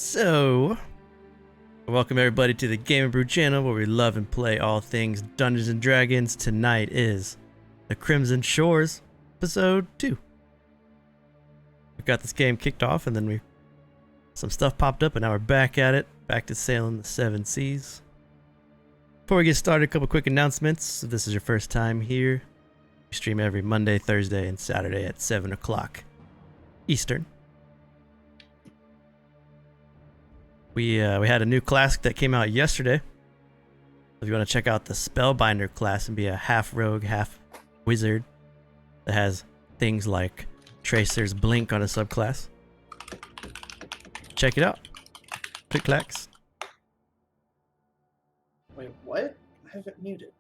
So, welcome everybody to the Gamingbrew channel where we love and play all things Dungeons and Dragons. Tonight is the Crimson Shores episode 2. We got this game kicked off and then some stuff popped up and now we're back at it, back to sailing the 7 seas. Before we get started, a couple quick announcements. If this is your first time here, we stream every Monday, Thursday, and Saturday at 7 o'clock Eastern. We had a new class that came out yesterday. If you want to check out the Spellbinder class and be a half rogue, half wizard that has things like Tracer's Blink on a subclass, check it out. Click clacks. Wait, what? I have it muted.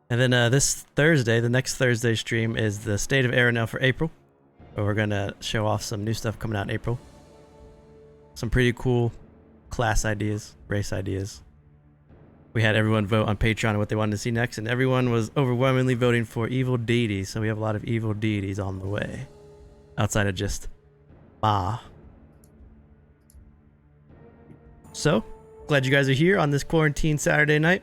And then this Thursday, the next Thursday stream is the State of Erenel for April, where we're gonna show off some new stuff coming out in April. Some pretty cool class ideas, race ideas. We had everyone vote on Patreon on what they wanted to see next, and everyone was overwhelmingly voting for evil deities, so we have a lot of evil deities on the way. Outside of just Ma. So, glad you guys are here on this quarantine Saturday night.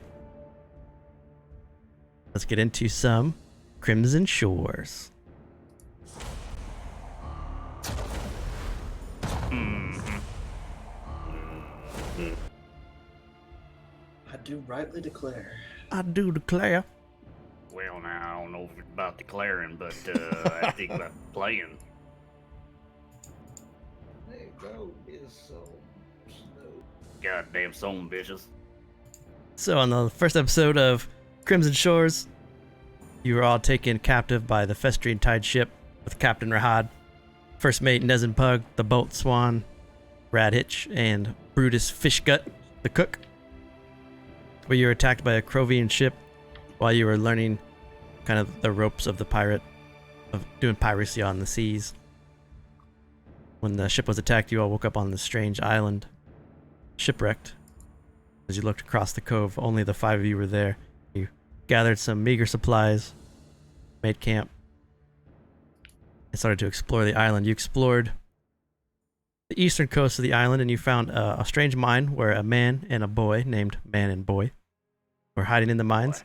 Let's get into some Crimson Shores. I do rightly declare. I do declare. Well, now, I don't know if it's about declaring, but I think about playing. There go is so snow. Goddamn son bitches. So on the first episode of Crimson Shores, you were all taken captive by the Festering Tide ship with Captain Rahad, First Mate Nezin Pug, the Bolt Swan, Rad Hitch, and Brutus Fishgut, the cook. Where you were attacked by a Krovian ship while you were learning kind of the ropes of the pirate, of doing piracy on the seas. When the ship was attacked, you all woke up on this strange island, shipwrecked. As you looked across the cove, only the 5 of you were there. You gathered some meager supplies, made camp, and started to explore the island. You explored the eastern coast of the island and you found a strange mine where a man and a boy named Man and Boy were hiding in the mines.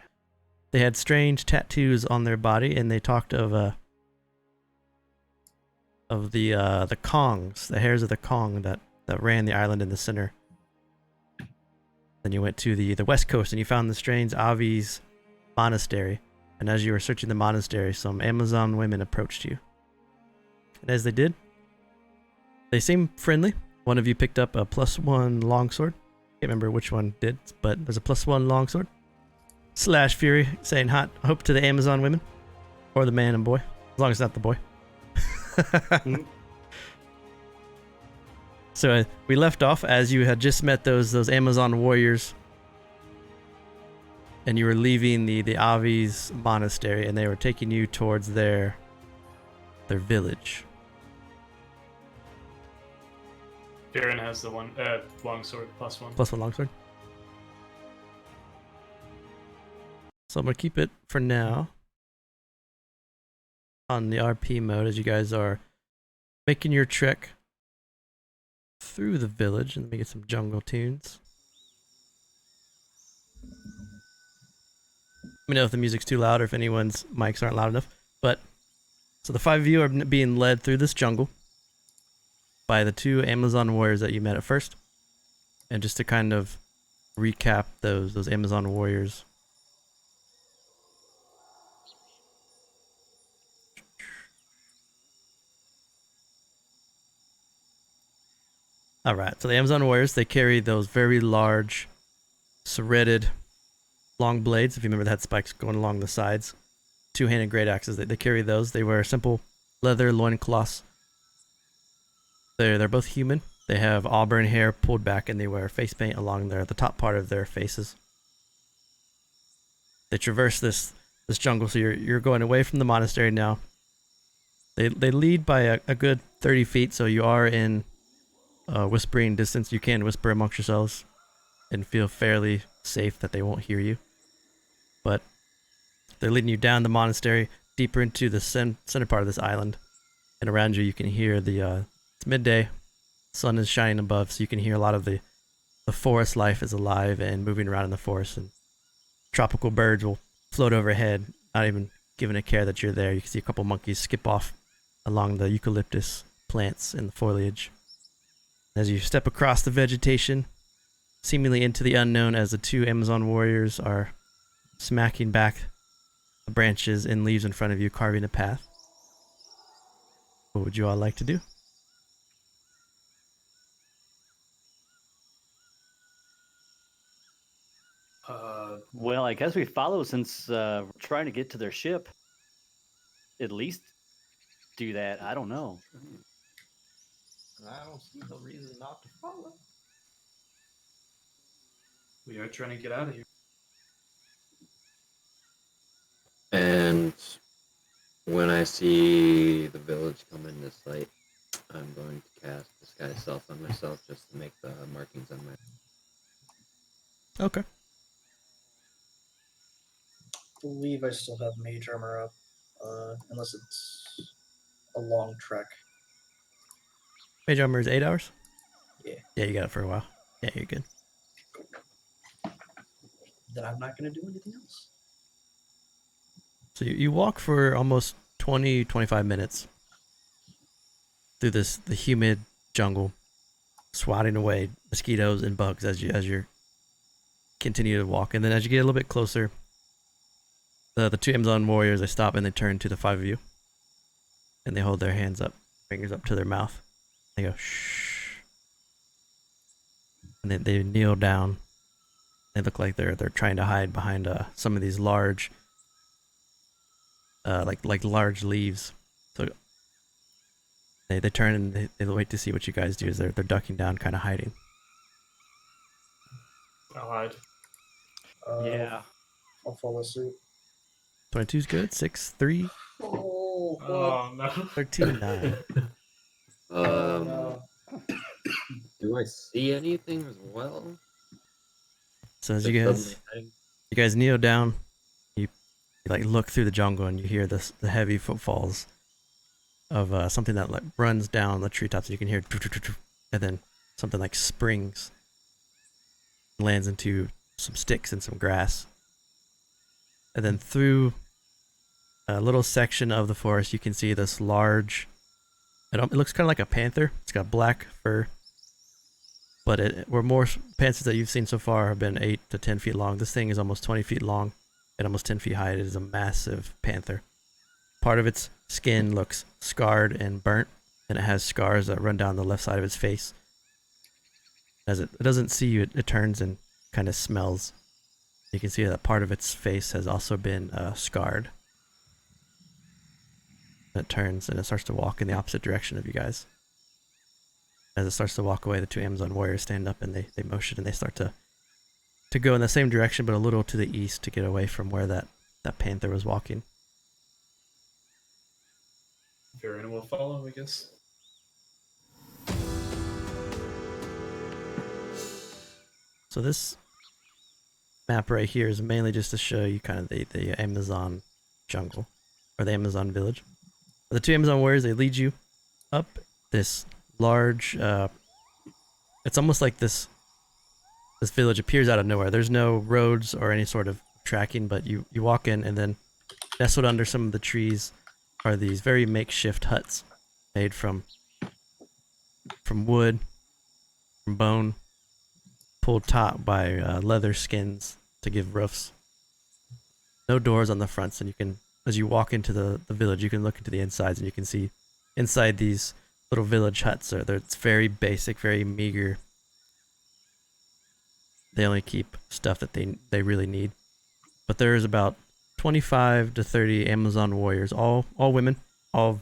They had strange tattoos on their body and they talked of the Kongs, the hairs of the Kong that ran the island in the center. Then you went to the west coast and you found the strange Avi's monastery. And as you were searching the monastery, some Amazon women approached you. And as they did, they seemed friendly. One of you picked up a +1 longsword. Can't remember which one did, but there's a +1 longsword. Slash Fury saying hot hope to the Amazon women. Or the man and boy. As long as it's not the boy. So we left off as you had just met those Amazon warriors. And you were leaving the Avi's monastery and they were taking you towards their village. Adrian has the longsword +1. +1 longsword. So I'm gonna keep it for now on the RP mode as you guys are making your trek through the village. And let me get some jungle tunes. Let me know if the music's too loud or if anyone's mics aren't loud enough. But so the 5 of you are being led through this jungle by the 2 Amazon warriors that you met at first. And just to kind of recap those Amazon warriors. Alright, so the Amazon warriors, they carry those very large, serrated, long blades. If you remember, they had spikes going along the sides. 2-handed great axes, they carry those. They wear simple leather loincloths. They're both human. They have auburn hair pulled back and they wear face paint along the top part of their faces. They traverse this jungle, so you're going away from the monastery now. They lead by a good 30 feet, so you are in whispering distance. You can whisper amongst yourselves and feel fairly safe that they won't hear you. But they're leading you down the monastery, deeper into the center part of this island. And around you, you can hear it's midday, sun is shining above, so you can hear a lot of the forest life is alive and moving around in the forest, and tropical birds will float overhead, not even giving a care that you're there. You can see a couple monkeys skip off along the eucalyptus plants in the foliage. As you step across the vegetation, seemingly into the unknown, as the two Amazon warriors are smacking back the branches and leaves in front of you, carving a path. What would you all like to do? Well, I guess we follow since we're trying to get to their ship. At least do that. I don't know. I don't see no reason not to follow. We are trying to get out of here. And when I see the village come into sight, I'm going to cast Disguise Self on myself just to make the markings on my... Okay. I believe I still have mage armor up, unless it's a long trek. Mage armor is 8 hours? Yeah. Yeah, you got it for a while. Yeah, you're good. Then I'm not going to do anything else. So you walk for almost 20-25 minutes through the humid jungle, swatting away mosquitoes and bugs as you continue to walk. And then as you get a little bit closer, the two Amazon warriors, they stop and they turn to the 5 of you, and they hold their hands up, fingers up to their mouth. They go shh, and then they kneel down. They look like they're trying to hide behind some of these large like large leaves. So they turn and they wait to see what you guys do. As they're ducking down, kind of hiding. I'll hide. Yeah. I'll follow suit. 22's good. 6, 3, Oh, Oh no. 13, 9. no. Do I see anything as well? So as Like you suddenly you guys kneel down, you like look through the jungle and you hear the heavy footfalls of something that like runs down the treetops. You can hear, and then something like springs, lands into some sticks and some grass. And then through a little section of the forest, you can see this large, it looks kind of like a panther. It's got black fur, but where more panthers that you've seen so far have been 8 to 10 feet long. This thing is almost 20 feet long and almost 10 feet high. It is a massive panther. Part of its skin looks scarred and burnt, and it has scars that run down the left side of its face. As it doesn't see you, it turns and kind of smells. You can see that part of its face has also been scarred. It turns and it starts to walk in the opposite direction of you guys. As it starts to walk away, the two Amazon warriors stand up and they motion and they start to go in the same direction, but a little to the east to get away from where that panther was walking. Erenel will follow, I guess. So this map right here is mainly just to show you kind of the Amazon jungle, or the Amazon village. The two Amazon warriors, they lead you up this large, it's almost like this village appears out of nowhere. There's no roads or any sort of tracking, but you walk in, and then nestled under some of the trees are these very makeshift huts made from wood, from bone, pulled taut by leather skins to give roofs. No doors on the fronts, and you can, as you walk into the village, you can look into the insides, and you can see inside these little village huts it's very basic, very meager. They only keep stuff that they really need. But there is about 25 to 30 Amazon warriors, all women, all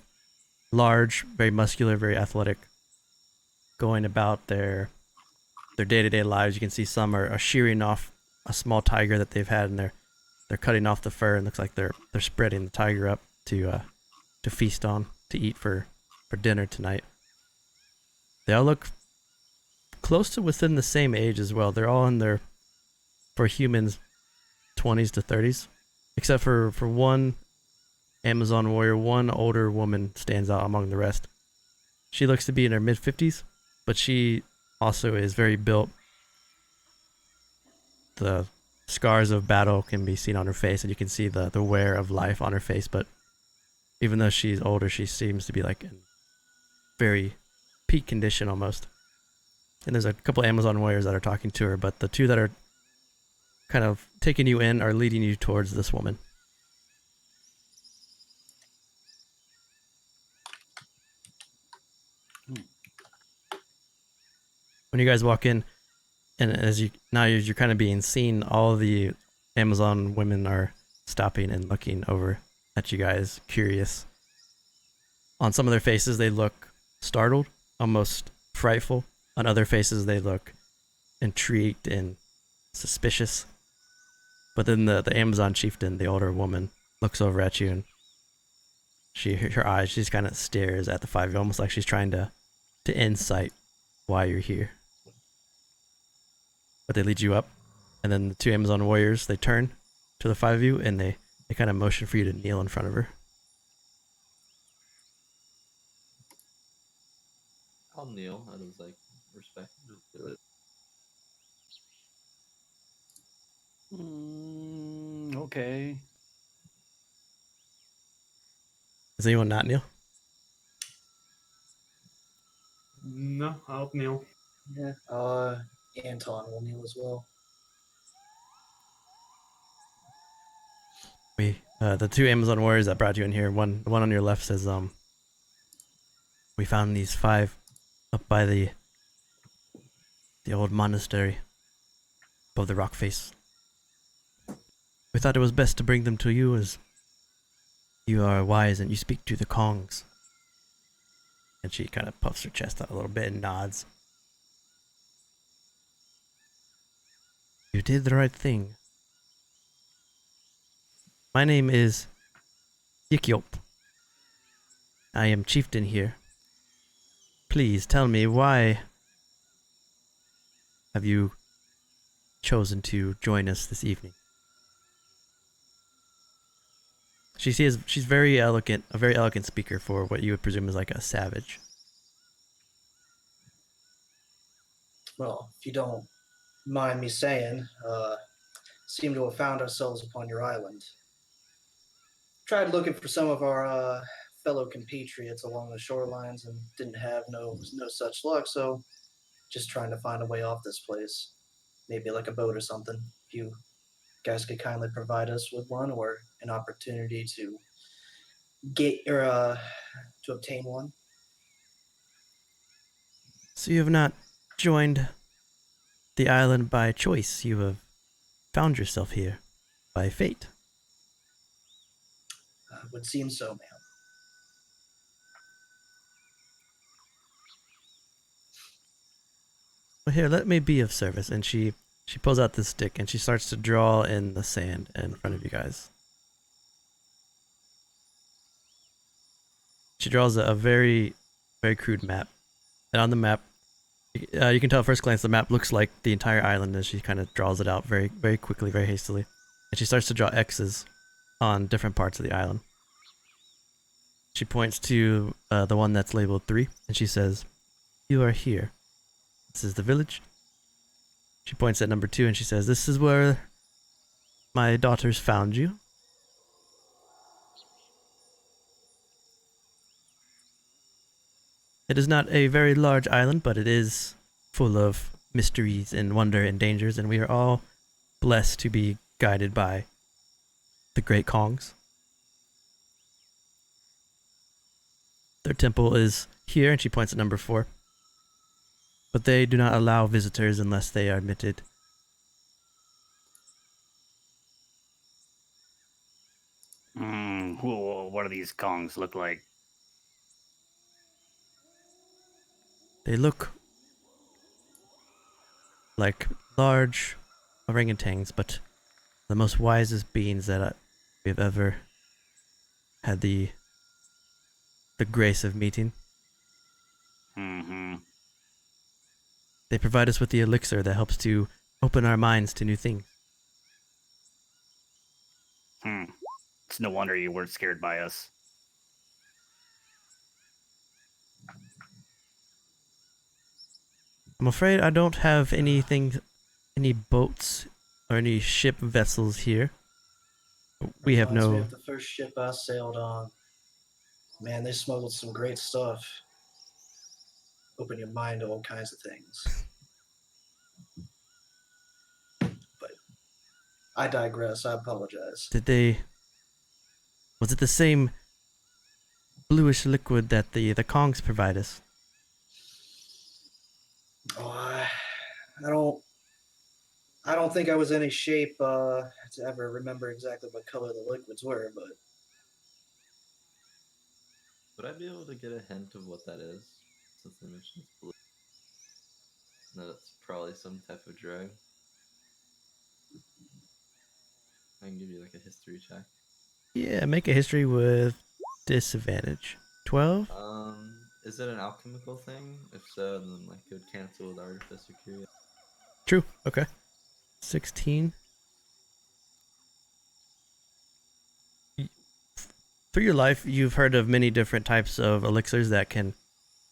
large, very muscular, very athletic, going about their day-to-day lives. You can see some are shearing off a small tiger that they've had, and they're cutting off the fur, and looks like they're spreading the tiger up to feast on, to eat for dinner tonight. They all look close to within the same age as well. They're all in their, for humans, 20s to 30s, except for one Amazon warrior, one older woman stands out among the rest. She looks to be in her mid-50s, but she also is very built. The scars of battle can be seen on her face, and you can see the wear of life on her face, but even though she's older, she seems to be like in very peak condition almost. And there's a couple Amazon warriors that are talking to her, but the two that are kind of taking you in are leading you towards this woman. When you guys walk in, and as you're kind of being seen, all of the Amazon women are stopping and looking over at you guys, curious. On some of their faces, they look startled, almost frightful. On other faces, they look intrigued and suspicious. But then the Amazon chieftain, the older woman, looks over at you, and her eyes, she just kind of stares at the five of you, almost like she's trying to insight why you're here. But they lead you up, and then the two Amazon warriors, they turn to the five of you, and they kind of motion for you to kneel in front of her. I'll kneel out of like respect to it. Okay. Does anyone not kneel? No, I'll kneel. Yeah. Anton will kneel as well. The two Amazon warriors that brought you in here, the one on your left says, we found these five up by the old monastery above the rock face. We thought it was best to bring them to you, as you are wise and you speak to the Kongs. And she kind of puffs her chest out a little bit and nods. You did the right thing. My name is Yikyop. I am chieftain here. Please tell me, why have you chosen to join us this evening? She's very elegant, a very elegant speaker for what you would presume is like a savage. Well, if you don't mind me saying, seem to have found ourselves upon your island. Tried looking for some of our fellow compatriots along the shorelines and didn't have no such luck, so just trying to find a way off this place. Maybe like a boat or something. If you guys could kindly provide us with one, or an opportunity to get or to obtain one. So you have not joined the island by choice. You have found yourself here by fate. Would seem so, ma'am. Well, here, let me be of service. And she pulls out this stick and she starts to draw in the sand in front of you guys. She draws a very, very crude map. And on the map, you can tell at first glance the map looks like the entire island as she kind of draws it out very, very quickly, very hastily. And she starts to draw X's on different parts of the island. She points to the one that's labeled 3, and she says, "You are here. This is the village." She points at number 2, and she says, "This is where my daughters found you." It is not a very large island, but it is full of mysteries and wonder and dangers, and we are all blessed to be guided by the great Kongs. Their temple is here, and she points at number 4. But they do not allow visitors unless they are admitted. What do these Kongs look like? They look like large orangutans, but the most wisest beings that we've ever had the grace of meeting. Mm-hmm. They provide us with the elixir that helps to open our minds to new things. It's no wonder you weren't scared by us. I'm afraid I don't have any boats or any ship vessels here. We have Reminds me no. of the first ship I sailed on. Man, they smuggled some great stuff. Open your mind to all kinds of things. But I digress. I apologize. Did they? Was it the same bluish liquid that the Kongs provide us? Oh, I don't think I was in any shape to ever remember exactly what color the liquids were, but Would I be able to get a hint of what that is? Since they mentioned it's blue. No, that's probably some type of drug. I can give you like a history check. Yeah, make a history with disadvantage. 12? Is it an alchemical thing? If so, then like it would cancel with artifice or curiosity. True. Okay. 16. Through your life, you've heard of many different types of elixirs that can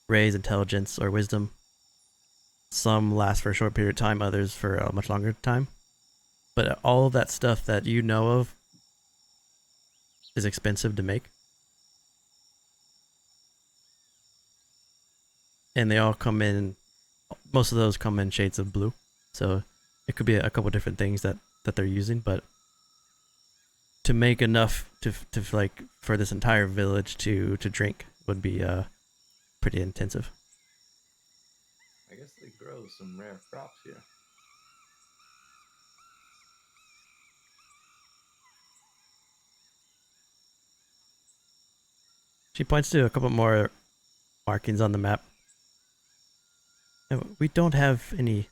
raise intelligence or wisdom. Some last for a short period of time, others for a much longer time. But all of that stuff that you know of is expensive to make. And they all come in, most of those come in shades of blue. So it could be a couple different things that they're using, but to make enough to like for this entire village to drink would be pretty intensive. I guess they grow some rare crops here. She points to a couple more markings on the map. We don't have any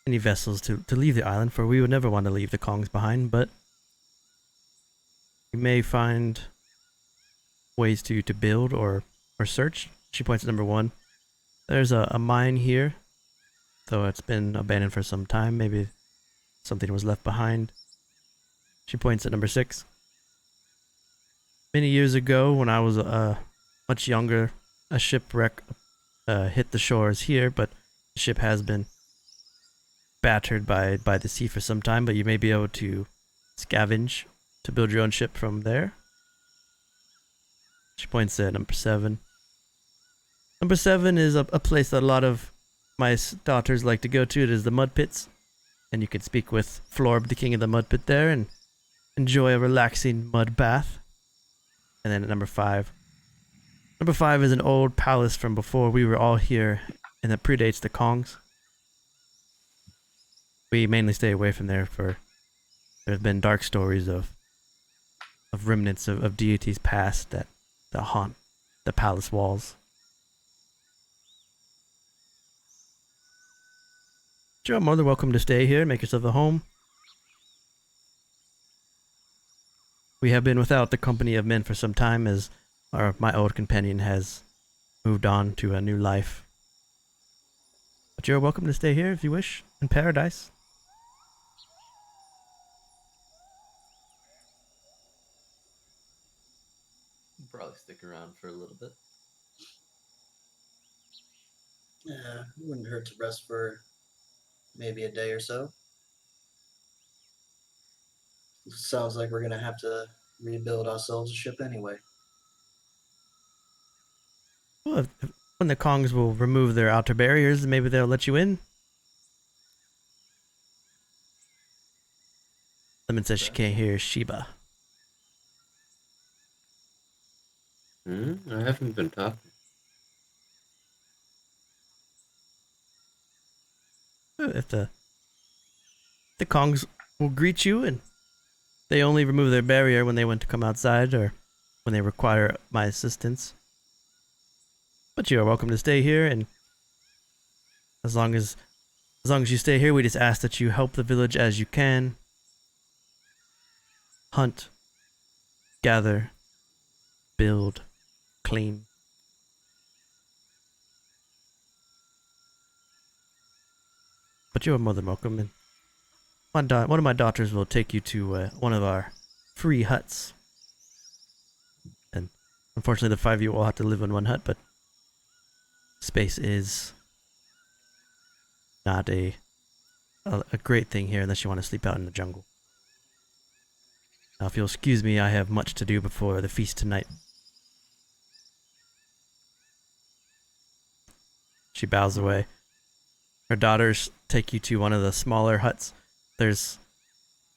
vessels to leave the island, for we would never want to leave the Kongs behind, but we may find ways to build or search. She points at number 1. There's a mine here, though it's been abandoned for some time. Maybe something was left behind. She points at number 6. Many years ago, when I was much younger, a shipwreck hit the shores here, but the ship has been battered by the sea for some time, but you may be able to scavenge to build your own ship from there. She points at number 7. Number 7 is a place that a lot of my daughters like to go to. It is the mud pits, and you can speak with Florb, the king of the mud pit there, and enjoy a relaxing mud bath. And then at number 5. Number 5 is an old palace from before we were all here, and that predates the Kongs. We mainly stay away from there, for there's been dark stories of remnants of deities past that haunt the palace walls. You're more than welcome to stay here and make yourself at home. We have been without the company of men for some time, as my old companion has moved on to a new life. But you're welcome to stay here if you wish, in paradise. Probably stick around for a little bit. yeah, it wouldn't hurt to rest for maybe a day or so. Sounds like we're gonna have to rebuild ourselves a ship anyway. Well, when the Kongs will remove their outer barriers, maybe they'll let you in. Lemon says she can't hear Sheba. I haven't been talking. If the Kongs will greet you, and they only remove their barrier when they want to come outside or when they require my assistance. But you are welcome to stay here, and as long as you stay here, we just ask that you help the village as you can. Hunt, gather, build, clean. But you are more than welcome, and one of my daughters will take you to one of our free huts. Unfortunately, the 5 of you will have to live in one hut, but space is not a great thing here unless you want to sleep out in the jungle. Now, if you'll excuse me, I have much to do before the feast tonight. She bows away. Her daughters take you to one of the smaller huts. There's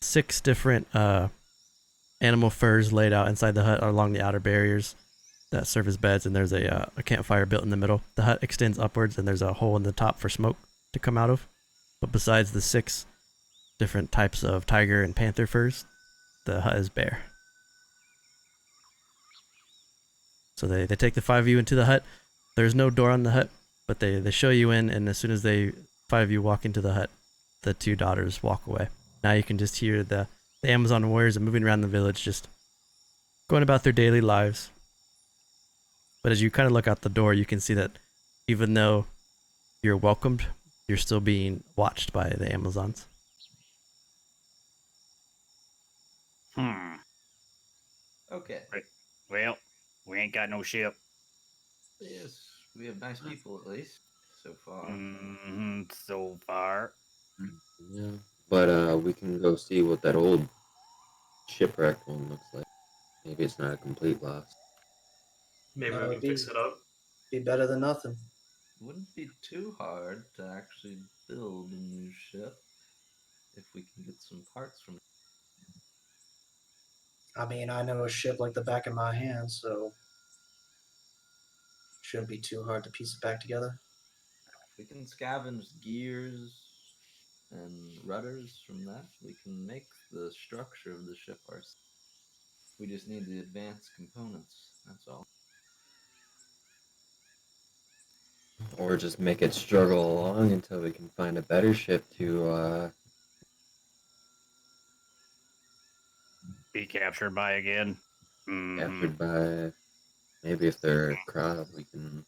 6 different animal furs laid out inside the hut along the outer barriers that serve as beds, and there's a campfire built in the middle. The hut extends upwards, and there's a hole in the top for smoke to come out of. But besides the 6 different types of tiger and panther furs, the hut is bare. So they take the 5 of you into the hut. There's no door on the hut, but they show you in, and as soon as 5 of you walk into the hut, the 2 daughters walk away. Now you can just hear the Amazon warriors are moving around the village, just going about their daily lives. But as you kind of look out the door, you can see that even though you're welcomed, you're still being watched by the Amazons. Okay. Right. Well, we ain't got no ship. Yes, we have nice people at least so far. So far. Yeah. But we can go see what that old shipwrecked one looks like. Maybe it's not a complete loss. Maybe That we would can fix it up. Be better than nothing. Wouldn't be too hard to actually build a new ship if we can get some parts from it. I mean, I know a ship like the back of my hand, so shouldn't be too hard to piece it back together. We can scavenge gears and rudders from that. We can make the structure of the ship ourselves. We just need the advanced components, that's all. Or just make it struggle along until we can find a better ship to Be captured by again. captured by. Maybe if they're a crowd, we can.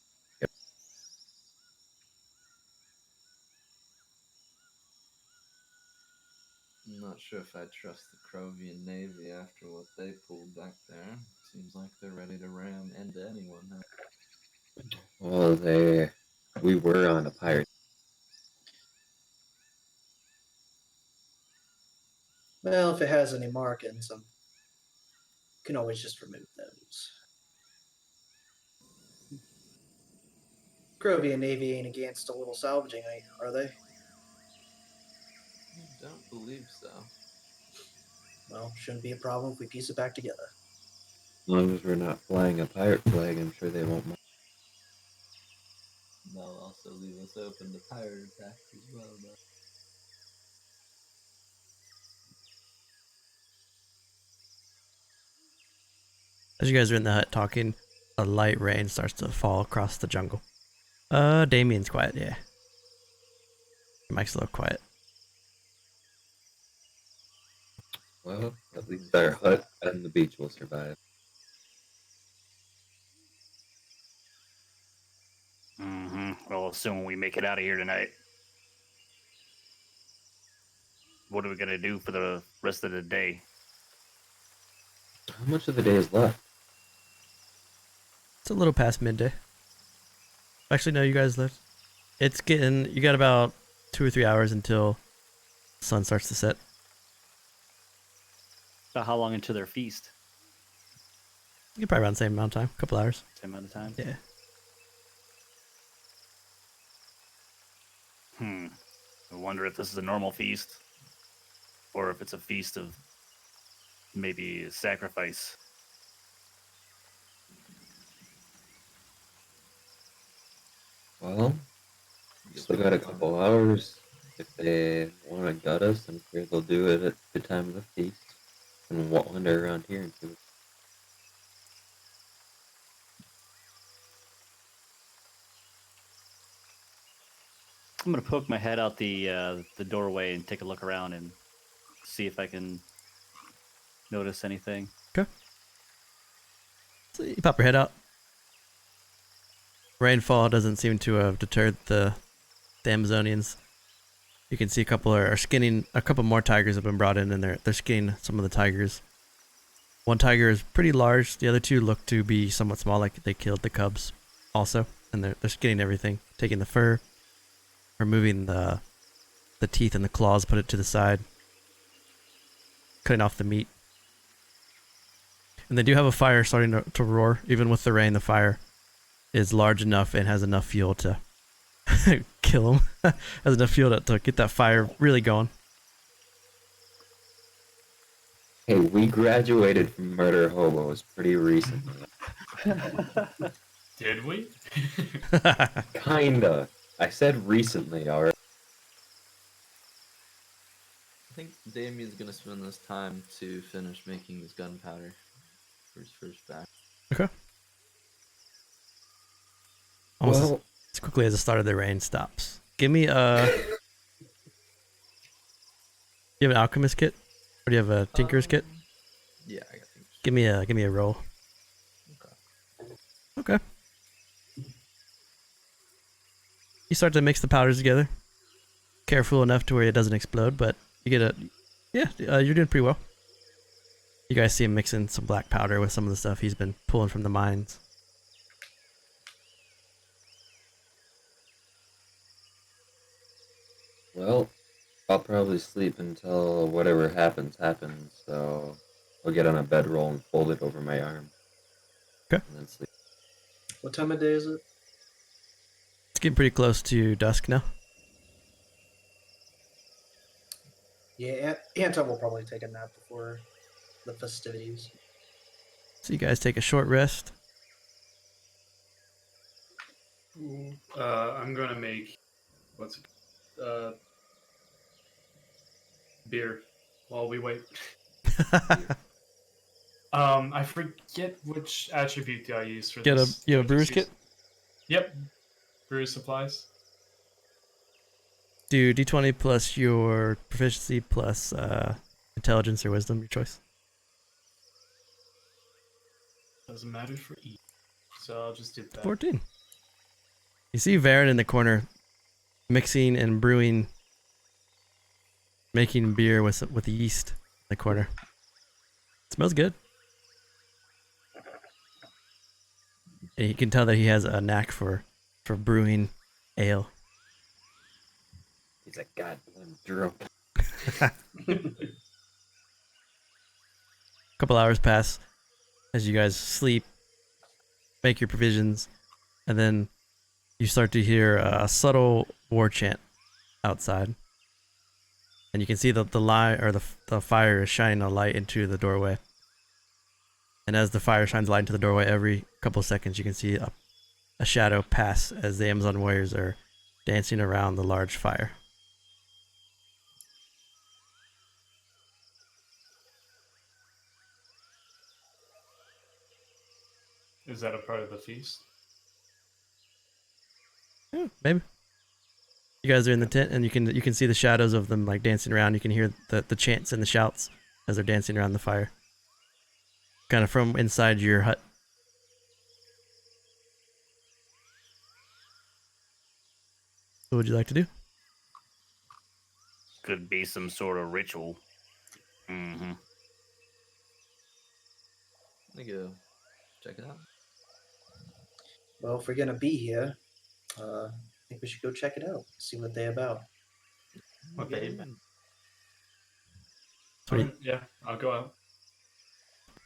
I'm not sure if I trust the Crovian Navy after what they pulled back there. Seems like they're ready to ram into anyone now. Well, we were on a pirate. Well, if it has any markings, you can always just remove those. Grovian Navy ain't against a little salvaging, are they? I don't believe so. Well, shouldn't be a problem if we piece it back together. As long as we're not flying a pirate flag, I'm sure they won't mind. They'll also leave us open to pirate attacks as well, though. As you guys are in the hut talking, a light rain starts to fall across the jungle. Damien's quiet, yeah. Mike's a little quiet. Well, at least our hut and the beach will survive. Well, assuming we make it out of here tonight. What are we gonna do for the rest of the day? How much of the day is left? It's a little past midday. Actually, no, you guys left. You got about 2 or 3 hours until the sun starts to set. About how long into their feast? You're probably around the same amount of time, a couple hours. Same amount of time? Yeah. I wonder if this is a normal feast, or if it's a feast of maybe sacrifice. Well, still got a couple hours. If they want to gut us, I'm sure they'll do it at the time of the feast. And wander around here and see what. I'm gonna poke my head out the doorway and take a look around and see if I can notice anything. Okay. So you pop your head out. Rainfall doesn't seem to have deterred the Amazonians. You can see a couple are skinning. A couple more tigers have been brought in, and they're skinning some of the tigers. One tiger is pretty large. The other two look to be somewhat small, like they killed the cubs also. And they're skinning everything, taking the fur, removing the teeth and the claws, put it to the side, cutting off the meat. And they do have a fire starting to roar. Even with the rain, the fire is large enough and has enough fuel to kill them. Has enough fuel to get that fire really going. Hey, we graduated from murder hobos pretty recently. Did we? Kinda. I said recently, alright. I think Damien's gonna spend this time to finish making his gunpowder for his first batch. Okay. Almost Well, as quickly as the start of the rain stops. Give me a... You have an alchemist kit? Or do you have a tinker's kit? Yeah, I got things. Give me a roll. Okay. You start to mix the powders together. Careful enough to where it doesn't explode, but you get a... Yeah, you're doing pretty well. You guys see him mixing some black powder with some of the stuff he's been pulling from the mines. well, I'll probably sleep until whatever happens, so I'll get on a bedroll and fold it over my arm. Okay. And then sleep. What time of day is it? It's getting pretty close to dusk now. Yeah, Anton will probably take a nap before the festivities. So you guys take a short rest. I'm gonna make beer while we wait. I forget which attribute do I use for this. You have a brewer's kit? Yep. Brewer's supplies. Do D20 plus your proficiency plus intelligence or wisdom, your choice. Doesn't matter for E. So I'll just do that. 14. You see Varen in the corner mixing and brewing, making beer with the yeast in the corner. It smells good. And you can tell that he has a knack for brewing ale. He's a goddamn drunk. Couple hours pass as you guys sleep, make your provisions, and then you start to hear a subtle war chant outside. And you can see that the fire is shining a light into the doorway. And as the fire shines light into the doorway, every couple seconds you can see a shadow pass as the Amazon warriors are dancing around the large fire. Is that a part of the feast? Yeah, maybe. You guys are in the tent, and you can see the shadows of them like dancing around. You can hear the chants and the shouts as they're dancing around the fire, kind of from inside your hut. What would you like to do? Could be some sort of ritual. Mm-hmm. Let me go check it out. Well, if we're gonna be here, I think we should go check it out. See what they're about. Okay. Sweet. Yeah, I'll go out.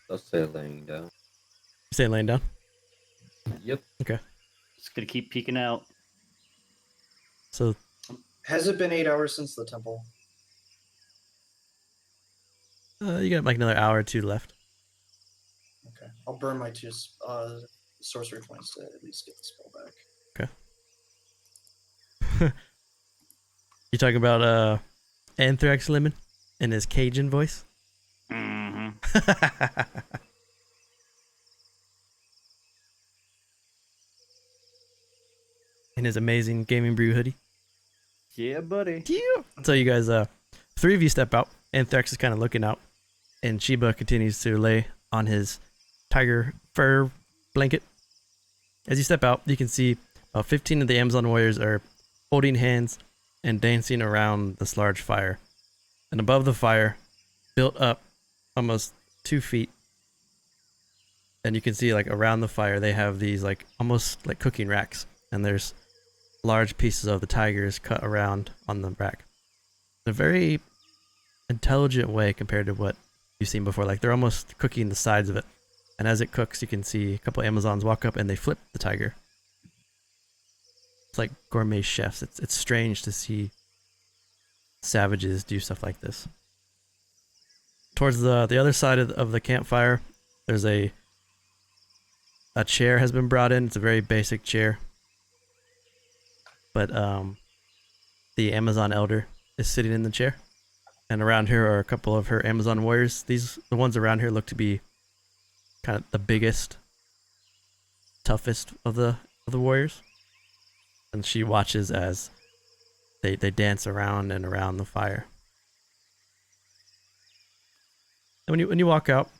I'll say laying down. You staying laying down? Yep. Okay. Just gonna keep peeking out. So Has it been 8 hours since the temple? you got like another hour or two left. Okay, I'll burn my 2 sorcery points to at least get the spell back. You talking about Anthrax Lemon in his Cajun voice? Mm-hmm. In his amazing Gamingbrew hoodie. Yeah, buddy. Yeah. So you guys, 3 of you step out. Anthrax is kind of looking out, and Sheba continues to lay on his tiger fur blanket. As you step out, you can see 15 of the Amazon warriors are holding hands and dancing around this large fire. And above the fire, built up almost 2 feet, And you can see like around the fire they have these like almost like cooking racks, and there's large pieces of the tigers cut around on the rack. In a very intelligent way compared to what you've seen before. Like they're almost cooking the sides of it. And as it cooks, you can see a couple Amazons walk up and they flip the tiger. It's like gourmet chefs. It's strange to see savages do stuff like this. Towards the other side of the campfire, there's a chair has been brought in. It's a very basic chair. But the Amazon elder is sitting in the chair. And around here are a couple of her Amazon warriors. The ones around here look to be kind of the biggest, toughest of the warriors. And she watches as they dance around and around the fire. And when you walk out,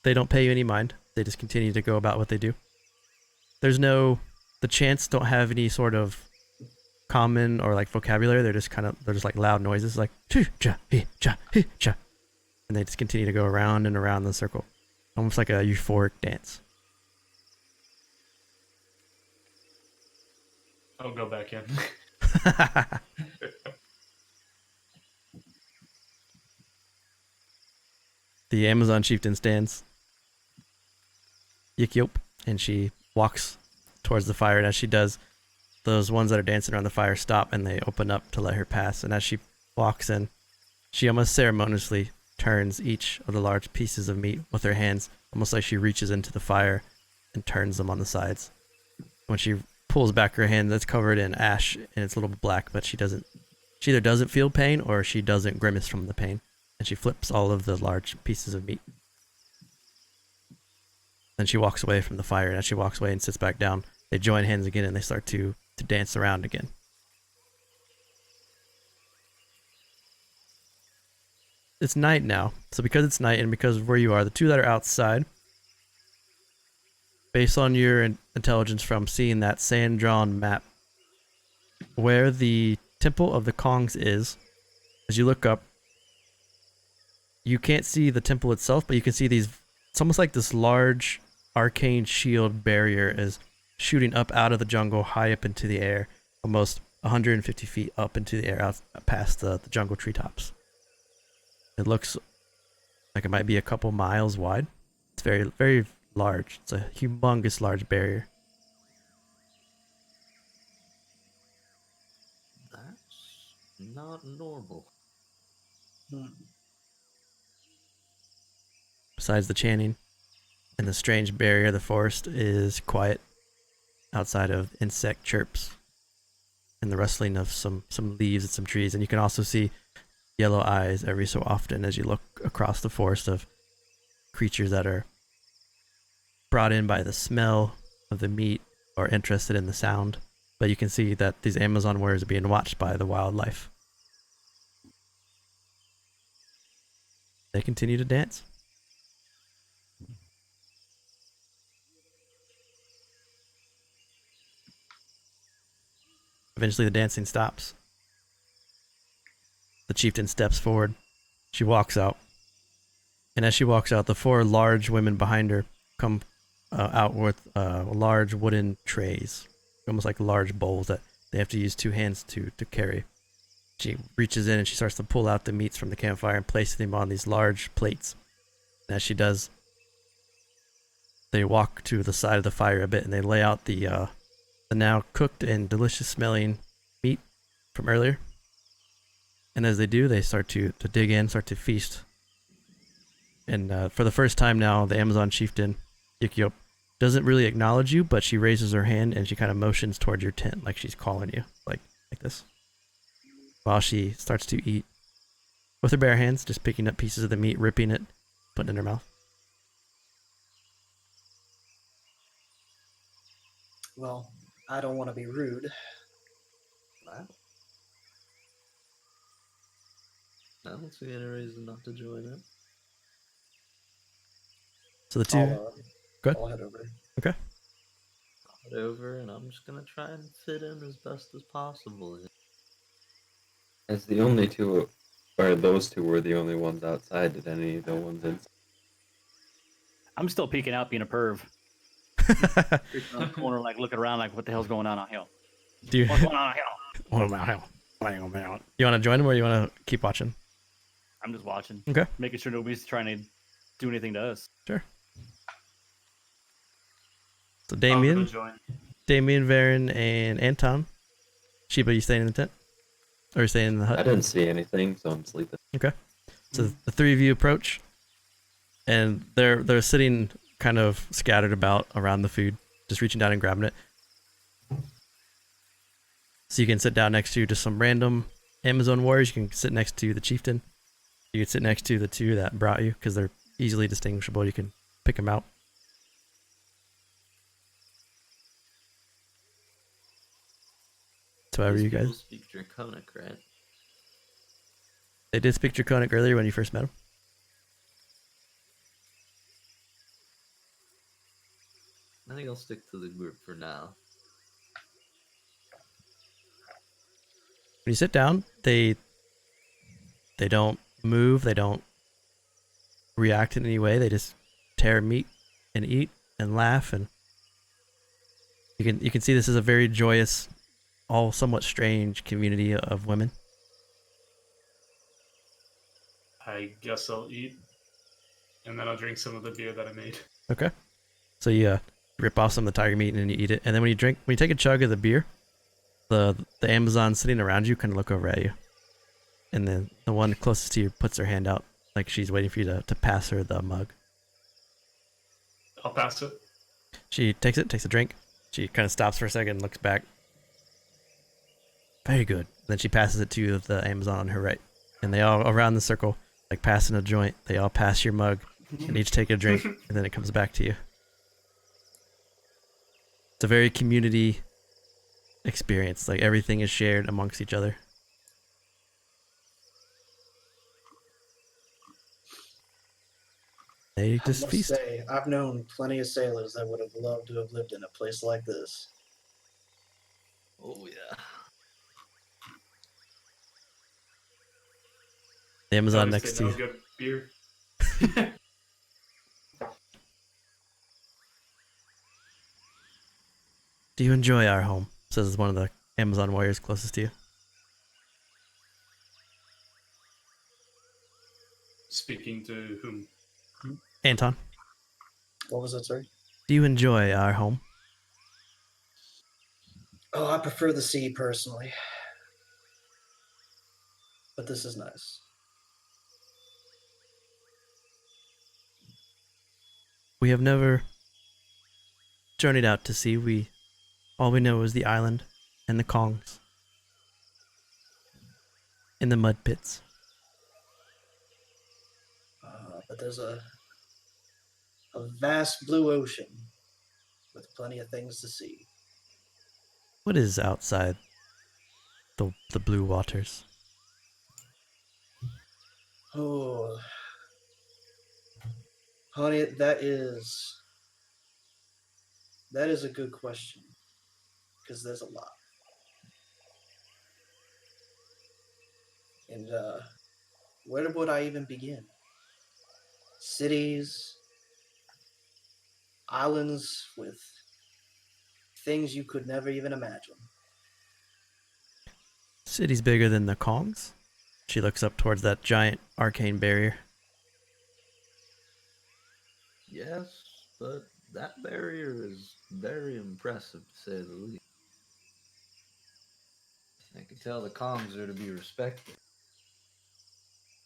they don't pay you any mind. They just continue to go about what they do. The chants don't have any sort of common or like vocabulary. They're just like loud noises, like cha cha cha, and they just continue to go around and around the circle, almost like a euphoric dance. I'll go back in. The Amazon chieftain stands. Yik yop, and she walks towards the fire, and as she does, those ones that are dancing around the fire stop and they open up to let her pass. And as she walks in, she almost ceremoniously turns each of the large pieces of meat with her hands, almost like she reaches into the fire and turns them on the sides. When she pulls back her hand, that's covered in ash and it's a little black, but she either doesn't feel pain or she doesn't grimace from the pain. And she flips all of the large pieces of meat. Then she walks away from the fire, and as she walks away and sits back down, they join hands again and they start to dance around again. It's night now, so because it's night and because of where you are, the two that are outside, based on your intelligence from seeing that sand-drawn map, where the Temple of the Kongs is, as you look up, you can't see the temple itself, but you can see it's almost like this large arcane shield barrier is shooting up out of the jungle high up into the air, almost 150 feet up into the air out past the jungle treetops. It looks like it might be a couple miles wide. It's very, very large. It's a humongous large barrier. That's not normal. Besides the chanting and the strange barrier, the forest is quiet outside of insect chirps and the rustling of some leaves and some trees. And you can also see yellow eyes every so often as you look across the forest of creatures that are brought in by the smell of the meat or interested in the sound. But you can see that these Amazon warriors are being watched by the wildlife. They continue to dance. Eventually the dancing stops. The chieftain steps forward. She walks out. And as she walks out, the four large women behind her come out with large wooden trays. Almost like large bowls that they have to use two hands to carry. She reaches in and she starts to pull out the meats from the campfire and place them on these large plates. And as she does, they walk to the side of the fire a bit and they lay out the now cooked and delicious smelling meat from earlier. And as they do, they start to dig in, start to feast. And for the first time now, the Amazon chieftain, Yikyop, doesn't really acknowledge you, but she raises her hand and she kind of motions towards your tent like she's calling you, like this. While she starts to eat with her bare hands, just picking up pieces of the meat, ripping it, putting it in her mouth. Well, I don't want to be rude. Wow. I don't see any reason not to join in. So the two... Go ahead. I'll head over. Okay. I'll head over and I'm just going to try and fit in as best as possible. As the only two, or those two were the only ones outside, did any of the ones inside? I'm still peeking out, being a perv. Creeping on the corner, like looking around, like what the hell's going on out here? Do you? What's going on out here? You want to join him or you want to keep watching? I'm just watching. Okay. Making sure nobody's trying to do anything to us. Sure. So I'll go Damien, join. Varen, and Anton. Sheba, you staying in the tent? Or you staying in the hut? I didn't see anything, so I'm sleeping. Okay. So the three of you approach, and they're sitting kind of scattered about around the food, just reaching down and grabbing it. So you can sit down next to just some random Amazon warriors. You can sit next to the chieftain. You can sit next to the two that brought you because they're easily distinguishable. You can pick them out. So however These you people guys. speak Draconic, right? They did speak Draconic earlier when you first met them. I think I'll stick to the group for now. When you sit down, they don't move, they don't react in any way. They just tear meat and eat and laugh, and you can see this is a very joyous, all somewhat strange community of women. I guess I'll eat, and then I'll drink some of the beer that I made. Okay. So you rip off some of the tiger meat and then you eat it, and then when you take a chug of the beer, the Amazon sitting around you kind of look over at you, and then the one closest to you puts her hand out like she's waiting for you to pass her the mug. I'll pass it. She takes it, takes a drink. She kind of stops for a second and looks back. Very good. Then she passes it to the Amazon on her right, and they all around the circle, like passing a joint. They all pass your mug and each take a drink, and then it comes back to you. It's a very community experience. Like everything is shared amongst each other. They I just must feast. say, I've known plenty of sailors that would have loved to have lived in a place like this. Oh yeah. The Amazon Always next say to no you. good beer. Do you enjoy our home? Says one of the Amazon warriors closest to you. Speaking to whom? Anton, What was it, sir? do you enjoy our home? Oh, I prefer the sea personally. But this is nice. We have never journeyed out to sea. All we know is the island and the Kongs. In the mud pits. But there's a vast blue ocean with plenty of things to see. What is outside the blue waters? Oh, honey, that is a good question, because there's a lot. And where would I even begin? Cities, islands with things you could never even imagine. City's bigger than the Kongs? She looks up towards that giant arcane barrier. Yes, but that barrier is very impressive to say the least. I can tell the Kongs are to be respected.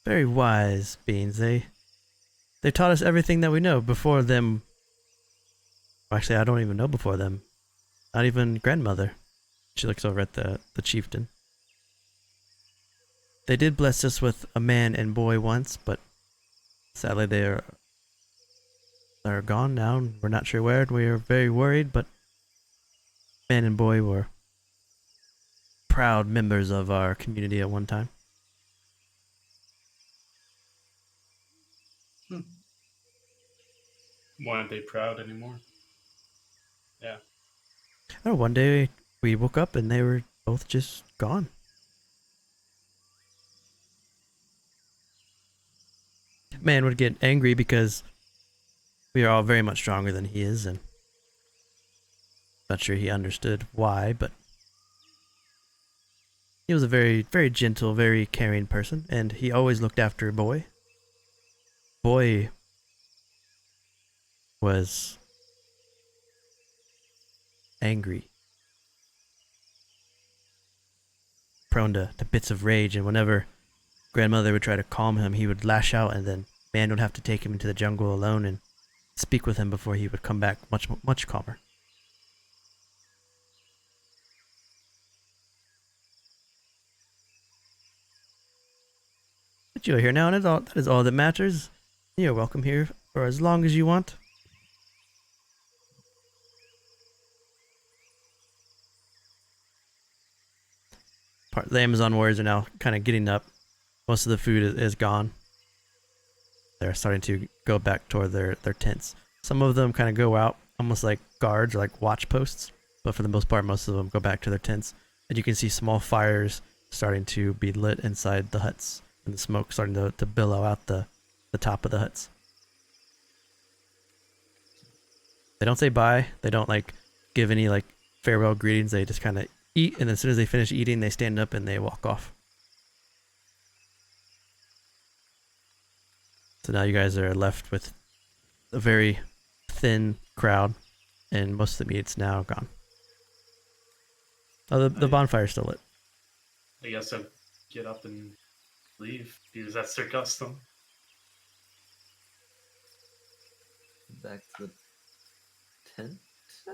Very wise beings. They taught us everything that we know. Before them, actually, I don't even know before them. Not even grandmother. She looks over at the chieftain. They did bless us with a man and boy once, but sadly they're gone now. We're not sure where. We are very worried, but man and boy were proud members of our community at one time. Why aren't they proud anymore? Yeah. Oh, one day we woke up and they were both just gone. Man would get angry because We are all very much stronger than he is, and not sure he understood why, but he was a very, very gentle, very caring person, and he always looked after Boy. Boy was angry, prone to bits of rage, and whenever grandmother would try to calm him, he would lash out, and then man would have to take him into the jungle alone and speak with him before he would come back much calmer. But you are here now, and that is all that matters. You're welcome here for as long as you want. The Amazon warriors are now kind of getting up. Most of the food is gone. They're starting to go back toward their tents. Some of them kind of go out almost like guards or like watch posts, but for the most part, most of them go back to their tents. And you can see small fires starting to be lit inside the huts, and the smoke starting to billow out the top of the huts. They don't say bye. They don't like give any like farewell greetings. They just kind of eat, and as soon as they finish eating, they stand up and they walk off. So now you guys are left with a very thin crowd, and most of the meat's now gone. Oh, the bonfire's still lit. I guess I'd get up and leave because that's their custom. Back to the tent, I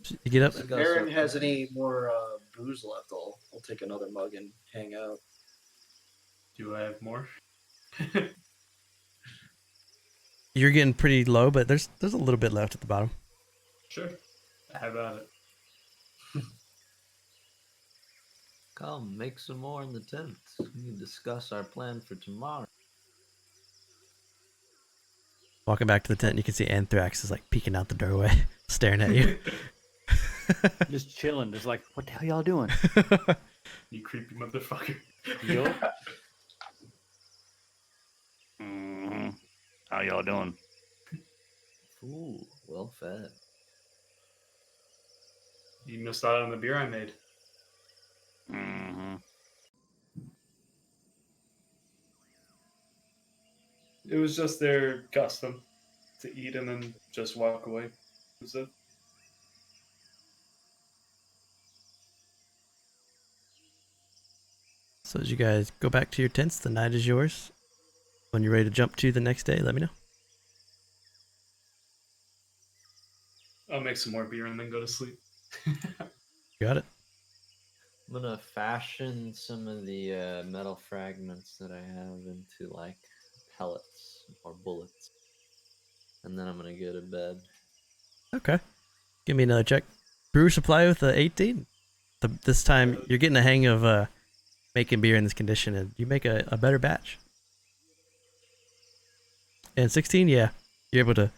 guess. You get up. If Aaron has any more booze left, I'll take another mug and hang out. Do I have more? You're getting pretty low, but there's a little bit left at the bottom. Sure. How about it? Come, make some more in the tent. We can discuss our plan for tomorrow. Walking back to the tent, and you can see Anthrax is like peeking out the doorway, staring at you. Just chilling, just like, what the hell y'all doing? You creepy motherfucker. Yo. How y'all doing? Ooh, well fed. You missed out on the beer I made. It was just their custom to eat and then just walk away. Was it? So as you guys go back to your tents, the night is yours. When you're ready to jump to the next day, let me know. I'll make some more beer and then go to sleep. Got it. I'm gonna fashion some of the metal fragments that I have into like pellets or bullets, and then I'm gonna go to bed. Okay. Give me another check. Brew supply with the 18. This time you're getting the hang of making beer in this condition, and you make a better batch. And 16, yeah, you're able to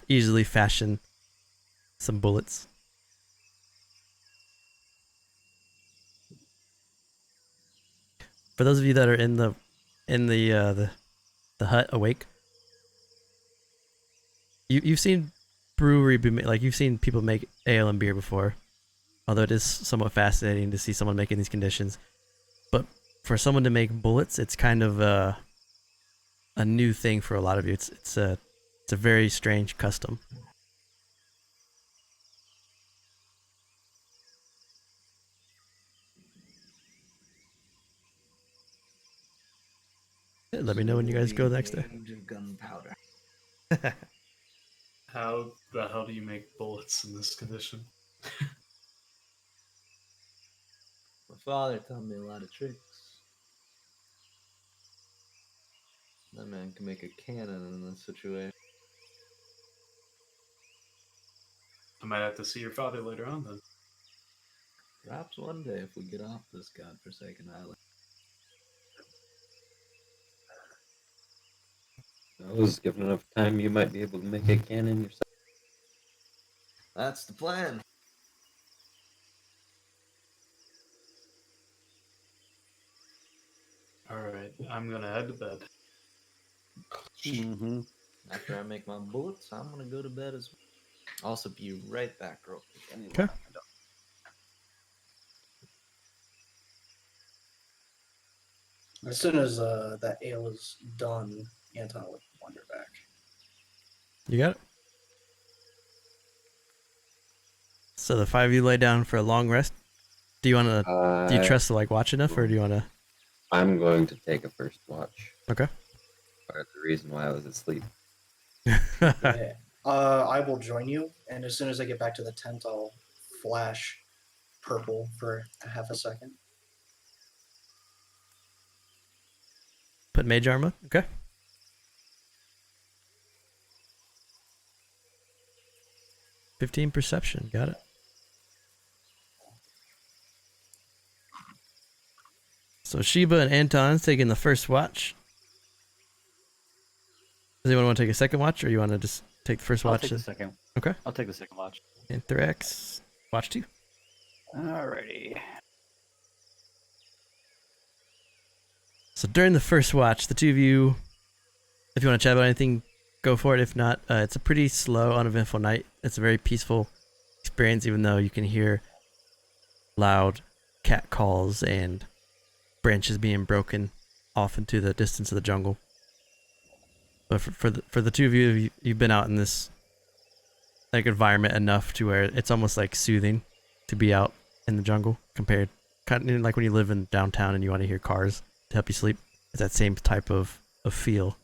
easily fashion some bullets. For those of you that are in the hut awake, you've seen brewery you've seen people make ale and beer before, although it is somewhat fascinating to see someone making these conditions. But for someone to make bullets, it's kind of a new thing for a lot of you. It's a very strange custom. Yeah, let me know when you guys go the next day. Gunpowder. How the hell do you make bullets in this condition? My father taught me a lot of tricks. That man can make a cannon in this situation. I might have to see your father later on then. Perhaps one day if we get off this godforsaken island. I was given enough time, you might be able to make a cannon yourself. That's the plan. Alright, I'm gonna head to bed. Mm-hmm. After I make my bullets, I'm gonna go to bed as well. Also, be right back, real quick. I need Okay. to find out. As soon as that ale is done, Anton will wander back. You got it. So the five of you lay down for a long rest. Do you want to? Do you trust to like watch enough, or do you want to? I'm going to take a first watch. Okay. Part of the reason why I was asleep. Yeah. I will join you, and as soon as I get back to the tent, I'll flash purple for a half a second. Put mage armor. Okay. $15 perception. Got it. So Sheba and Anton's taking the first watch. Does anyone want to take a second watch, or you want to just take the first I'll watch? take the second. Okay. I'll take the second watch. Anthrax, watch 2. Alrighty. So during the first watch, the two of you, if you want to chat about anything, go for it. If not, it's a pretty slow, uneventful night. It's a very peaceful experience, even though you can hear loud cat calls and branches being broken off into the distance of the jungle. But for the two of you, you've been out in this like environment enough to where it's almost like soothing to be out in the jungle compared kind of like when you live in downtown and you want to hear cars to help you sleep. It's that same type of feel.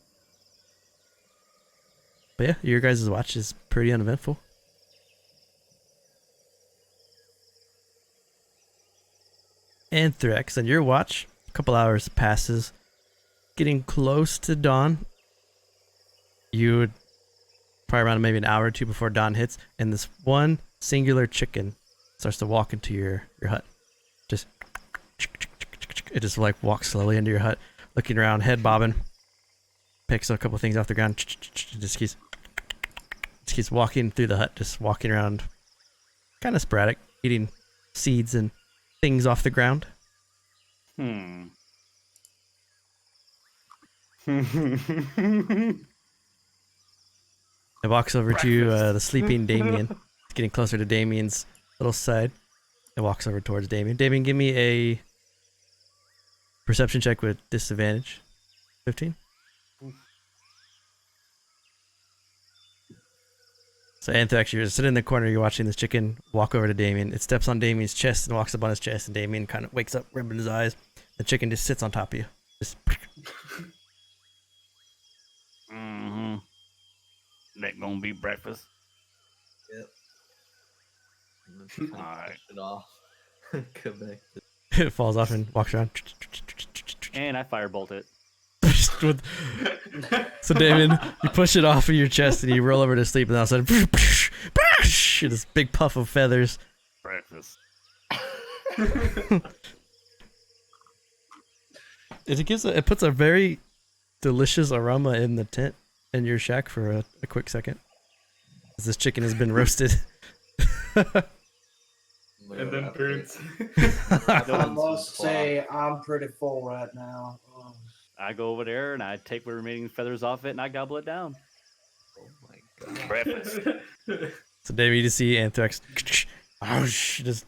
But yeah, your guys' watch is pretty uneventful. Anthrax, on your watch, a couple hours passes. Getting close to dawn. You would probably around maybe an hour or two before dawn hits, and this one singular chicken starts to walk into your hut. It just like walks slowly into your hut, looking around, head bobbing, picks a couple things off the ground, just keeps walking through the hut, just walking around, kind of sporadic, eating seeds and things off the ground. It walks over to the sleeping Damien. It's getting closer to Damien's little side. It walks over towards Damien. Damien, give me a perception check with disadvantage. 15. So Anthrax, you're sitting in the corner, you're watching this chicken walk over to Damien. It steps on Damien's chest and walks up on his chest, and Damien kind of wakes up, rubbing his eyes. The chicken just sits on top of you. Just That gonna be breakfast. Yep. And then Alright. push it off. Go back to it falls off and walks around. And I firebolt it. So Damien, you push it off of your chest and you roll over to sleep, and all of a sudden, this big puff of feathers. Breakfast. It puts a very delicious aroma in the tent in your shack for a quick second, as this chicken has been roasted. And then burns. I must say, I'm pretty full right now. I go over there and I take the remaining feathers off it and I gobble it down. Oh my god. Breakfast. So Damien, you just see Anthrax just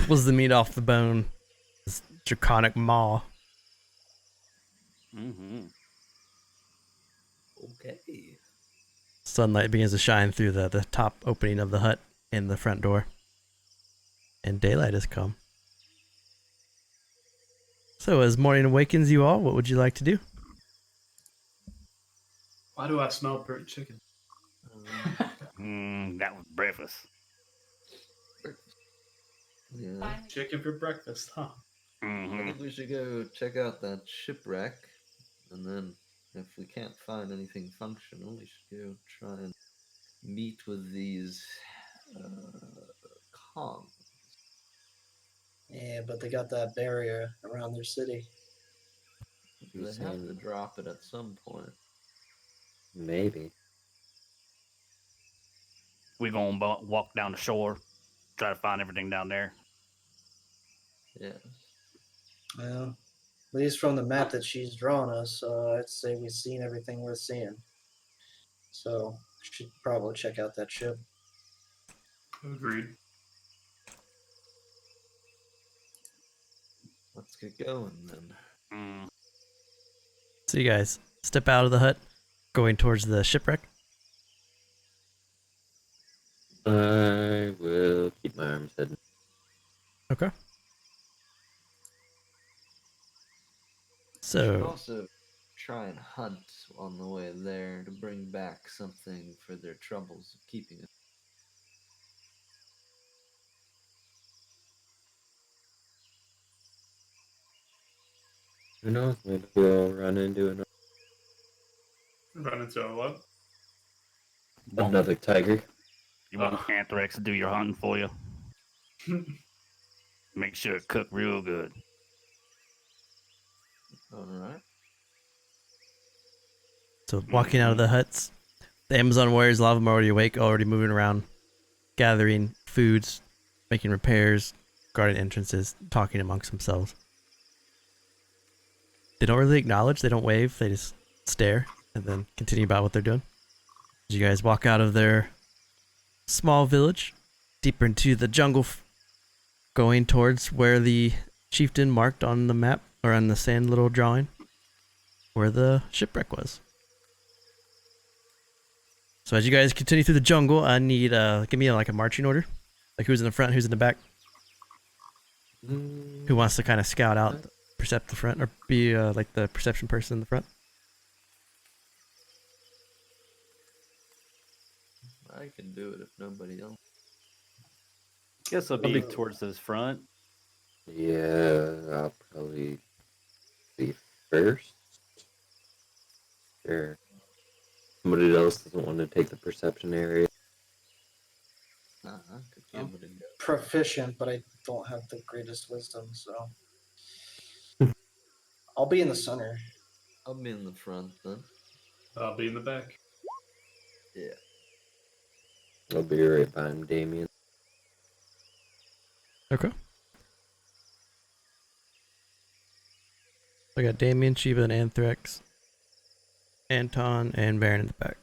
pulls the meat off the bone. This draconic maw. Okay. Sunlight begins to shine through the top opening of the hut and the front door. And daylight has come. So as morning awakens you all, what would you like to do? Why do I smell burnt chicken? That was breakfast. Yeah. Chicken for breakfast, huh? I think we should go check out that shipwreck, and then if we can't find anything functional, we should go try and meet with these Kong. Yeah, but they got that barrier around their city. They have to drop it at some point. Maybe. We gonna walk down the shore, try to find everything down there. Yes. Well, least from the map that she's drawn us, I'd say we've seen everything worth seeing. So, should probably check out that ship. Agreed. Let's get going then. Mm. So you guys step out of the hut, going towards the shipwreck. I will keep my arms hidden. Okay. We should So also try and hunt on the way there to bring back something for their troubles of keeping it. Who knows? Maybe we'll run into Run into a what? another tiger. You want Anthrax to do your hunting for you? Make sure it cooked real good. Alright. So walking out of the huts, the Amazon warriors, a lot of them are already awake, already moving around, gathering foods, making repairs, guarding entrances, talking amongst themselves. They don't really acknowledge, they don't wave, they just stare and then continue about what they're doing. As you guys walk out of their small village, deeper into the jungle, going towards where the chieftain marked on the map, or on the sand little drawing, where the shipwreck was. So as you guys continue through the jungle, I need give me like a marching order, like who's in the front, who's in the back, who wants to kind of scout out, percept the front, or be like the perception person in the front. I can do it if nobody else. Guess I'll be towards this front. Yeah, I'll probably be first. Sure. Somebody else doesn't want to take the perception area. Could be able to go. Proficient, but I don't have the greatest wisdom, so. I'll be in the center. I'll be in the front then. I'll be in the back. Yeah. I'll be right behind Damien. Okay. I got Damien, Sheba, and Anthrax, Anton, and Baron in the back.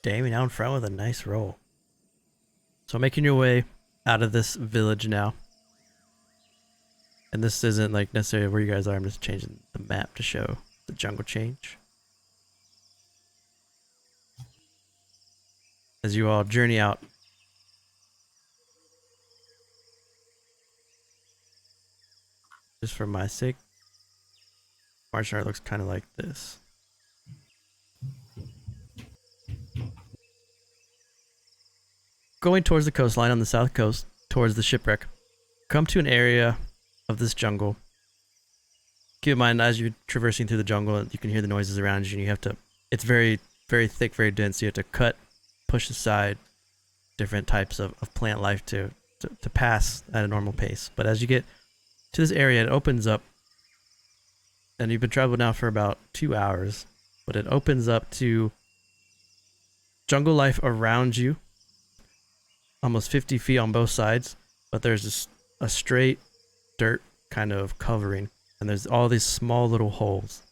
Damien out in front with a nice roll. So making your way out of this village now. And this isn't like necessarily where you guys are, I'm just changing the map to show the jungle change. As you all journey out. Just for my sake, marching art looks kind of like this. Going towards the coastline on the south coast, towards the shipwreck, come to an area of this jungle. Keep in mind, as you're traversing through the jungle, you can hear the noises around you, and you have to, it's very, very thick, very dense. So you have to cut, push aside different types of plant life to pass at a normal pace. But as you get to this area, it opens up, and you've been traveling now for about 2 hours, but it opens up to jungle life around you, almost 50 feet on both sides, but there's just a straight dirt kind of covering, and there's all these small little holes.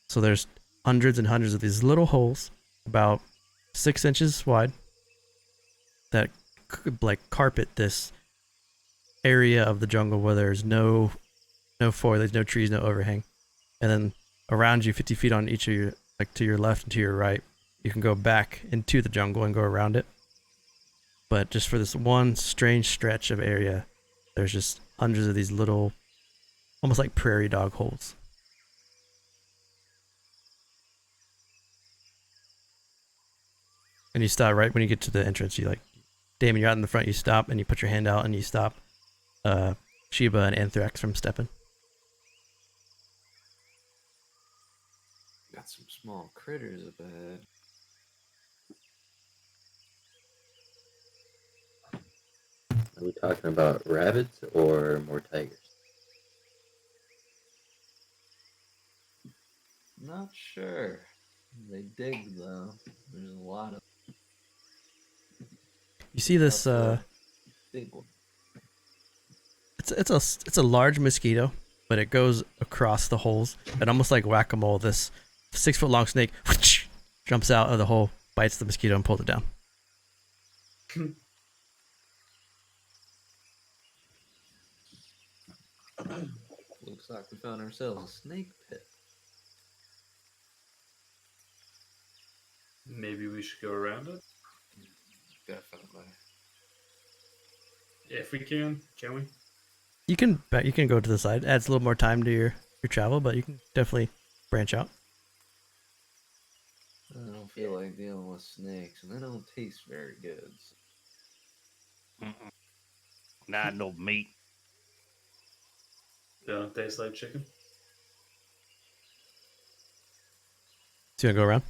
So there's hundreds and hundreds of these little holes, about 6 inches wide, that could like carpet this area of the jungle where there's no foliage, no trees, no overhang. And then around you, 50 feet on each of your, like to your left and to your right, you can go back into the jungle and go around it. But just for this one strange stretch of area, there's just hundreds of these little, almost like prairie dog holes. And you stop right when you get to the entrance. You like, Damon, you're out in the front, you stop and you put your hand out and you stop Sheba and Anthrax from stepping. Got some small critters up ahead. Are we talking about rabbits or more tigers? Not sure. They dig though. There's a lot of You see this big one. it's a large mosquito, but it goes across the holes, and almost like whack-a-mole, this 6-foot long snake jumps out of the hole, bites the mosquito, and pulls it down. Looks like we found ourselves a snake pit. Maybe we should go around it Definitely. if we can. Can we? You can go to the side. Adds a little more time to your travel, but you can definitely branch out. I don't feel like dealing with snakes, and they don't taste very good. Not no meat. They don't taste like chicken. So you gonna go around?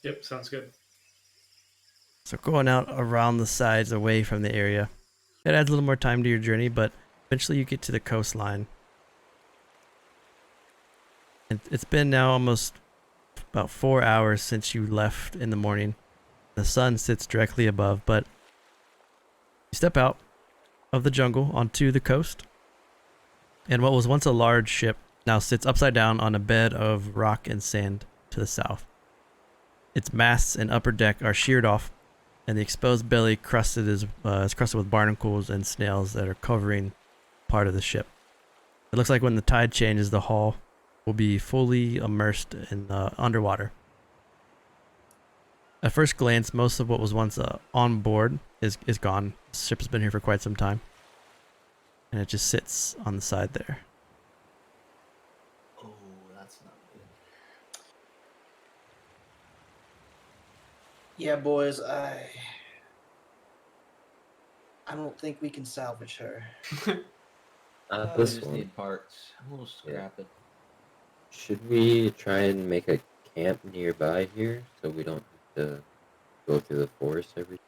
Yep, sounds good. So going out around the sides, away from the area, it adds a little more time to your journey, but eventually you get to the coastline. And it's been now almost about 4 hours since you left in the morning. The sun sits directly above, but you step out of the jungle onto the coast, and what was once a large ship now sits upside down on a bed of rock and sand to the south. Its masts and upper deck are sheared off, and the exposed belly is crusted with barnacles and snails that are covering part of the ship. It looks like when the tide changes, the hull will be fully immersed in underwater. At first glance, most of what was once on board is gone. The ship has been here for quite some time, and it just sits on the side there. Oh, that's not good. Yeah, boys, I don't think we can salvage her. Not We this just one. need parts. We'll scrap it. Should we try and make a camp nearby here so we don't have to go through the forest every?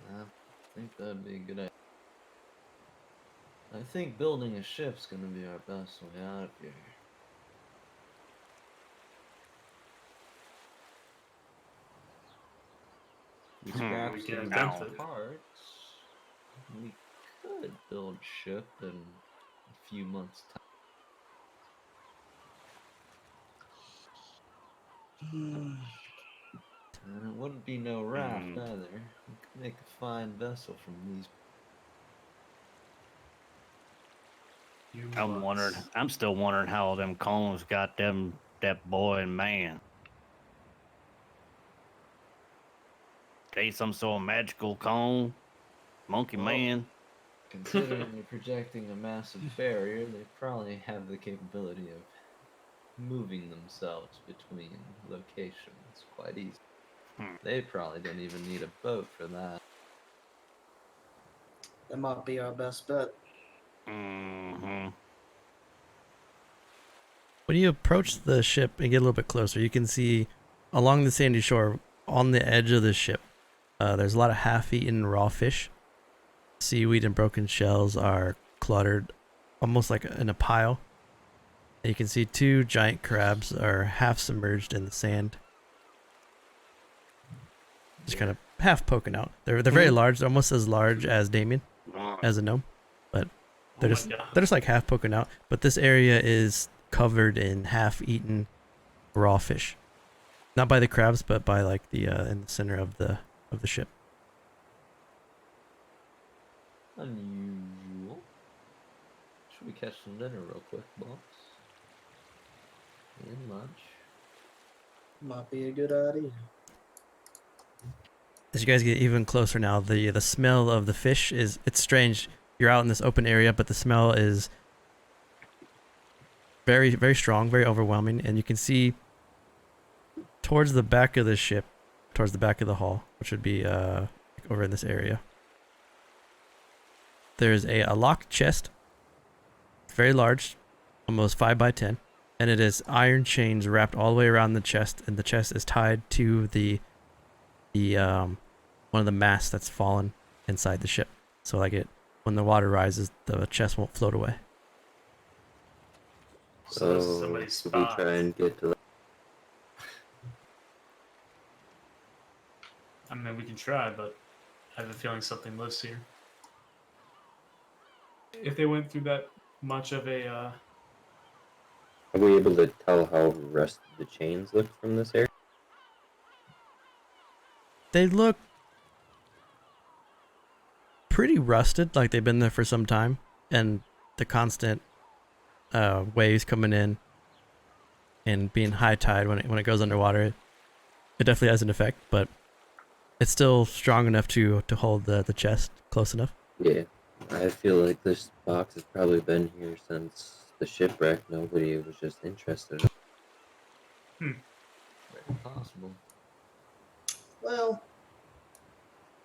I think that'd be a good idea. I think building a ship's gonna be our best way out of here. We scrap we some can of attempt the it. parts. We could build ship in a few months' time. And it wouldn't be no raft either. We could make a fine vessel from these. I'm still wondering how them cones got that boy and man. They some sort of magical cone, monkey Well, man. Considering you're projecting a massive barrier, they probably have the capability of moving themselves between locations quite easily. They probably don't even need a boat for that. That might be our best bet. Mm-hmm. When you approach the ship and get a little bit closer, you can see along the sandy shore, on the edge of the ship, there's a lot of half-eaten raw fish. Seaweed and broken shells are cluttered almost like in a pile. And you can see 2 giant crabs are half submerged in the sand, just kind of half poking out. They're very large. They're almost as large as Damien, as a gnome, but they're just like half poking out. But this area is covered in half-eaten raw fish, not by the crabs, but by like the in the center of the ship. Unusual. Should we catch some dinner real quick, boss? And lunch. Might be a good idea. As you guys get even closer now, the smell of the fish it's strange. You're out in this open area, but the smell is very, very strong, very overwhelming, and you can see towards the back of the ship, towards the back of the hull, which would be over in this area. There's a locked chest, very large, almost 5 by 10, and it is iron chains wrapped all the way around the chest, and the chest is tied to the one of the masts that's fallen inside the ship. So like when the water rises, the chest won't float away. So this is somebody's should we spot. try and get to? I mean, we can try, but I have a feeling something lives here. if they went through that much of a. Are we able to tell how rusted the chains look from this area? They look pretty rusted, like they've been there for some time, and the constant waves coming in and being high tide when it goes underwater, it definitely has an effect, but it's still strong enough to hold the chest close enough. Yeah, I feel like this box has probably been here since the shipwreck. Nobody was just interested. Very possible. Well,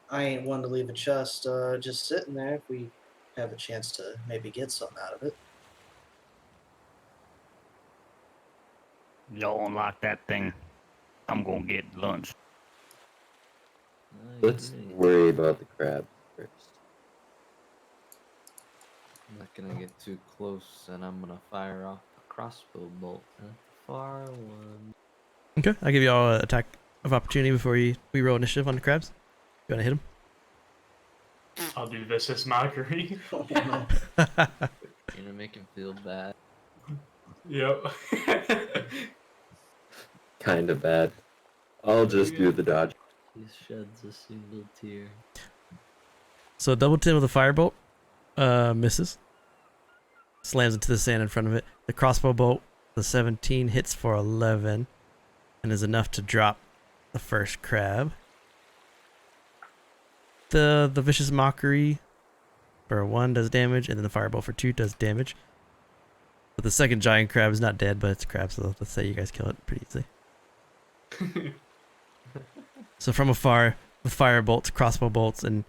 I ain't one to leave a chest just sitting there if we have a chance to maybe get something out of it. Y'all unlock that thing. I'm gonna get lunch. I Let's agree. worry about the crabs first. I'm not gonna get too close, and I'm gonna fire off a crossbow bolt at the far one. Okay, I'll give you all an attack of opportunity before we roll initiative on the crabs. You wanna hit them? I'll do vicious mockery. Oh, no. You're gonna make him feel bad. Yep. Kind of bad. I'll just do the dodge. He sheds a single tear. So double 10 with a firebolt, misses. Slams into the sand in front of it. The crossbow bolt, the 17 hits for 11, and is enough to drop the first crab. The vicious mockery for 1 does damage, and then the firebolt for 2 does damage. But the second giant crab is not dead, but it's a crab, so let's say you guys kill it pretty easily. So from afar, with fire bolts, crossbow bolts, and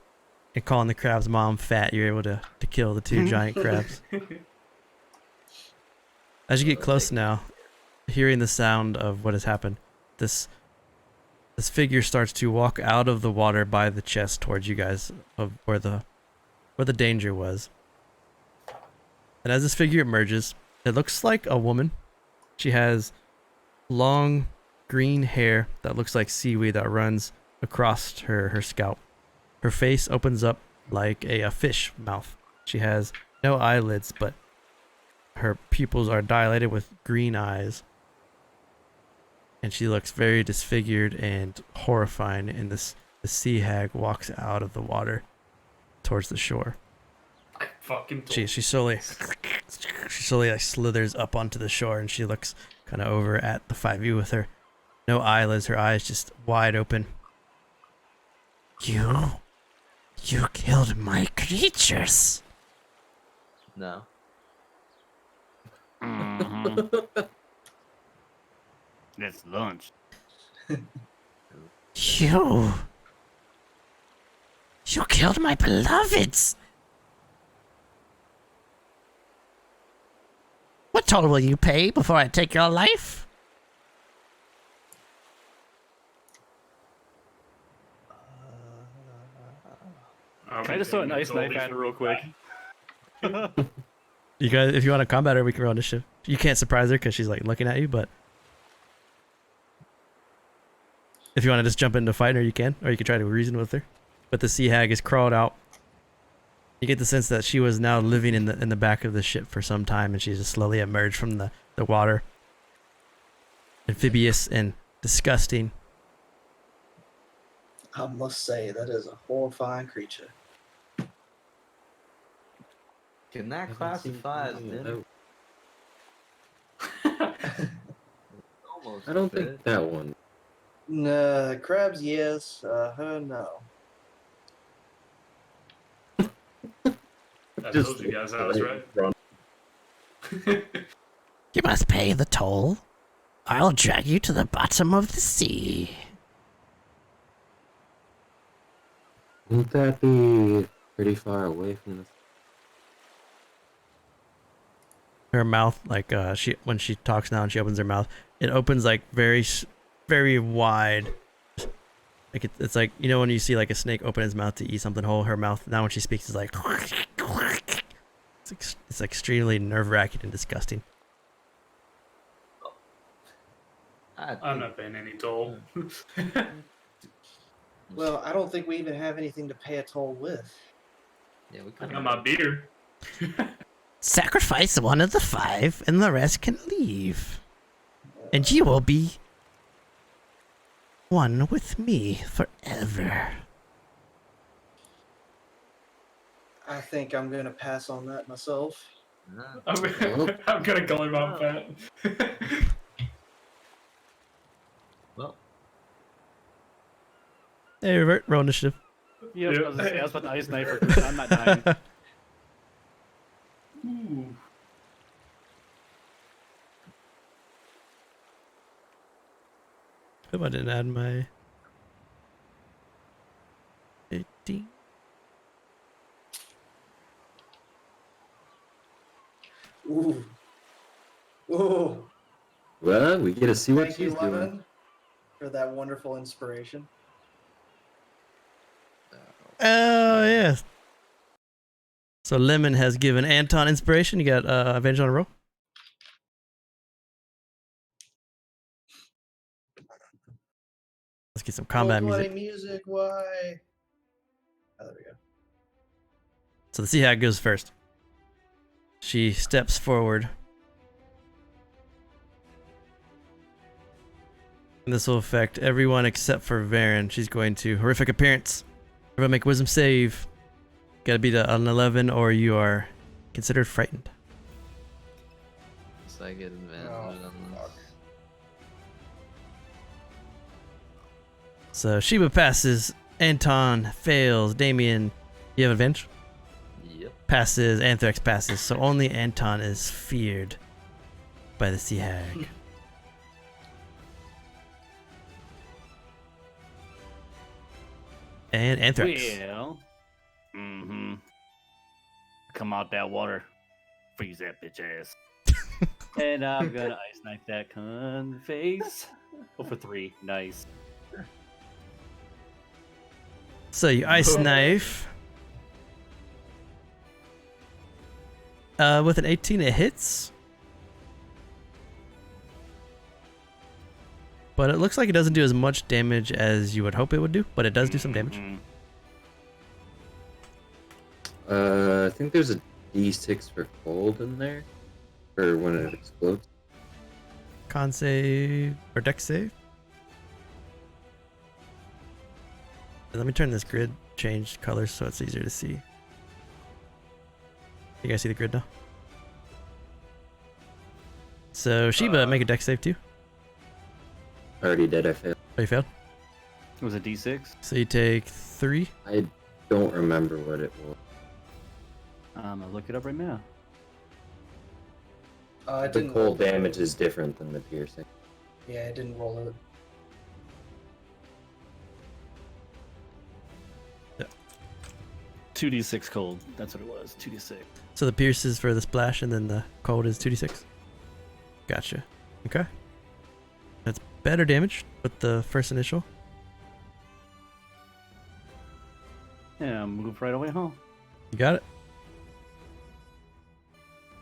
calling the crab's mom fat, you're able to kill the 2 giant crabs. As you get close now, hearing the sound of what has happened, this figure starts to walk out of the water by the chest towards you guys, of where the danger was. And as this figure emerges, it looks like a woman. She has long green hair that looks like seaweed that runs across her scalp. Her face opens up like a fish mouth. She has no eyelids, but her pupils are dilated with green eyes. And she looks very disfigured and horrifying, and the sea hag walks out of the water towards the shore. I fucking told She slowly like slithers up onto the shore, and she looks kind of over at the 5 of you with her no eyelids, her eyes just wide open. You killed my creatures. No. Mhm. It's lunch. You killed my beloveds. What toll will you pay before I take your life? Can I just throw a nice knife at her real quick? You guys, if you want to combat her, we can roll initiative. You can't surprise her because she's like looking at you, but if you want to just jump in to fight her, you can, or you can try to reason with her. But the sea hag has crawled out. You get the sense that she was now living in the back of the ship for some time, and she's just slowly emerged from the water. Amphibious and disgusting. I must say, that is a horrifying creature. Can that classify as dinner? Almost. I don't fit. think that one. Nah, crabs, yes. Her, no. I told you guys I was right. You must pay the toll. I'll drag you to the bottom of the sea. Wouldn't that be pretty far away from the... Her mouth, like when she talks now and she opens her mouth, it opens like very wide. Like it's like, you know, when you see like a snake open his mouth to eat something whole, her mouth now when she speaks is like it's extremely nerve-wracking and disgusting. I'm not paying any toll. Well, I don't think we even have anything to pay a toll with. Yeah, we I could got my beer. Sacrifice one of the 5 and the rest can leave. And you will be one with me forever. I think I'm gonna pass on that myself. I'm gonna call him out, Pat. Well, Hey, revert, roll initiative. Yep, I was about to ice knife her. I'm not dying. Ooh. Hope I didn't add my 18. Ooh. Ooh. Well, we get to see what Thank you, she's doing. Lemon, for that wonderful inspiration. Oh, yeah. So Lemon has given Anton inspiration. You got Avenge on a roll. Let's get some combat music. Music, why? Oh, there we go. So let's see how it goes first. She steps forward. And this will affect everyone except for Varen. She's going to horrific appearance. Everyone make wisdom save. Gotta beat an 11 or you are considered frightened. so I get advantage Oh, on this. fuck. So Sheba passes. Anton fails. Damien, you have advantage? Yep. Passes. Anthrax passes. So only Anton is feared by the Sea Hag. And Anthrax. Well, come out that water, freeze that bitch ass. And I'm gonna ice knife that cunt face. Oh, for 3. Nice. So you ice knife. With an 18, it hits. But it looks like it doesn't do as much damage as you would hope it would do, but it does do some damage. I think there's a D6 for cold in there, or when it explodes. Con save or dex save. Let me turn this grid, change colors so it's easier to see. You guys see the grid now? So Sheba, make a dex save too. I already did, I failed. Oh, you failed? It was a D6. So you take 3. I don't remember what it was. I'm gonna look it up right now. It The didn't roll cold damage is different than the piercing. Yeah, it didn't roll it. 2d6 cold. That's what it was. 2d6. So the pierce is for the splash and then the cold is 2d6. Gotcha. Okay. That's better damage with the first initial. Yeah, move right away home. You got it.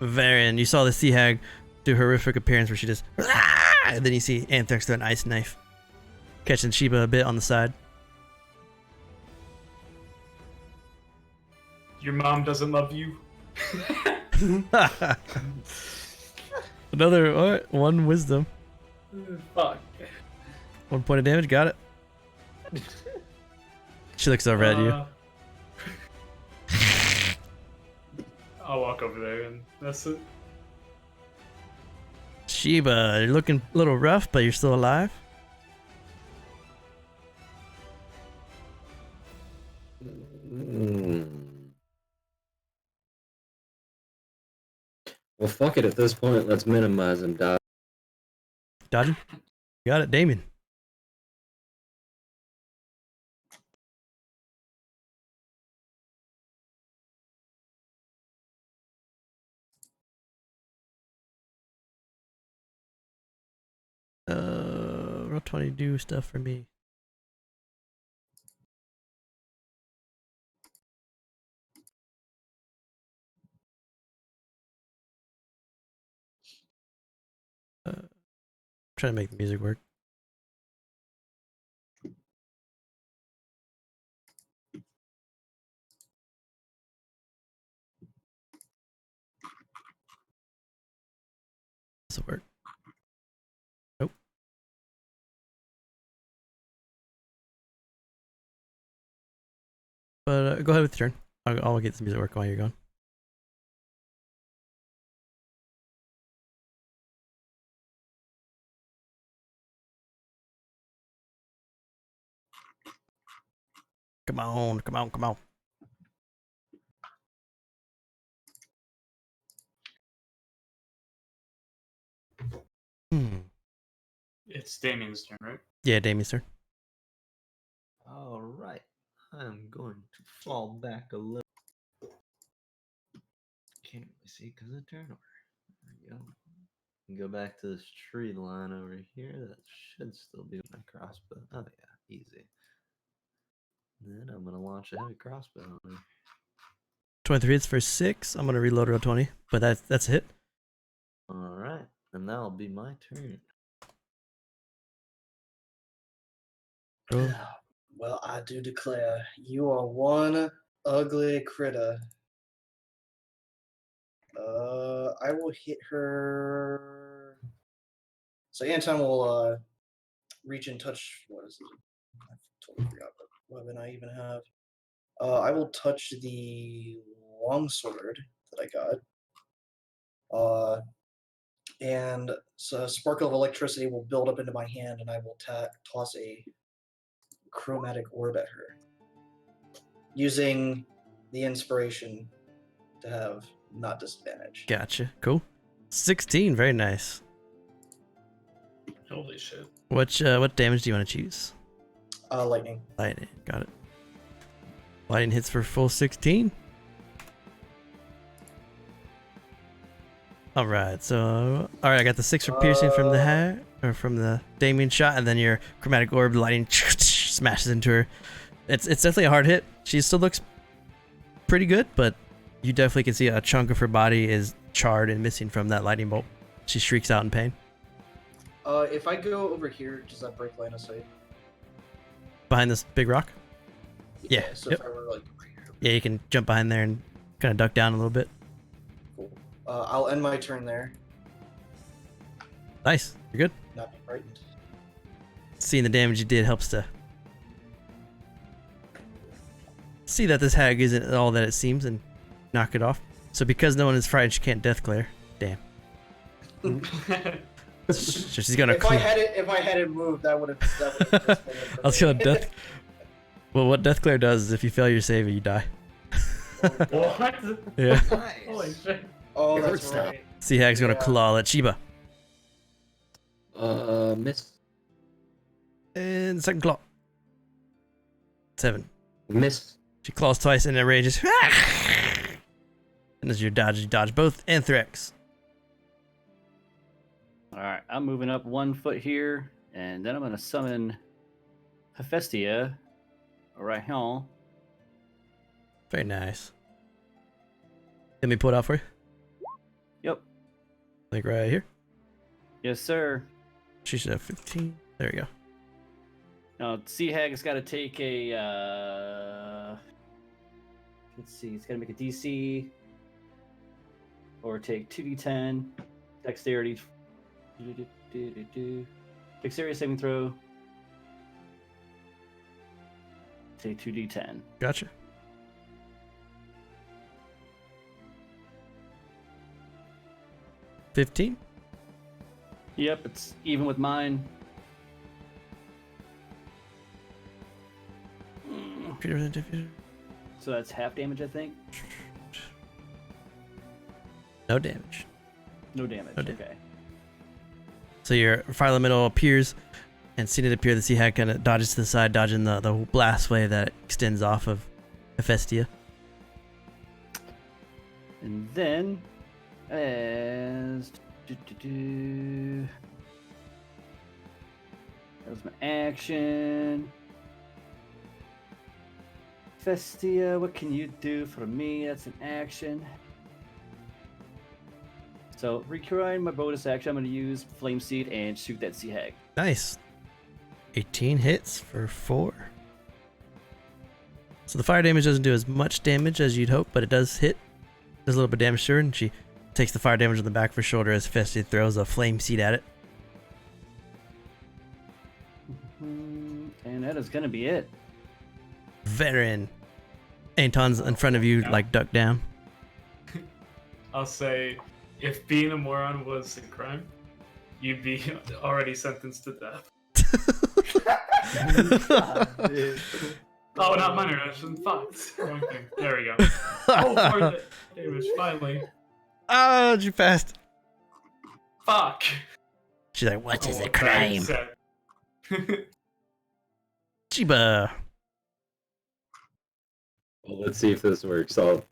Varen, you saw the Sea Hag do horrific appearance where she just and then you see Anthrax throw an ice knife, catching Sheba a bit on the side. Your mom doesn't love you. Another what? 1 wisdom. Fuck. 1 point of damage. Got it. She looks over at you. I'll walk over there and that's it. Sheba, you're looking a little rough, but you're still alive. Well, fuck it. At this point, let's minimize him. Dodging. You got it, Damien. Roll 20 do stuff for me. Trying to make the music work. But go ahead with your turn. I'll get some music work while you're gone. Come on, come on, come on. It's Damien's turn, right? Yeah, Damien's turn. All right. I'm going to fall back a little. Can't really see because of turn order. There we go. And go back to this tree line over here. That should still be with my crossbow. Oh yeah, easy. Then I'm gonna launch a heavy crossbow on her. 23 hits for 6. I'm gonna reload roll 20, but that's a hit. All right, and that'll be my turn. Cool. Well, I do declare, you are one ugly critter. I will hit her. So Anton will reach and touch. What is it? I totally forgot what weapon I even have. I will touch the longsword that I got. And so a sparkle of electricity will build up into my hand, and I will toss a chromatic orb at her, using the inspiration to have not disadvantage. Gotcha. Cool. 16. Very nice. Holy shit. What damage do you want to choose? Lightning. Lightning. Got it. Lightning hits for full 16. Alright, so I got the 6 for piercing from the hat, or from the Damien shot, and then your chromatic orb lightning smashes into her. It's definitely a hard hit. She still looks pretty good, but you definitely can see a chunk of her body is charred and missing from that lightning bolt. She shrieks out in pain. If I go over here, does that break line of sight? Behind this big rock? Yeah. So Yep. if I were like over here. Yeah, you can jump behind there and kind of duck down a little bit. Cool. I'll end my turn there. Nice. You're good. Not be frightened. Seeing the damage you did helps to see that this hag isn't all that it seems and knock it off. So because no one is frightened, she can't death glare. Damn. So she's gonna. If I had it moved, that would have. I was gonna death. Well, what death glare does is if you fail your save, you die. What? Yeah. Nice. Holy shit. Oh, It that's hurts now. right. Sea hag's gonna Yeah. claw at Chiba. Miss. And second claw. 7. Miss. She claws twice and then rages. And as you dodge both Anthrax. All right, I'm moving up 1 foot here, and then I'm going to summon Hephaestia right here. Very nice. Let me pull it out for you. Yep. Like right here. Yes, sir. She should have 15. There we go. Now, Sea Hag's got to take a. Let's see, it's got to make a DC. Or take 2d10. Dexterity. Dexterity saving throw. Take 2d10. Gotcha. $15. Yep, it's even with mine. So that's half damage, I think. No damage. No damage. No damage. Okay. So your fire elemental appears, and seeing it appear, the sea hag kind of dodges to the side, dodging the blast wave that extends off of Hephaestia. And then, as that was my action. Festia, what can you do for me? That's an action. So, recurring my bonus action, I'm going to use Flame Seed and shoot that sea hag. Nice. 18 hits for 4. So the fire damage doesn't do as much damage as you'd hope, but it does hit. Does a little bit of damage to her, and she takes the fire damage on the back of her shoulder as Festia throws a flame seed at it. And that is going to be it. Veteran. Anton's in front of you, Yeah. like ducked down. I'll say, if being a moron was a crime, you'd be already sentenced to death. Oh, not minor erosion. Fuck. Wrong thing. There we go. Oh, for the damage, finally. Oh, you passed. Fuck. She's like, what is Oh, a crime? set. Chiba. Well, let's see if this works. I'll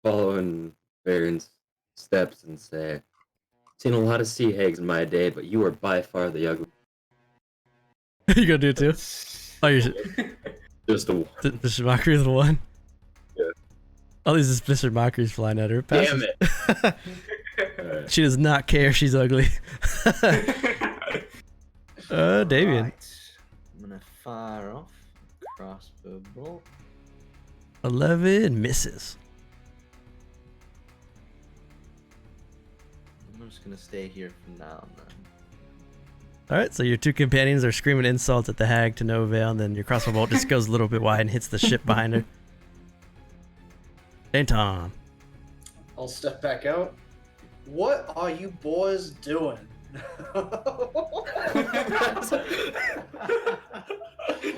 follow in Baron's steps and say, seen a lot of sea hags in my day, but you are by far the ugly. You gonna do it too? Oh, you're Just a one. the Shimakri is the one? Yeah. All these is Mr. Mockery's flying at her. Damn it. Alright. She does not care she's ugly. Damien. Right. I'm gonna fire off crossbow bolt. 11 misses. I'm just gonna stay here for now and then. Alright, so your two companions are screaming insults at the hag to no avail, and then your crossbow bolt just goes a little bit wide and hits the ship behind her. Anton. I'll step back out. What are you boys doing?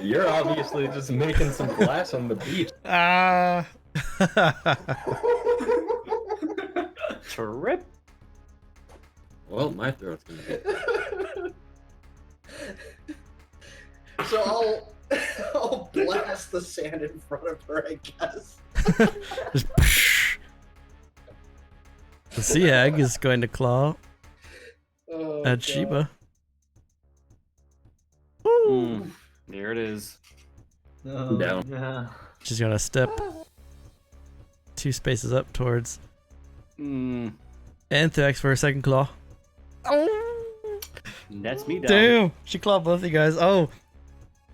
You're obviously just making some glass on the beach. Ah. Trip. Well, my throat's gonna hit. So I'll blast the sand in front of her, I guess. Just the sea hag is going to claw Oh, at God. Sheba. There it is. No. Down. Yeah. She's gonna step 2 spaces up towards Anthrax for a second claw. That's me down. Damn! She clawed both of you guys. Oh!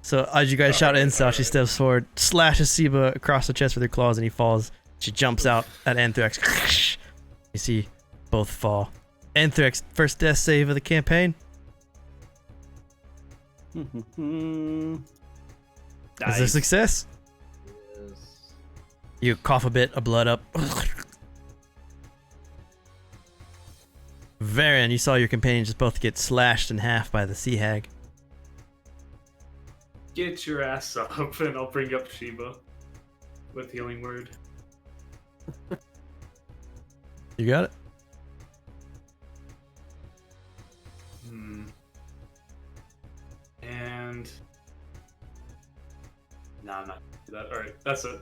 So as you guys shout insult, she steps forward, slashes Sheba across the chest with her claws, and he falls. She jumps out at Anthrax. You see both fall. Anthrax, first death save of the campaign. Is a Nice. success? Yes. You cough a bit of blood up. Varen, you saw your companions just both get slashed in half by the sea hag. Get your ass up, and I'll bring up Sheba with healing word. You got it? And no, I'm not gonna do that. All right, that's it.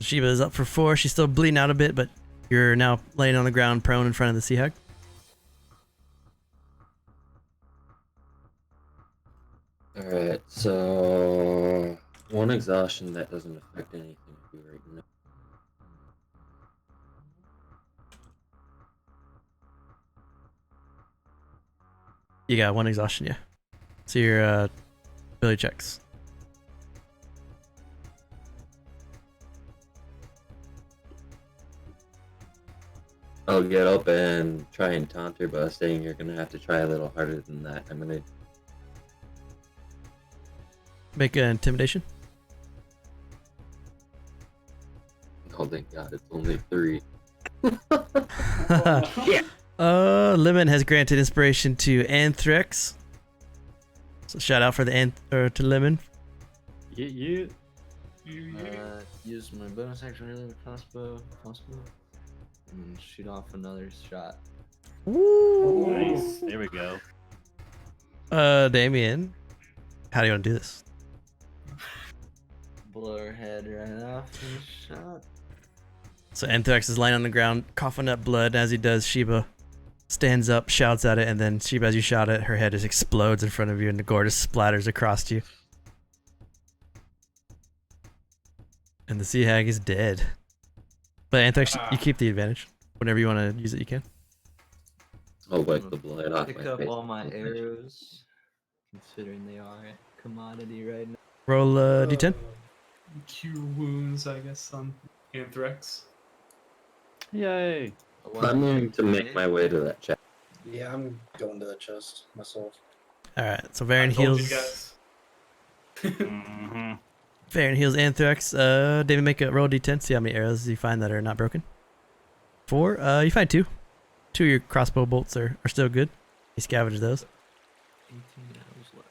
Sheba is up for 4. She's still bleeding out a bit, but you're now laying on the ground prone in front of the sea hag. Alright, so 1 exhaustion that doesn't affect anything to you right now. You got 1 exhaustion, yeah. So your ability checks. I'll get up and try and taunt her by saying you're gonna have to try a little harder than that. I'm gonna Make an intimidation. oh thank god it's only 3. Lemon has granted inspiration to Anthrax. So shout out for the to Lemon. Yeah. Use my bonus action earlier with crossbow, and shoot off another shot. Nice. There we go. Damien, how do you want to do this? Blow her head right off and shot. So Anthrax is lying on the ground, coughing up blood. As he does, Sheba stands up, shouts at it, and then Sheba, as you shout it, her head just explodes in front of you, and the gore just splatters across you. And the sea hag is dead. But Anthrax, you keep the advantage. Whenever you want to use it, you can. I'll wipe the blood off Pick my up face. all my arrows, considering they are a commodity right now. Roll d10. Cure wounds, I guess, on Anthrax. Yay. I'm going to make my way to that chest. Yeah, I'm going to the chest myself. All right. So I Varen told you heals. guys. hmm Fair and heals Anthrax. David, make a roll d10. See how many arrows you find that are not broken. 4. You find 2. 2 of your crossbow bolts are still good. You scavenge those. 18 arrows left.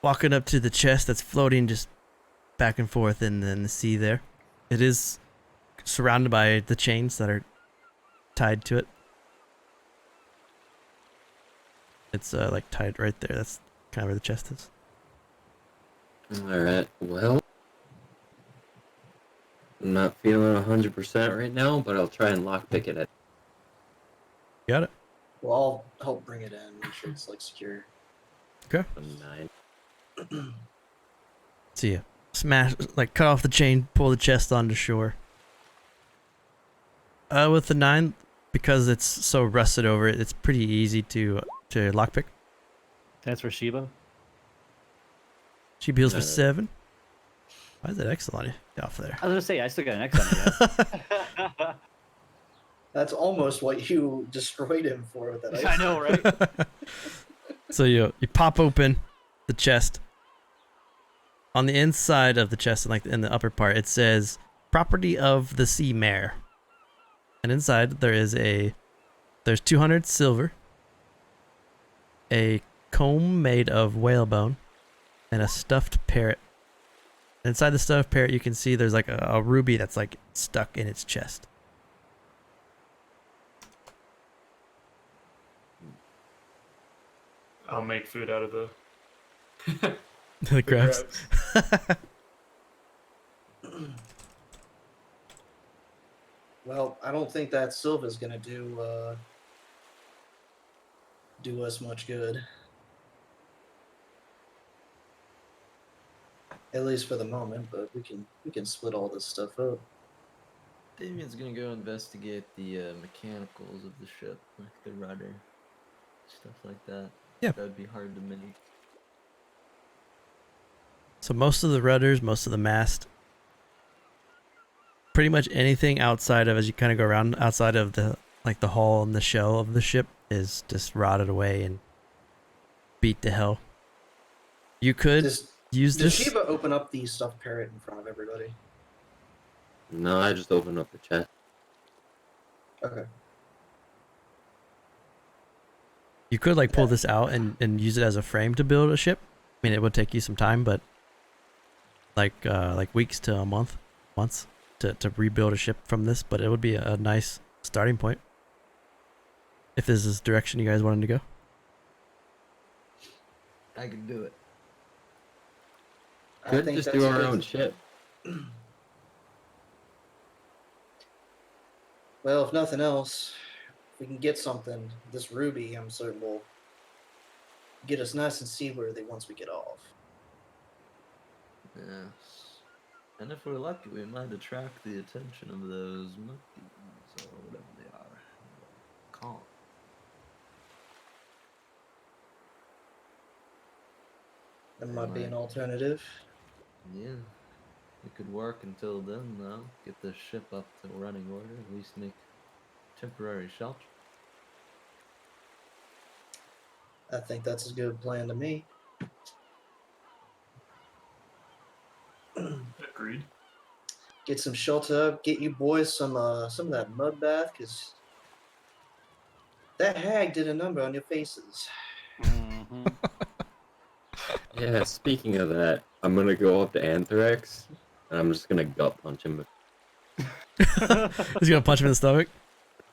Walking up to the chest that's floating just back and forth in the sea there. It is surrounded by the chains that are tied to it. It's like tied right there. That's kind of where the chest is. Alright, well. I'm not feeling 100% right now, but I'll try and lockpick it. Got it. Well, I'll help bring it in. Make sure it's like secure. A 9. See ya. Smash, like cut off the chain, pull the chest onto shore. With the 9, because it's so rusted over it, it's pretty easy to lockpick. That's for Sheba. She heals for No. 7. Why is that X on you? Get off there. I was gonna say I still got an X on it. That's almost what you destroyed him for with that ice. I know, right? So you pop open the chest. On the inside of the chest, like in the upper part, it says "Property of the Sea Mare," and inside there's 200 silver, a comb made of whalebone, and a stuffed parrot. Inside the stuffed parrot, you can see there's like a ruby that's like stuck in its chest. I'll make food out of the The crabs. Well, I don't think that Silva's gonna do us much good. At least for the moment, but we can split all this stuff up. Damien's gonna go investigate the mechanicals of the ship, like the rudder, stuff like that. Yeah. That'd be hard to make. So most of the rudders, most of the mast, pretty much anything outside of, as you kind of go around, outside of the hull and the shell of the ship is just rotted away and beat to hell. You could use Does this. Sheba open up the stuffed parrot in front of everybody? No, I just opened up the chest. Okay. You could like pull this out and use it as a frame to build a ship. I mean, it would take you some time, but like weeks to a months to rebuild a ship from this. But it would be a nice starting point if this is the direction you guys wanted to go. I can do it. I Could think just that's do our good. own ship. Well, if nothing else, if we can get something, this ruby, I'm certain will get us nice and seaworthy once we get off. Yes. And if we're lucky, we might attract the attention of those monkeys or whatever they are. Call. That might be an alternative. Yeah. We could work until then, though. Get the ship up to running order. At least make temporary shelter. I think that's a good plan to me. agreed. Get some shelter up. Get you boys some of that mud bath, because that hag did a number on your faces. hmm Yeah, speaking of that, I'm gonna go up to Anthrax, and I'm just gonna gut punch him. He's gonna punch him in the stomach.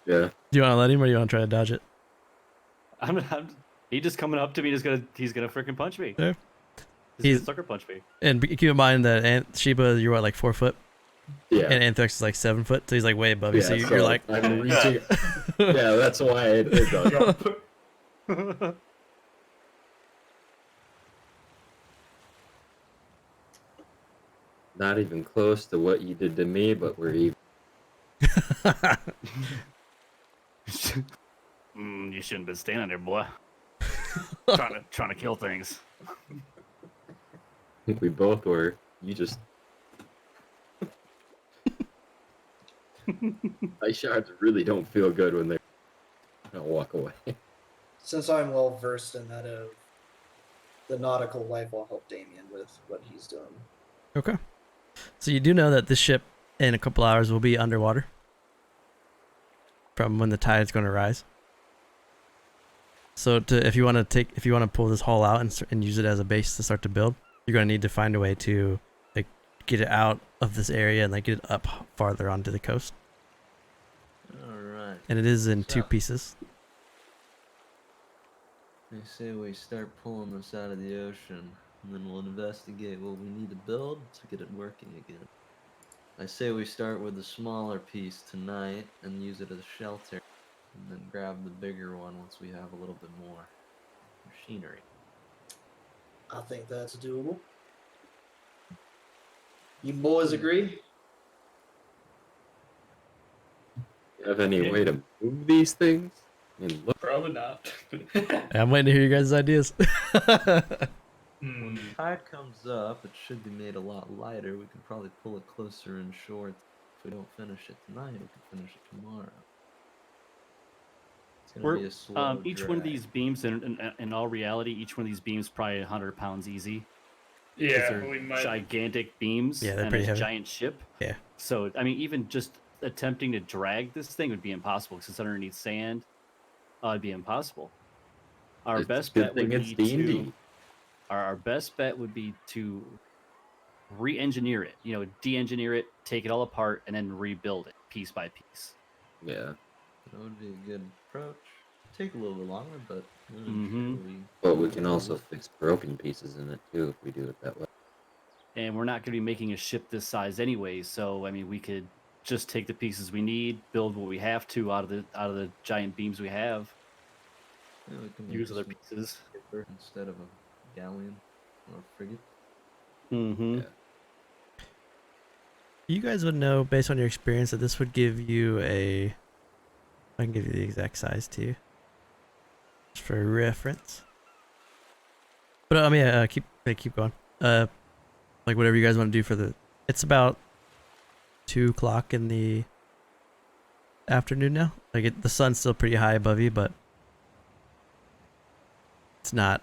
Yeah. Do you want to let him, or do you want to try to dodge it? He just coming up to me. He's gonna freaking punch me. Yeah. He's gonna sucker punch me. And keep in mind that Sheba, you're what, like 4 foot, Yeah. and Anthrax is like 7 foot, so he's like way above you. Yeah, So you're like, I'm reaching. Yeah, that's why it does. Not even close to what you did to me, but we're even. You shouldn't have been standing there, boy. trying to kill things. I think we both were. You just. Ice shards really don't feel good when they're walk away. Since I'm well versed in that the nautical life will help Damien with what he's doing. Okay. So you do know that this ship in a couple hours will be underwater from when the tide's going to rise. So if you want to pull this hull out and use it as a base to start to build, you're going to need to find a way to like get it out of this area and like get it up farther onto the coast. All right. And it is in two So- pieces. They say we start pulling this out of the ocean, and then we'll investigate what we need to build to get it working again. I say we start with the smaller piece tonight and use it as shelter, and then grab the bigger one once we have a little bit more machinery. I think that's doable. You boys agree? You have any Yeah. way to move these things? I mean, look, Probably not. I'm waiting to hear you guys' ideas. When the tide comes up, it should be made a lot lighter. We can probably pull it closer inshore. If we don't finish it tonight, we can finish it tomorrow. It's gonna be a slow Each one of drag. these beams, in all reality, each one of these beams probably 100 pounds easy. 'Cause Yeah, they're we might. gigantic beams. Yeah, they're and pretty a heavy. giant ship. Yeah. So I mean, even just attempting to drag this thing would be impossible because it's underneath sand. It'd be impossible. Our it's a best good bet thing would it's be D&D. to our best bet would be to re-engineer it. You know, de-engineer it, take it all apart, and then rebuild it piece by piece. Yeah, That would be a good approach. Take a little bit longer, but Mhm. but we can also fix broken pieces in it too if we do it that way. And we're not going to be making a ship this size anyway. So I mean, we could just take the pieces we need, build what we have to out of the giant beams we have. Yeah, we can make Use a other small pieces. skipper instead of a galleon or a frigate. Mm-hmm. Yeah. You guys would know based on your experience that this would give you I can give you the exact size to you. Just for reference. But I mean, keep going. Like whatever you guys want to do for it's about 2:00 in the afternoon now. Like the sun's still pretty high above you, but it's not.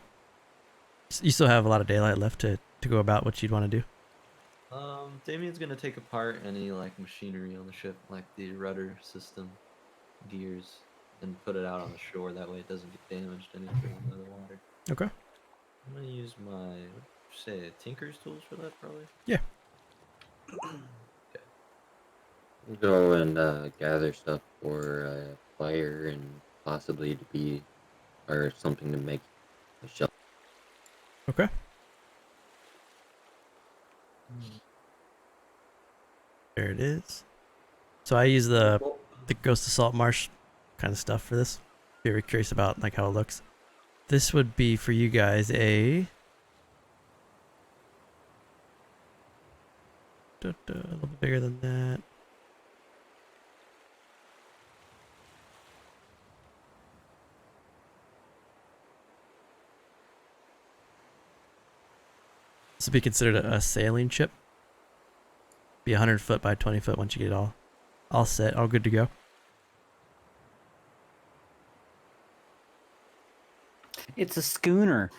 You still have a lot of daylight left to go about what you'd want to do. Damien's gonna take apart any like machinery on the ship, like the rudder system, gears, and put it out on the shore. That way it doesn't get damaged any further by the water. Okay. I'm gonna use my, what did you say, tinker's tools for that, probably? Yeah. We'll go and gather stuff for fire and possibly to be or something to make a shelter. Okay. There it is. So I use the Ghost of Salt Marsh kind of stuff for this. If you're curious about like how it looks. This would be for you guys a little bit bigger than that. This would be considered a sailing ship. Be 100 foot by 20 foot once you get it all set, all good to go. It's a schooner.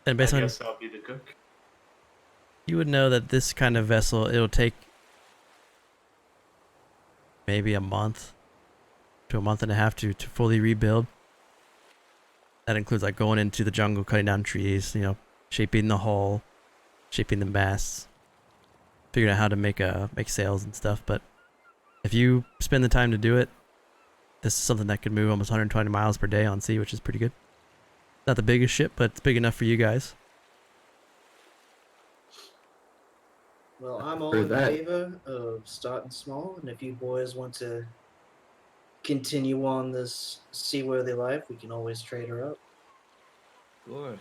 And based I on guess I'll be the cook. you would know that this kind of vessel, it'll take maybe a month to a month and a half to fully rebuild. That includes like going into the jungle, cutting down trees, shaping the hull, shaping the masts, figuring out how to make sails and stuff. But if you spend the time to do it, this is something that could move almost 120 miles per day on sea, which is pretty good. Not the biggest ship, but it's big enough for you guys. Well, I'm all For in that. favor of starting small, and if you boys want to continue on this seaworthy life, we can always trade her up. Of course.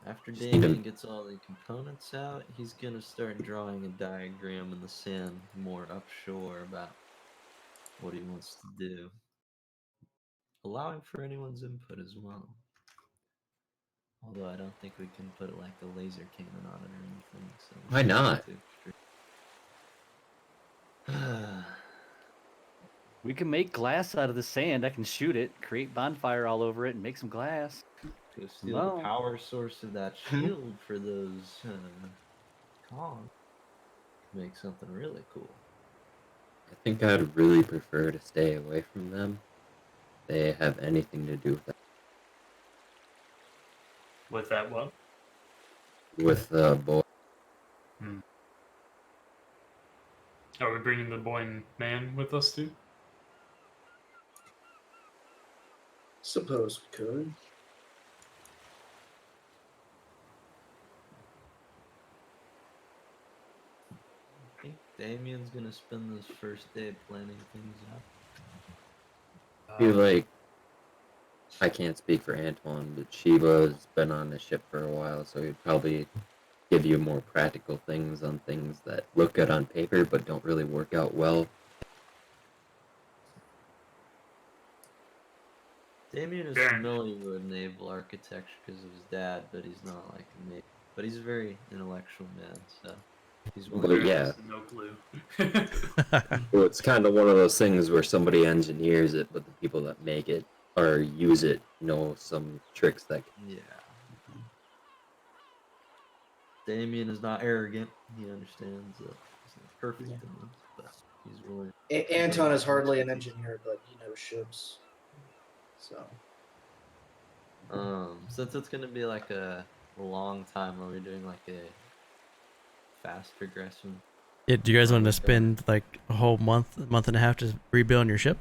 After Just need to- Damien gets all the components out, he's gonna start drawing a diagram in the sand more upshore about what he wants to do. Allowing for anyone's input as well. Although I don't think we can put like a laser cannon on it or anything. So Why not? We can make glass out of the sand. I can shoot it, create bonfire all over it, and make some glass. Go steal No. the power source of that shield for those Kong. Make something really cool. I think I'd really prefer to stay away from them. They have anything to do with that. With that, what? With the boy. Are we bringing the boy and man with us too? Suppose we could. I think Damien's gonna spend this first day planning things out. I feel like I can't speak for Antoine, but Shiva's been on the ship for a while, so he'd probably give you more practical things on things that look good on paper but don't really work out well. Damien is Baron. familiar with naval architecture because of his dad, but he's not like a naval. But he's a very intellectual man, so he's But willing. yeah. No clue. Well, it's kind of one of those things where somebody engineers it, but the people that make it or use it know some tricks that Yeah. Damien is not arrogant. He understands that he's not perfect in this, but he's willing. Anton is hardly an engineer, but he knows ships. So Since it's gonna be like a long time, are we doing like a fast progression? Yeah, do you guys want to spend like a whole month and a half just rebuilding your ship?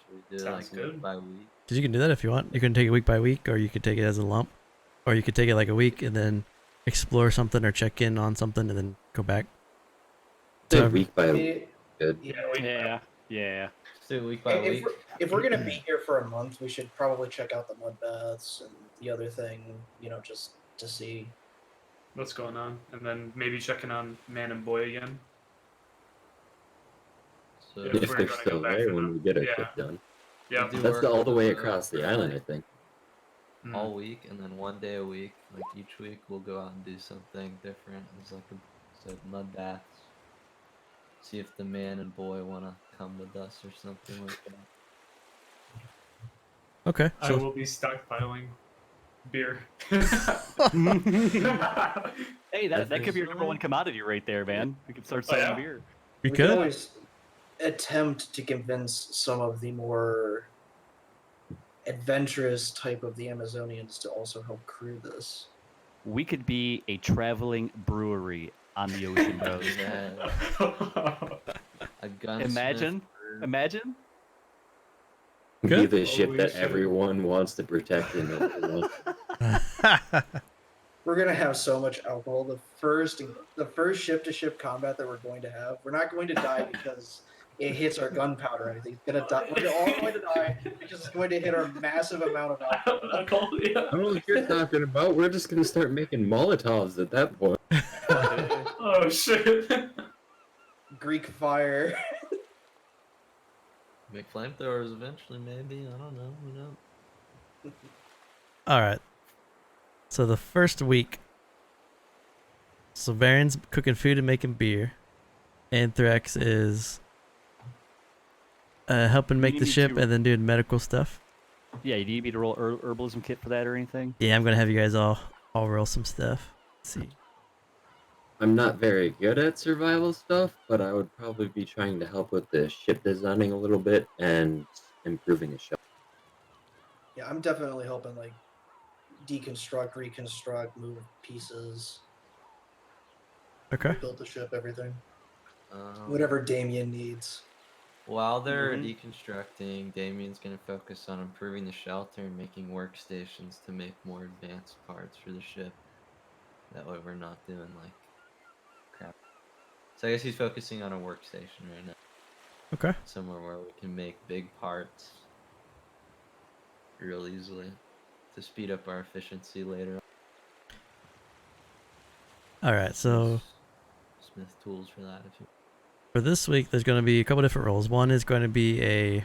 Should we do it Sounds like week good. by week? Because you can do that if you want. You can take it week by week, or you could take it as a lump, or you could take it like a week and then explore something or check in on something and then go back. say So- week by week. it, Good. Yeah. Just do it week by week. if we're gonna be here for a month, we should probably check out the mud baths and the other thing, just to see. What's going on? And then maybe checking on man and boy again. So Yeah. If we're they're gonna still go back there for when them. we get our Yeah. ship done. Yeah. Do That's work all the way with, across the island, I think. Mm. all week, and then one day a week, like each week, we'll go out and do something different. It's like mud baths. See if the man and boy want to come with us or something like that. Okay. I So will be stockpiling beer. Hey, that could be your number Officially? one commodity right there, man. We could start Oh, selling yeah? beer. we We could. can always attempt to convince some of the more adventurous type of the Amazonians to also help crew this. We could be a traveling brewery on the ocean road. Yeah, a gunsmith. Imagine. Imagine. Be Good. the ship Holy that shit. everyone wants to protect and nobody wants. We're gonna have so much alcohol. The first ship-to-ship combat that we're going to have, we're not going to die because it hits our gunpowder or anything. It's gonna die. We're all going to die because it's going to hit our massive amount of alcohol. Alcohol, yeah. I don't know what you're talking about. We're just gonna start making Molotovs at that point. Oh shit. Greek fire. Make flamethrowers eventually, maybe. I don't know. Who knows? All right. So the first week, Silverian's cooking food and making beer. Anthrax is helping make You the need ship to- and then doing medical stuff. Yeah, you need me to roll herbalism kit for that or anything? Yeah, I'm gonna have you guys all roll some stuff. Let's see. I'm not very good at survival stuff, but I would probably be trying to help with the ship designing a little bit and improving the ship. Yeah, I'm definitely helping like deconstruct, reconstruct, move pieces, Okay. build the ship, everything. Um, Whatever Damien needs. While they're Mhm. deconstructing, Damien's going to focus on improving the shelter and making workstations to make more advanced parts for the ship. That way we're not doing like crap. So I guess he's focusing on a workstation right now. Okay. Somewhere where we can make big parts real easily to speed up our efficiency later. All right. So Smith tools for that if you for this week, there's going to be a couple different roles. One is going to be a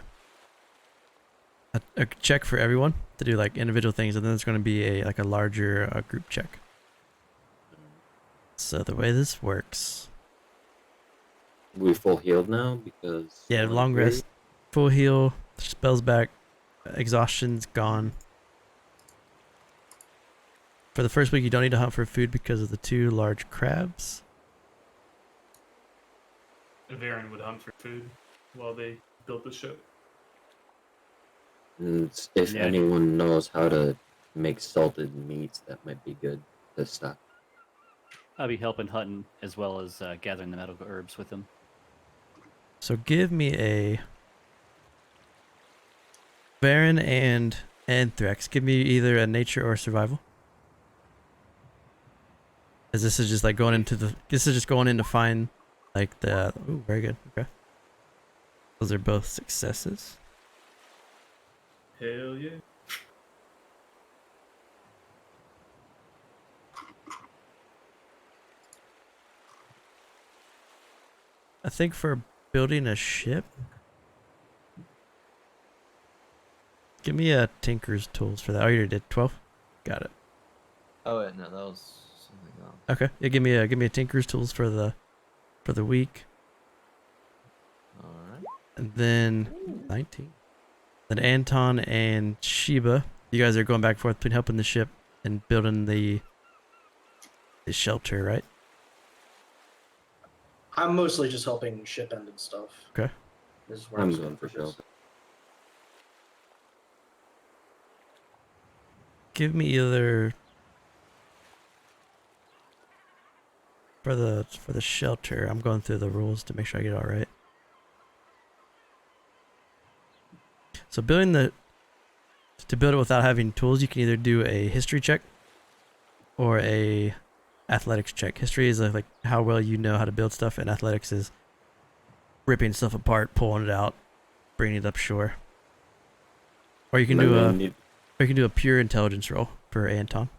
check for everyone to do like individual things, and then there's going to be a larger group check. So the way this works, We full healed now because yeah, long rest. full heal, spells back, exhaustion's gone. For the first week, you don't need to hunt for food because of the 2 large crabs. Eren would hunt for food while they built the ship. And if Yeah. anyone knows how to make salted meats, that might be good to stock. I'll be helping hunting as well as gathering the medical herbs with him. So give me a Baron and Anthrax. Give me either a nature or survival. As this is just like going into the. This is just going in to find like the. Ooh, very good. Okay. Those are both successes. Hell yeah. I think for building a ship. Give me a Tinker's tools for that. Oh, you already did 12. Got it. Oh wait, no, that was something else. Okay. Yeah, give me a Tinker's tools for the week. All right. And then 19. Then Anton and Sheba, you guys are going back and forth between helping the ship and building the shelter, right? I'm mostly just helping ship end and stuff. Okay. This is where I'm just going for focus. shelter. Give me either for the shelter. I'm going through the rules to make sure I get it all right. So to build it without having tools, you can either do a history check or a athletics check. History is like how well you know how to build stuff, and athletics is ripping stuff apart, pulling it out, bringing it up shore. Or you can do a pure intelligence roll for Anton.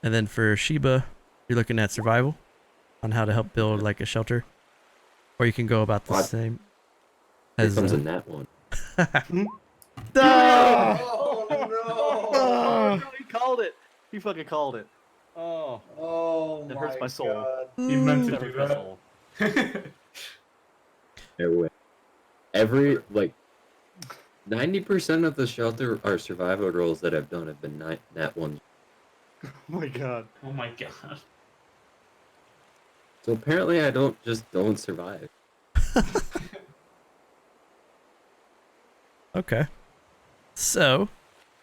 And then for Sheba, you're looking at survival on how to help build like a shelter. Or you can go about the What? same Here as comes a nat one. Oh no! Oh, no, he called it. He fucking called it. Oh, Oh that my hurts my soul. God. You meant to that do hurts my that. soul. Every like 90% of the shelter or survival rolls that I've done have been nat ones. Oh my god. Oh my god. So apparently I don't survive. Okay. So,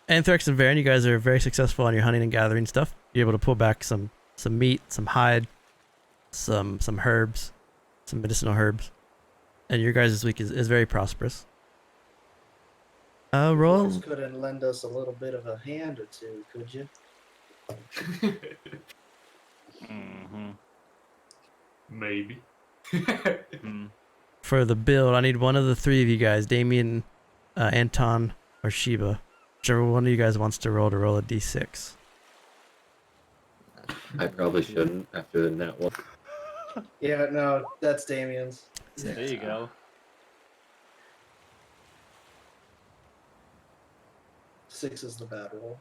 Anthrax and Varen, you guys are very successful on your hunting and gathering stuff. You're able to pull back some meat, some hide, some herbs, some medicinal herbs. And your guys this week is very prosperous. You Roll. guys couldn't lend us a little bit of a hand or two, could you? Mm-hmm. Maybe. Mm. For the build, I need one of the 3 of you guys, Damien, Anton, or Sheba. Whichever one of you guys wants to roll a d6. I probably shouldn't after the nat one. Yeah, no, that's Damien's. There you go. 6 is the bad roll.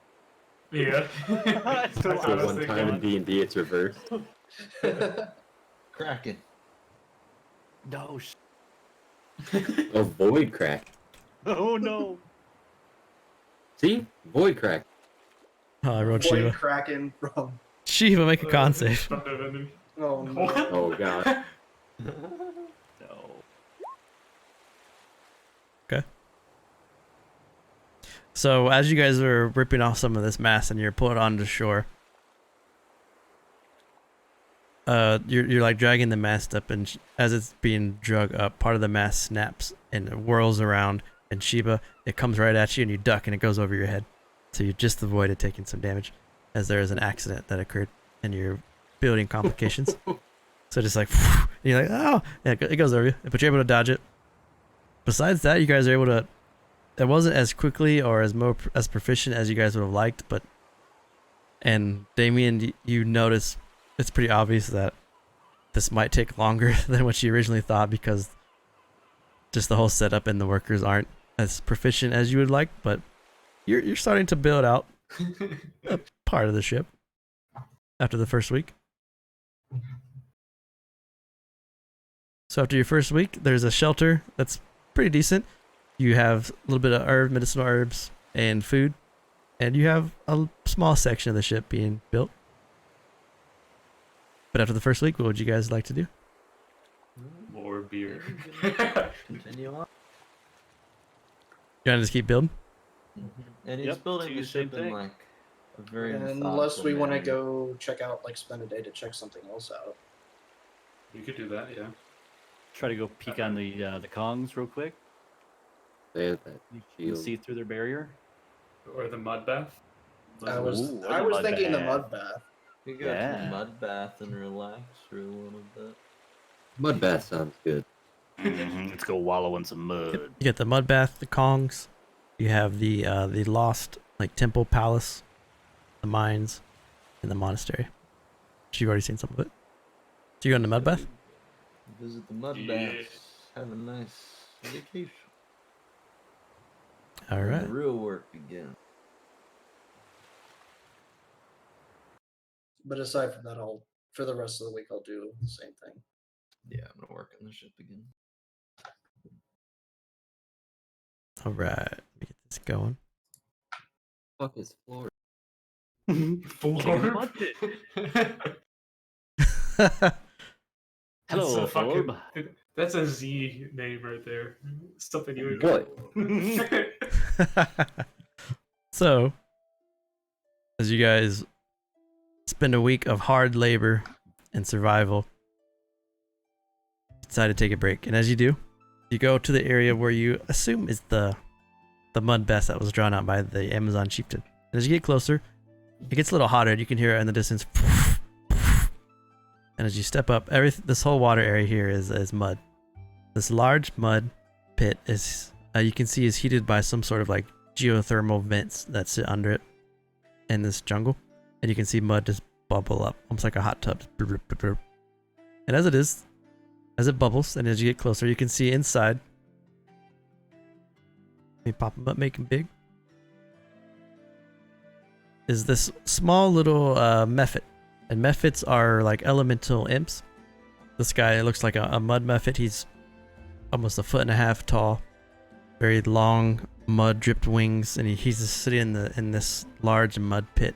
Yeah. That's the That's what I So was one time in thinking. D&D it's reversed. Kraken. No. Oh, void crack. Oh no. See? Void crack. Oh, I rolled Boy Sheba. Kraken from. Sheba, make a con save. Son of enemy. Oh no. What? Oh god. No. So as you guys are ripping off some of this mass and you're pulling it onto shore, you're like dragging the mast up, and as it's being drug up, part of the mast snaps and it whirls around, and Sheba, it comes right at you and you duck and it goes over your head. So you just avoided taking some damage, as there is an accident that occurred and you're building complications. So just like, and you're like, oh, yeah, it goes over you, but you're able to dodge it. Besides that, you guys are able to. It wasn't as quickly or as proficient as you guys would have liked, but. And Damien, you notice it's pretty obvious that this might take longer than what you originally thought, because just the whole setup and the workers aren't as proficient as you would like. But you're starting to build out a part of the ship after the first week. So after your first week, there's a shelter that's pretty decent. You have a little bit of medicinal herbs, and food, and you have a small section of the ship being built. But after the first week, what would you guys like to do? More beer. Continue on. You want to just keep building? And he's Yep, building do the the same ship in thing. like a very Unless we want to methodical go manner. check out, like, spend a day to check something else out. You could do that, yeah. Try to go peek on the Kongs real quick. They have that You can shield. see through their barrier. Or the mud bath. I was Ooh, I the was mud thinking the bath. mud bath. We go to Yeah. a mud bath and relax for a little bit. Mud bath sounds good. Let's go wallow in some mud. You get the mud bath, the Kongs. You have the lost like temple palace, the mines, and the monastery. Which you've already seen some of it. So you go in the mud bath? Visit the mud Yeah. baths. Have a nice vacation. All Then right. The real work begins. But aside from that, for the rest of the week, I'll do the same thing. Yeah, I'm gonna work on the ship again. All right. Let me get this going. Fuck is floor? Floor? Mud pit. That's Hello, a fucking- Orb. That's a Z name right there. Something you would What? So, as you guys spend a week of hard labor and survival, decide to take a break. And as you do, you go to the area where you assume is the mud bath that was drawn out by the Amazon chieftain. And as you get closer, it gets a little hotter. You can hear it in the distance. And as you step up, this whole water area here is mud. This large mud pit is, you can see, is heated by some sort of like geothermal vents that sit under it in this jungle. And you can see mud just bubble up, almost like a hot tub. And as it bubbles, and as you get closer, you can see inside. Let me pop them up, make them big. Is this small little mephit. And mephits are like elemental imps. This guy looks like a mud mephit. He's almost 1.5 feet tall. Very long, mud dripped wings, and he's just sitting in this large mud pit.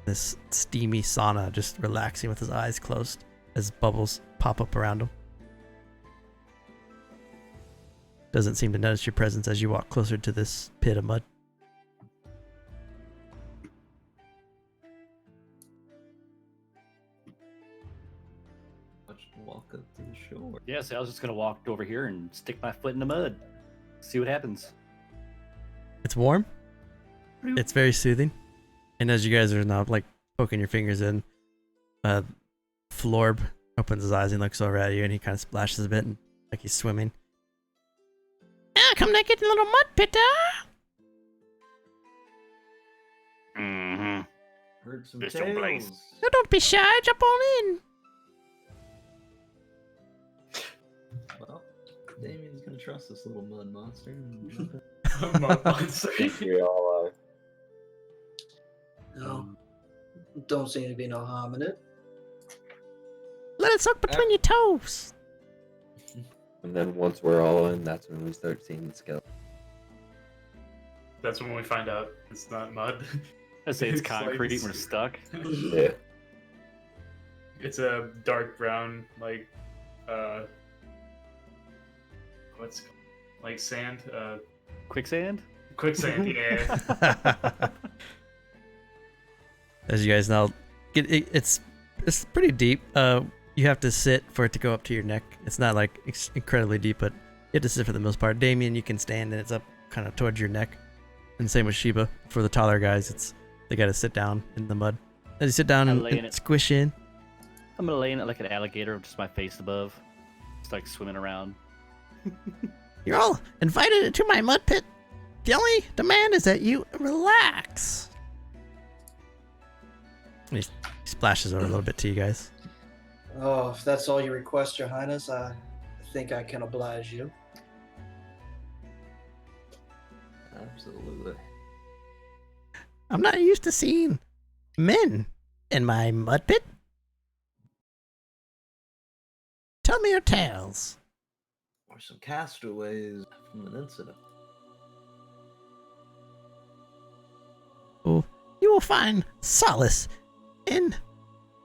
This steamy sauna, just relaxing with his eyes closed as bubbles pop up around him. Doesn't seem to notice your presence as you walk closer to this pit of mud. Watch him walk up to the shore. Yeah, so I was just gonna walk over here and stick my foot in the mud. See what happens. It's warm. It's very soothing. And as you guys are now like poking your fingers in, Florb opens his eyes and looks over at you, and he kind of splashes a bit, and, like he's swimming. Ah, come naked in a little mud pit, Mm-hmm. Heard some Mr. Blaze. tales. No, don't be shy. Jump on in. Well, Damien's gonna trust this little mud monster. And Mud monster. We all are. No, don't seem to be no harm in it. Let it soak between your toes. And then once we're all in, that's when we start seeing the skeleton. That's when we find out it's not mud. I say it's It's like- concrete. We're stuck. Yeah. It's a dark brown, like, what's it called? Like sand? Quicksand. Quicksand, yeah. As you guys now get, it's pretty deep. You have to sit for it to go up to your neck. It's not like incredibly deep, but you have to sit for the most part. Damien, you can stand, and it's up kind of towards your neck. And same with Sheba. For the taller guys, they got to sit down in the mud. As you sit down I'm and laying it. squish in. I'm gonna lay in it like an alligator, with just my face above. Just like swimming around. You're all invited to my mud pit. The only demand is that you relax. And he splashes over a little bit to you guys. Oh, if that's all you request, Your Highness, I think I can oblige you. Absolutely. I'm not used to seeing men in my mud pit. Tell me your tales. We're some castaways from an incident. Oh, you will find solace in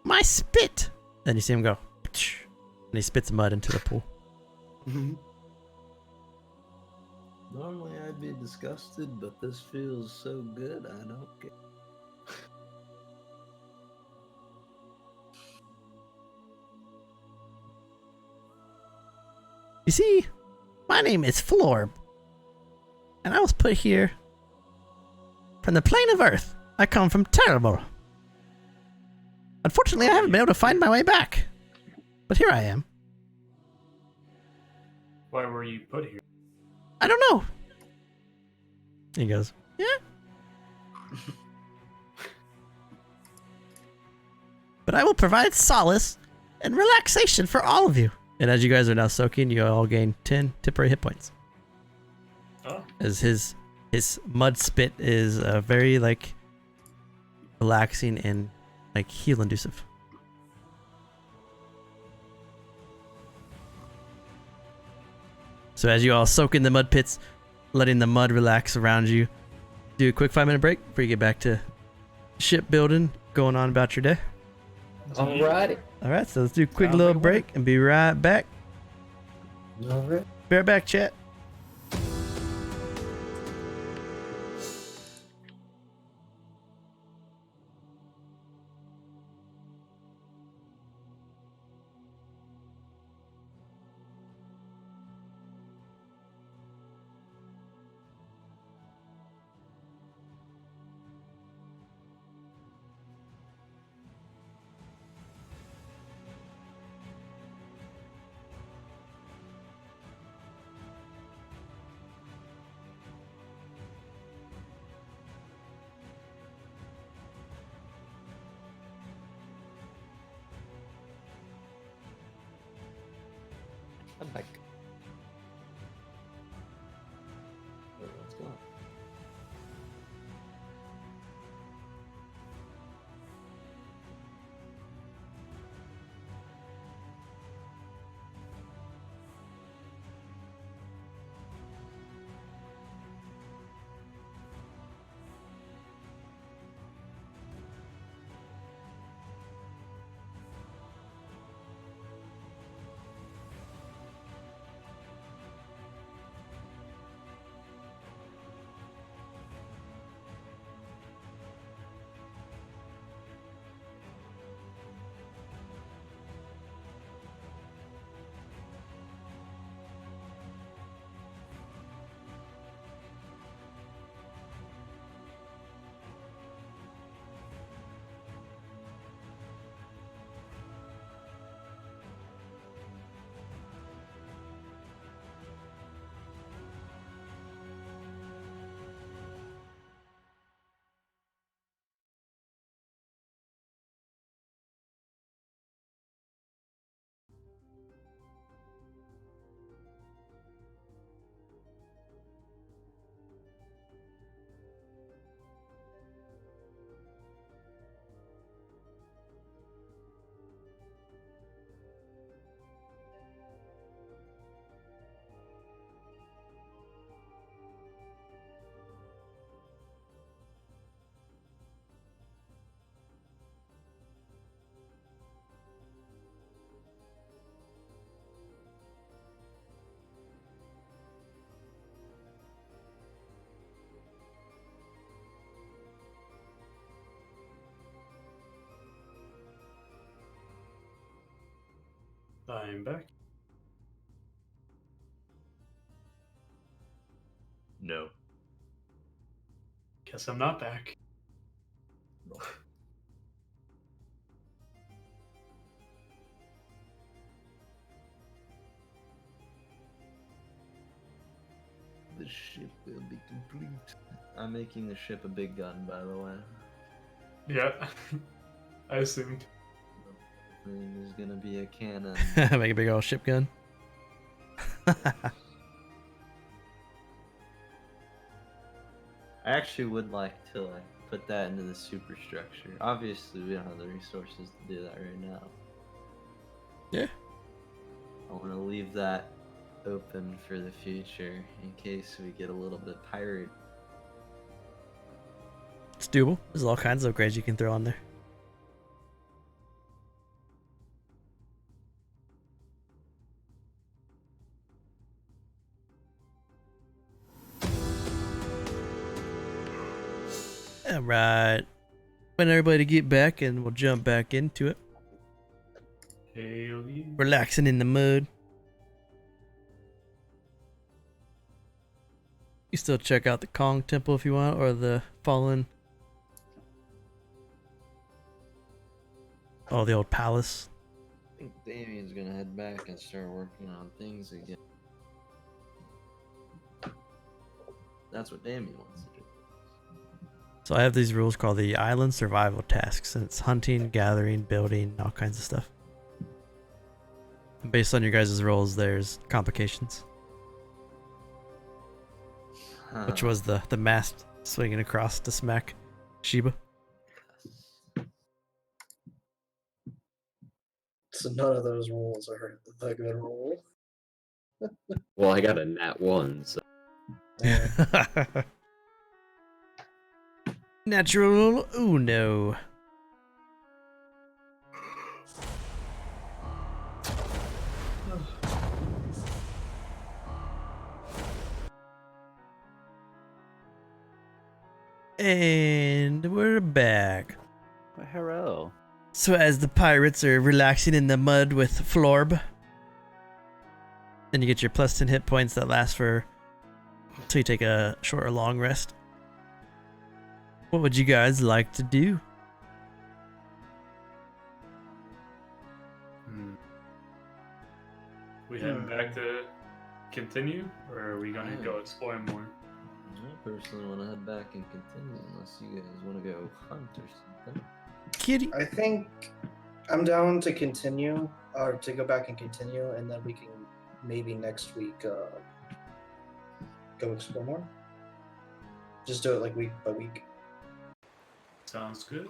my spit. Then you see him go, and he spits mud into the pool. Normally I'd be disgusted, but this feels so good I don't care. You see, my name is Florb, and I was put here from the plane of Earth. I come from Terrible. Unfortunately, I haven't been able to find my way back, but here I am. Why were you put here? I don't know. He goes, yeah. But I will provide solace and relaxation for all of you. And as you guys are now soaking, you all gain 10 temporary hit points. Oh. As his mud spit is very like relaxing and like heal inducive. So as you all soak in the mud pits, letting the mud relax around you, do a quick 5-minute break before you get back to shipbuilding, going on about your day. Alrighty. All right, so let's do a quick Sounds little like break and be right back. Alright. Be right back, chat. I'm back. What's going on? I'm back. No. Guess I'm not back. The ship will be complete. I'm making the ship a big gun, by the way. Yeah, I assumed. The thing is gonna be a cannon. Make a big old ship gun. I actually would like to put that into the superstructure. Obviously, we don't have the resources to do that right now. Yeah. I want to leave that open for the future in case we get a little bit pirate. It's doable. There's all kinds of upgrades you can throw on there. Alright. Want everybody to get back and we'll jump back into it. Hell yeah. Relaxing in the mud. You still check out the Kong Temple if you want, or the Fallen. Oh, the old palace. I think Damien's gonna head back and start working on things again. That's what Damien wants to do. So I have these rules called the Island Survival Tasks, and it's hunting, gathering, building, all kinds of stuff. And based on your guys' roles, there's complications. Which was the mast swinging across to smack Sheba. So none of those rules are the good rule. Well, I got a nat 1, so Natural Uno. And we're back. Hello. So as the pirates are relaxing in the mud with Florb, then you get your plus 10 hit points that last for until you take a short or long rest. What would you guys like to do? We heading back to continue, or are we gonna go explore more? I personally want to head back and continue, unless you guys want to go hunt or something. Kitty. I think I'm down to continue, or to go back and continue, and then we can maybe next week go explore more. Just do it like week by week. Sounds good.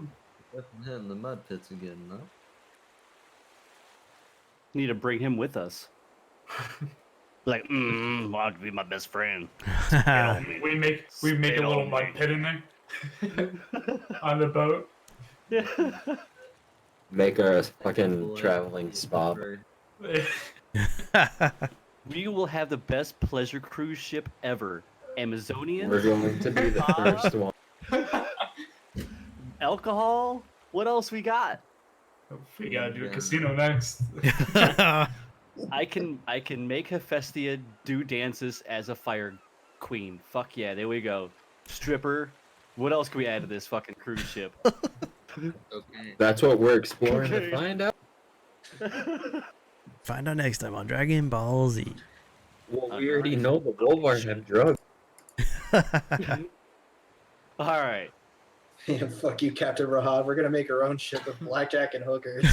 Definitely hitting the mud pits again, no? Need to bring him with us. Like, want to be my best friend. We make Spit a little on mud me. pit in there on the boat. make our fucking traveling spa. We will have the best pleasure cruise ship ever. Amazonian. We're going to be the first one. Alcohol. What else we got? We gotta do a casino next. I can make Hephaestia do dances as a fire queen. Fuck yeah, there we go. Stripper. What else can we add to this fucking cruise ship? Okay. That's what we're exploring Okay. to find out. Find out next time on Dragon Ball Z. Well, we already know the Wolvar have drugs. All right. Yeah, fuck you, Captain Rahad. We're gonna make our own ship with blackjack and hookers.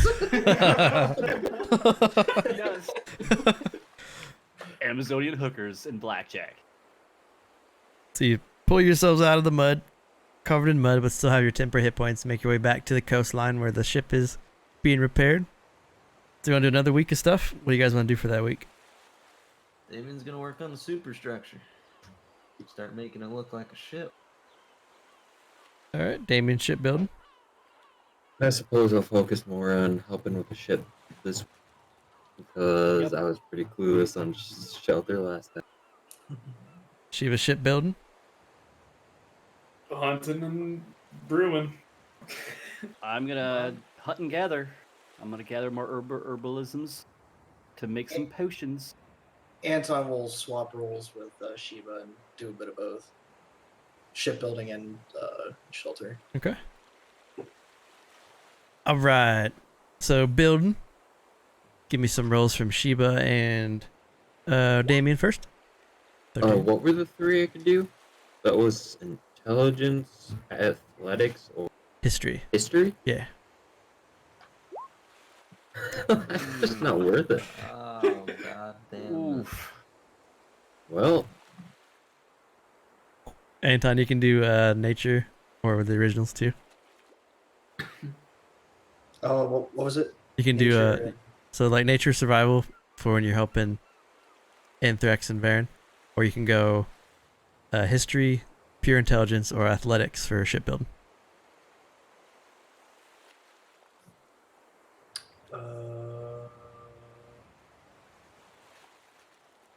Yes. Amazonian hookers and blackjack. So you pull yourselves out of the mud, covered in mud, but still have your temper hit points. Make your way back to the coastline where the ship is being repaired. So you want to do another week of stuff? What do you guys want to do for that week? Damien's gonna work on the superstructure. Start making it look like a ship. All right, Damien shipbuilding. I suppose I'll focus more on helping with the ship this week because I was pretty clueless on shelter last time. Shiva shipbuilding. Hunting and brewing. I'm gonna hunt and gather. I'm gonna gather more herbalisms to make some potions. Anton will swap roles with Sheba and do a bit of both. Shipbuilding and shelter. Okay. All right. So building. Give me some rolls from Sheba and Damien first. What were the three I could do? That was intelligence, athletics, or History. history? Yeah. That's just not worth it. Oh god damn. Oof. Well, Anton, you can do nature or the originals too. Oh, what was it? You can do Nature, so like nature survival for when you're helping Anthrax and Varen, or you can go history, pure intelligence, or athletics for shipbuilding.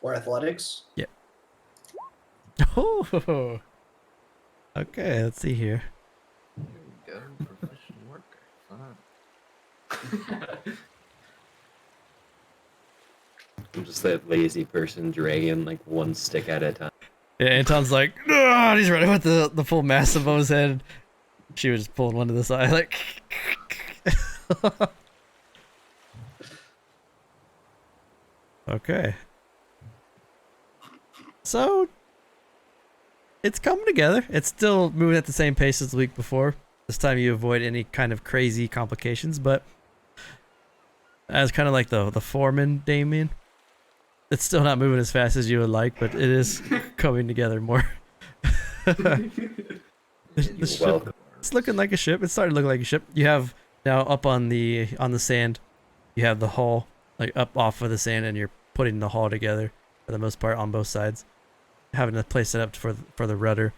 Or athletics. Oh, okay. Let's see here. Here we go, professional worker. Fine. I'm just that lazy person dragging like one stick at a time. Yeah, Anton's like, "Ah," he's running with the full mass above his head. She was just pulling one to the side, like. Okay. So it's coming together. It's still moving at the same pace as the week before. This time you avoid any kind of crazy complications, but as kind of like the foreman, Damien, it's still not moving as fast as you would like, but it is coming together more. The ship, it's looking like a ship. It's starting to look like a ship. You have now up on the sand, you have the hull like up off of the sand, and you're putting the hull together for the most part on both sides. Having to place it up for the rudder,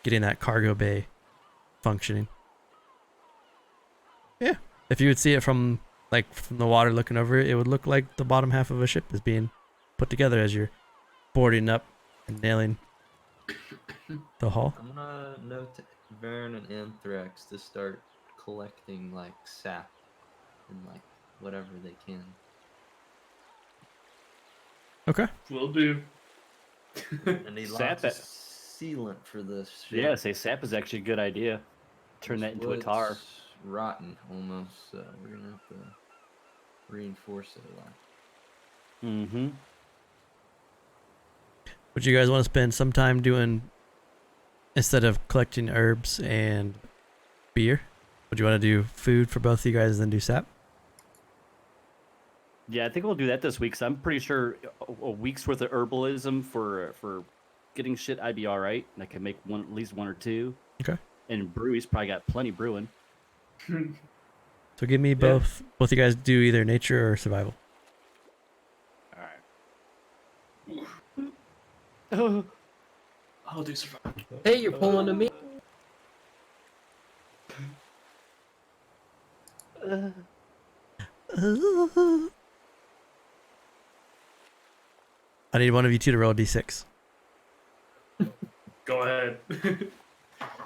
getting that cargo bay functioning. Yeah, if you would see it from the water looking over it, it would look like the bottom half of a ship is being put together as you're boarding up and nailing the hull. I'm gonna note Varen and Anthrax to start collecting like sap and like whatever they can. Okay. Will do. And need Sap lots of sealant for this shit. Yeah, say sap is actually a good idea. Turn that into a tar. Wood's rotten almost, so we're gonna have to reinforce it a lot. Mm-hmm. Would you guys want to spend some time doing, instead of collecting herbs and beer, would you want to do food for both of you guys and then do sap? Yeah, I think we'll do that this week. 'Cause I'm pretty sure a week's worth of herbalism for getting shit, I'd be all right. And I can make at least one or two. Okay. And brew, probably got plenty brewing. So give me both. Both of you guys do either nature or survival. All right. I'll do survival. Hey, you're pulling to me. I need one of you two to roll a d6. Go ahead.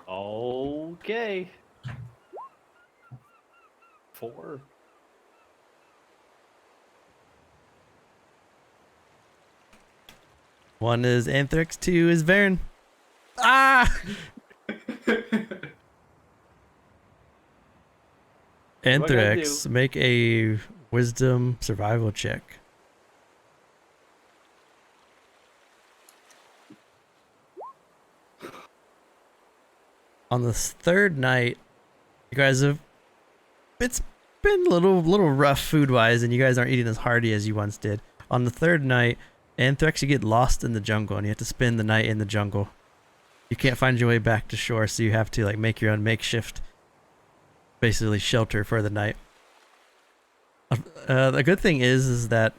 Okay. 4. One is Anthrax, two is Varen. Ah! Anthrax, make a wisdom survival check. On the third night, you guys have, it's been a little rough food wise, and you guys aren't eating as hearty as you once did. On the third night, Anthrax, you get lost in the jungle and you have to spend the night in the jungle. You can't find your way back to shore, so you have to like make your own makeshift, basically shelter for the night. The good thing is that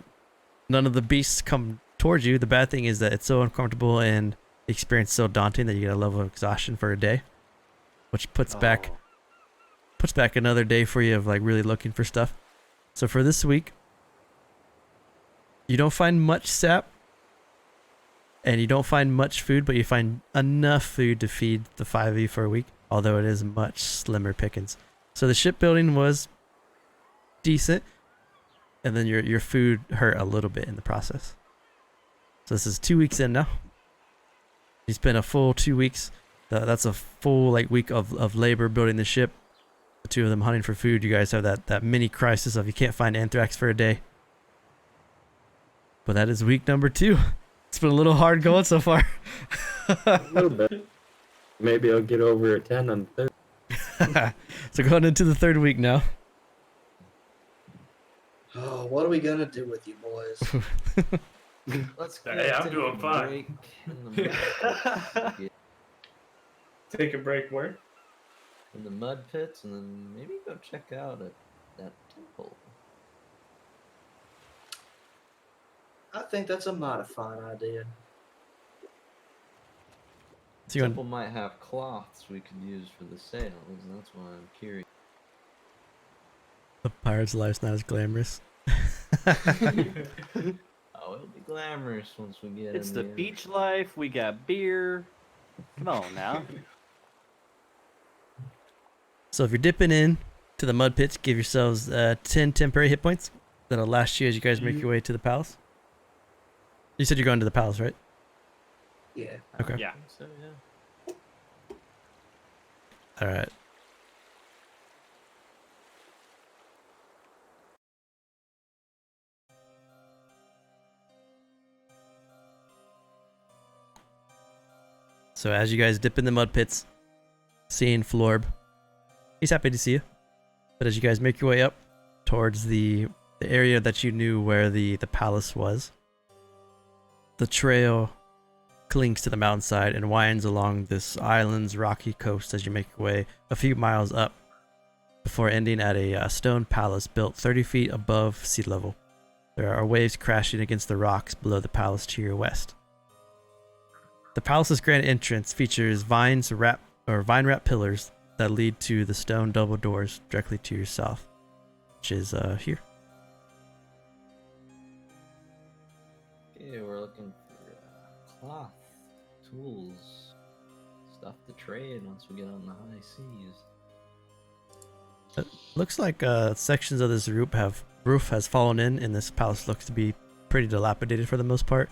none of the beasts come towards you. The bad thing is that it's so uncomfortable and the experience so daunting that you get a level of exhaustion for a day, which puts back another day for you of like really looking for stuff. So for this week, you don't find much sap and you don't find much food, but you find enough food to feed the 5 of you for a week, although it is much slimmer pickings. So the shipbuilding was decent, and then your food hurt a little bit in the process. So this is 2 weeks in now. You spent a full 2 weeks. That's a full week of labor building the ship. The two of them hunting for food. You guys have that mini crisis of you can't find Anthrax for a day. But that is week number 2. It's been a little hard going so far. A little bit. Maybe I'll get over at 10 on the third. So going into the third week now. Oh, what are we gonna do with you boys? Let's go Hey, I'm take doing a fine. break in the Take a break where? in the mud pits, and then maybe go check out that temple. I think that's a modified idea. So you Temple want, might have cloths we could use for the sails, and that's why I'm curious. the pirate's life's not as glamorous. Oh, it'll be glamorous once we get It's in the there. beach life. We got beer. Come on now. So if you're dipping in to the mud pits, give yourselves 10 temporary hit points. That'll last you as you guys make your way to the palace. You said you're going to the palace, right? Yeah. Okay. Yeah. So yeah. All right. So as you guys dip in the mud pits, seeing Florb, he's happy to see you. But as you guys make your way up towards the area that you knew where the palace was, the trail clings to the mountainside and winds along this island's rocky coast as you make your way a few miles up before ending at a stone palace built 30 feet above sea level. There are waves crashing against the rocks below the palace to your west. The palace's grand entrance features vine-wrapped pillars that lead to the stone double doors directly to your south, which is here. Okay, we're looking for cloth, tools, stuff to trade once we get on the high seas. It looks like sections of this roof has fallen in, and this palace looks to be pretty dilapidated for the most part.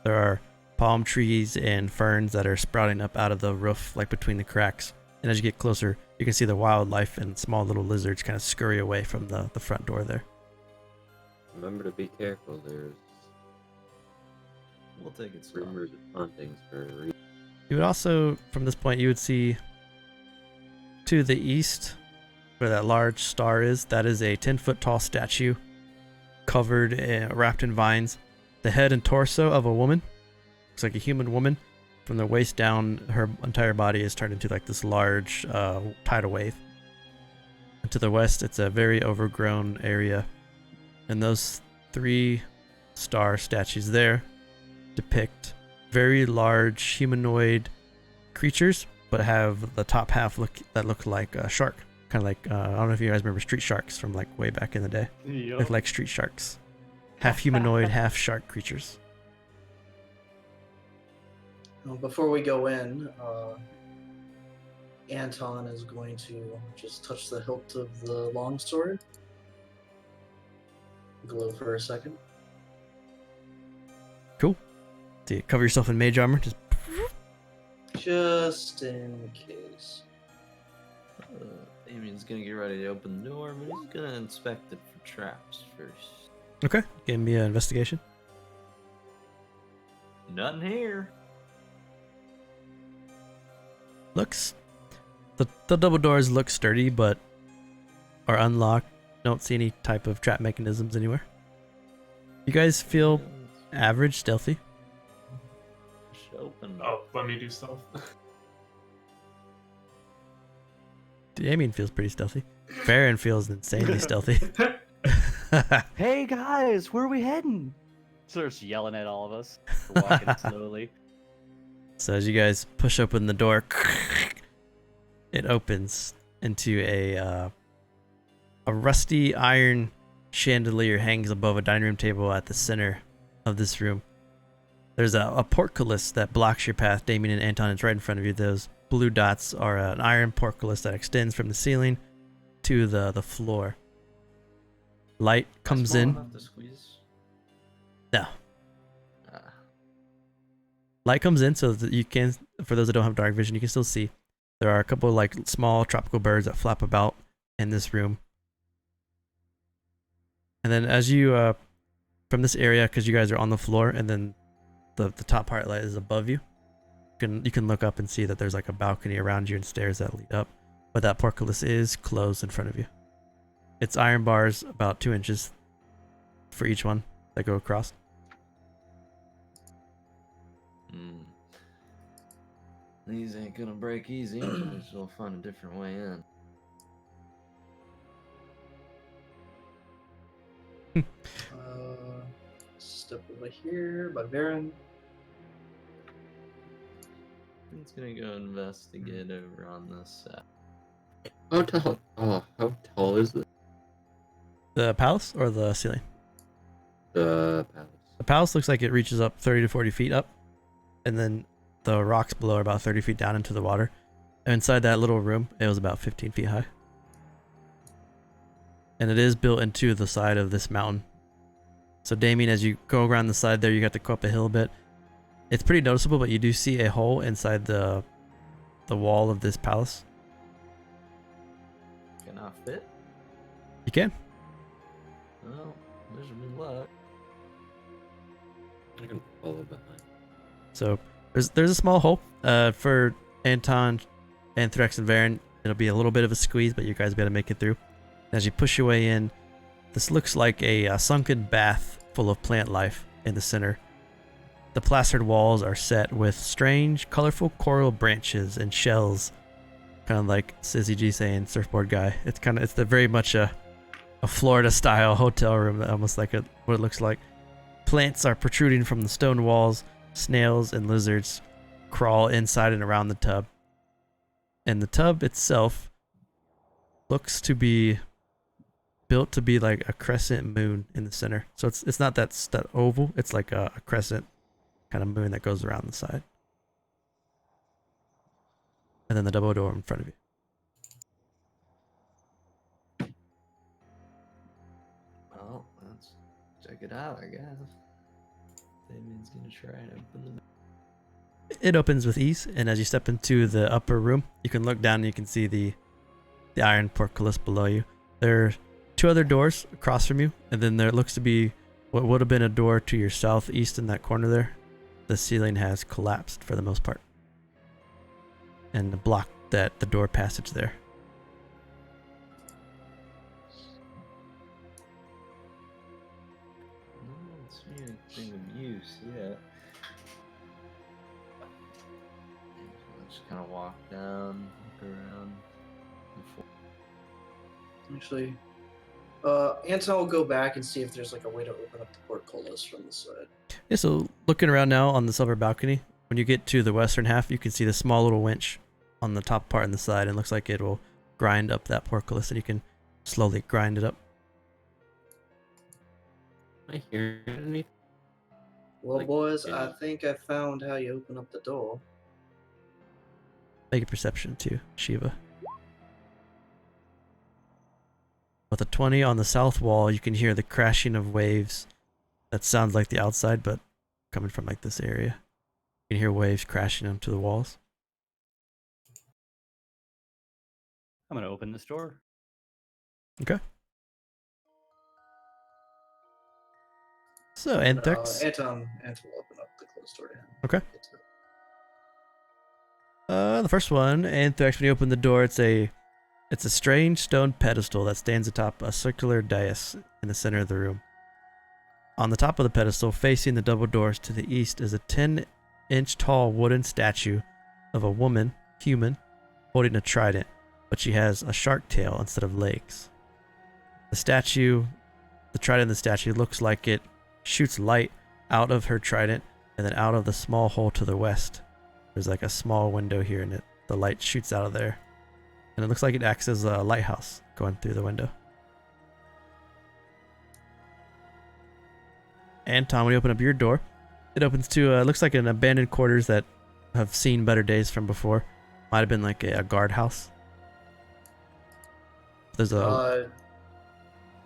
There are palm trees and ferns that are sprouting up out of the roof, like between the cracks. And as you get closer, you can see the wildlife and small little lizards kind of scurry away from the front door there. Remember to be careful. There's We'll take it slow. rumors of hauntings for a reason. You would also, from this point, you would see to the east, where that large star is, that is a 10-foot tall statue covered, wrapped in vines. The head and torso of a woman, looks like a human woman. From the waist down, her entire body is turned into like this large tidal wave. And to the west, it's a very overgrown area. And those 3 star statues there depict very large humanoid creatures, but have the top half look like a shark. Kind of like, I don't know if you guys remember street sharks from like way back in the day. Look like street sharks. Half humanoid, half shark creatures. Before we go in, Anton is going to just touch the hilt of the longsword. Glow for a second. Cool. Do you cover yourself in mage armor? Just in case. Damien's gonna get ready to open the door, but he's gonna inspect it for traps first. Okay. Give me an investigation. Nothing here. Looks, the double doors look sturdy, but are unlocked. Don't see any type of trap mechanisms anywhere. You guys feel average stealthy? Just open. Oh, let me do stealth. Damien feels pretty stealthy. Farron feels insanely stealthy. Hey guys, where are we heading? Starts yelling at all of us. We're walking slowly. So as you guys push open the door, it opens into a rusty iron chandelier hangs above a dining room table at the center of this room. There's a portcullis that blocks your path. Damien and Anton is right in front of you. Those blue dots are an iron portcullis that extends from the ceiling to the floor. Light comes Small in. enough to squeeze? No. Ah. Light comes in so that you can, for those that don't have dark vision, you can still see. There are a couple of like small tropical birds that flap about in this room. And then as you, from this area, because you guys are on the floor, and then the top part light is above you, you can look up and see that there's like a balcony around you and stairs that lead up. But that portcullis is closed in front of you. It's iron bars about 2 inches for each one that go across. These ain't gonna break easy, so we'll find a different way in. step over here by Varen. It's gonna go investigate over on this side. How tall is this? The palace or the ceiling? The palace. The palace looks like it reaches up 30 to 40 feet up, and then the rocks below are about 30 feet down into the water. And inside that little room, it was about 15 feet high. And it is built into the side of this mountain. So Damien, as you go around the side there, you got to go up a hill a bit. It's pretty noticeable, but you do see a hole inside the wall of this palace. Can I fit? You can. Well, wish me luck. I can follow behind. So there's a small hole. For Anton, Anthrax, and Varen, it'll be a little bit of a squeeze, but you guys will be able to make it through. As you push your way in, this looks like a sunken bath full of plant life in the center. The plastered walls are set with strange, colorful coral branches and shells, kind of like Sizzy G saying "surfboard guy." It's very much a Florida-style hotel room, almost like what it looks like. Plants are protruding from the stone walls. Snails and lizards crawl inside and around the tub. And the tub itself looks to be built to be like a crescent moon in the center. So it's not that oval. It's like a crescent kind of moon that goes around the side. And then the double door in front of you. Well, let's check it out, I guess. Damien's gonna try and open the. It opens with ease, and as you step into the upper room, you can look down and you can see the iron portcullis below you. There are two other doors across from you, and then there looks to be what would have been a door to your southeast in that corner there. The ceiling has collapsed for the most part and blocked the door passage there. I don't see anything of use yet. Just kind of walk down, look around. Actually, Anton will go back and see if there's like a way to open up the portcullis from the side. Yeah, so looking around now on the silver balcony, when you get to the western half, you can see the small little winch on the top part on the side, and it looks like it will grind up that portcullis, and you can slowly grind it up. I hear anything? Well, Like, boys, yeah. I think I found how you open up the door. Make a perception too, Shiva. With a 20 on the south wall, you can hear the crashing of waves. That sounds like the outside, but coming from like this area. You can hear waves crashing into the walls. I'm gonna open this door. Okay. So, Anthrax. Anton will open up the closed door to him. Okay. The first one, Anthrax, when you open the door, it's a strange stone pedestal that stands atop a circular dais in the center of the room. On the top of the pedestal, facing the double doors to the east, is a 10-inch tall wooden statue of a woman, human, holding a trident, but she has a shark tail instead of legs. The trident in the statue looks like it shoots light out of her trident and then out of the small hole to the west. There's like a small window here, and the light shoots out of there. And it looks like it acts as a lighthouse going through the window. Anton, when you open up your door, it opens to looks like an abandoned quarters that have seen better days from before. Might have been like a guardhouse. There's a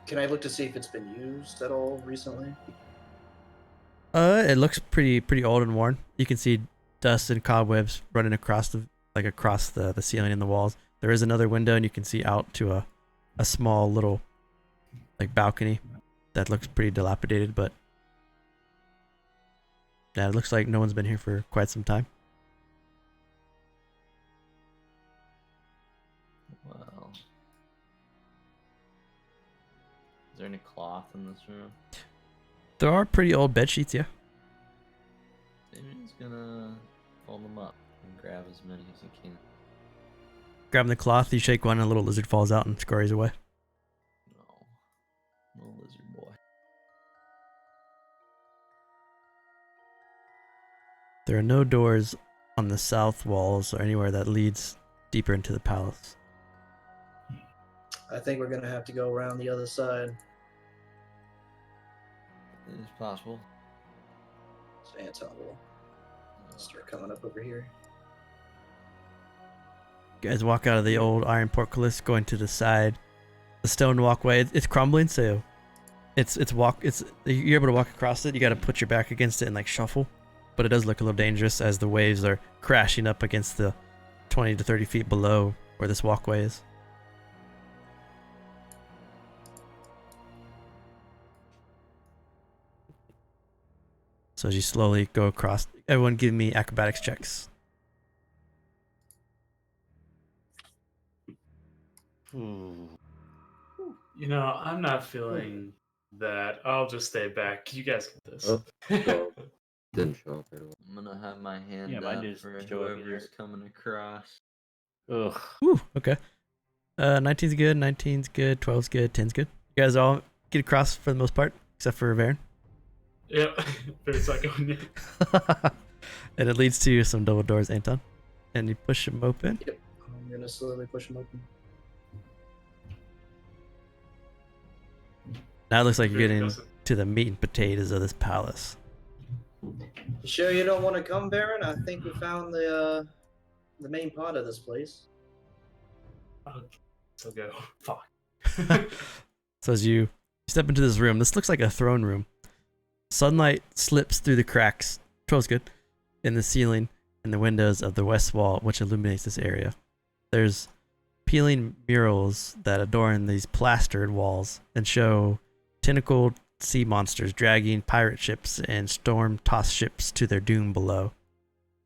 Can I look to see if it's been used at all recently? it looks pretty old and worn. You can see dust and cobwebs running across the ceiling and the walls. There is another window, and you can see out to a small little like balcony that looks pretty dilapidated, but yeah, it looks like no one's been here for quite some time. Well, is there any cloth in this room? There are pretty old bed sheets, yeah. Damien's gonna fold them up and grab as many as he can. Grabbing the cloth, you shake one, and a little lizard falls out and scurries away. No lizard boy. There are no doors on the south walls or anywhere that leads deeper into the palace. I think we're gonna have to go around the other side. It is possible. So Anton will start coming up over here. You guys walk out of the old iron portcullis, going to the side. The stone walkway, it's crumbling, so you're able to walk across it. You got to put your back against it and like shuffle, but it does look a little dangerous as the waves are crashing up against the 20 to 30 feet below where this walkway is. So as you slowly go across, everyone give me acrobatics checks. You know, I'm not feeling that. I'll just stay back. You guys get this. Oh, so didn't show up right away. I'm gonna have my hand Yeah, mine up didn't for show up whoever's either. coming across. Ugh. Woo, okay. 19's good, 19's good, 12's good, 10's good. You guys all get across for the most part, except for Varen. Yep. There's like going in. And it leads to some double doors, Anton. And you push them open. Yep. I'm gonna slowly push them open. Now it looks like you're Really getting doesn't- to the meat and potatoes of this palace. You sure you don't want to come, Baron? I think we found the main part of this place. So go. Fuck. So as you step into this room, this looks like a throne room. Sunlight slips through the cracks, 12's good, in the ceiling and the windows of the west wall, which illuminates this area. There's peeling murals that adorn these plastered walls and show tentacled sea monsters dragging pirate ships and storm-tossed ships to their doom below.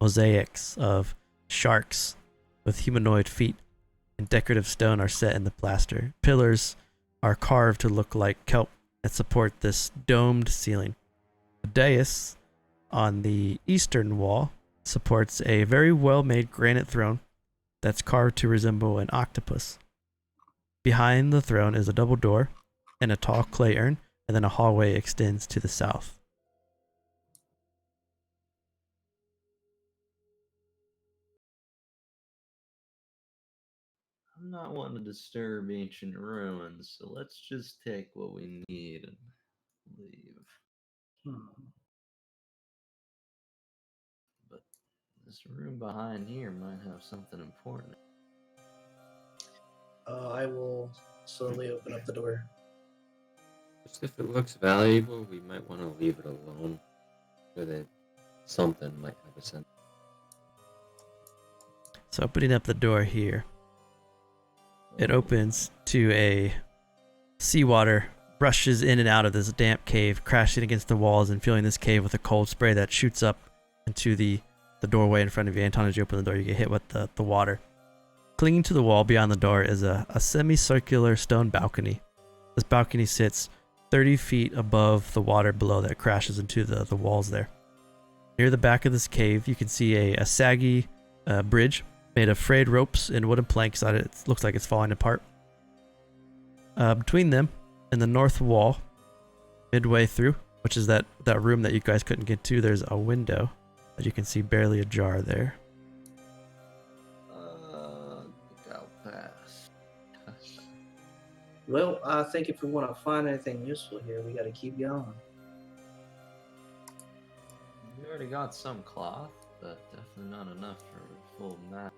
Mosaics of sharks with humanoid feet and decorative stone are set in the plaster. Pillars are carved to look like kelp that support this domed ceiling. The dais on the eastern wall supports a very well-made granite throne that's carved to resemble an octopus. Behind the throne is a double door and a tall clay urn, and then a hallway extends to the south. I'm not wanting to disturb ancient ruins, so let's just take what we need and leave. But this room behind here might have something important. I will slowly open up the door. Just if it looks valuable, we might want to leave it alone. So that something might have a sense. So opening up the door here, it opens to a seawater rushes in and out of this damp cave, crashing against the walls and filling this cave with a cold spray that shoots up into the doorway in front of you. Anton, as you open the door, you get hit with the water. Clinging to the wall beyond the door is a semicircular stone balcony. This balcony sits 30 feet above the water below that crashes into the walls there. Near the back of this cave, you can see a saggy bridge made of frayed ropes and wooden planks that it looks like it's falling apart. Between them and the north wall, midway through, which is that room that you guys couldn't get to, there's a window that you can see barely ajar there. I'll pass. Well, I think if we want to find anything useful here, we got to keep going. We already got some cloth, but definitely not enough for a full map.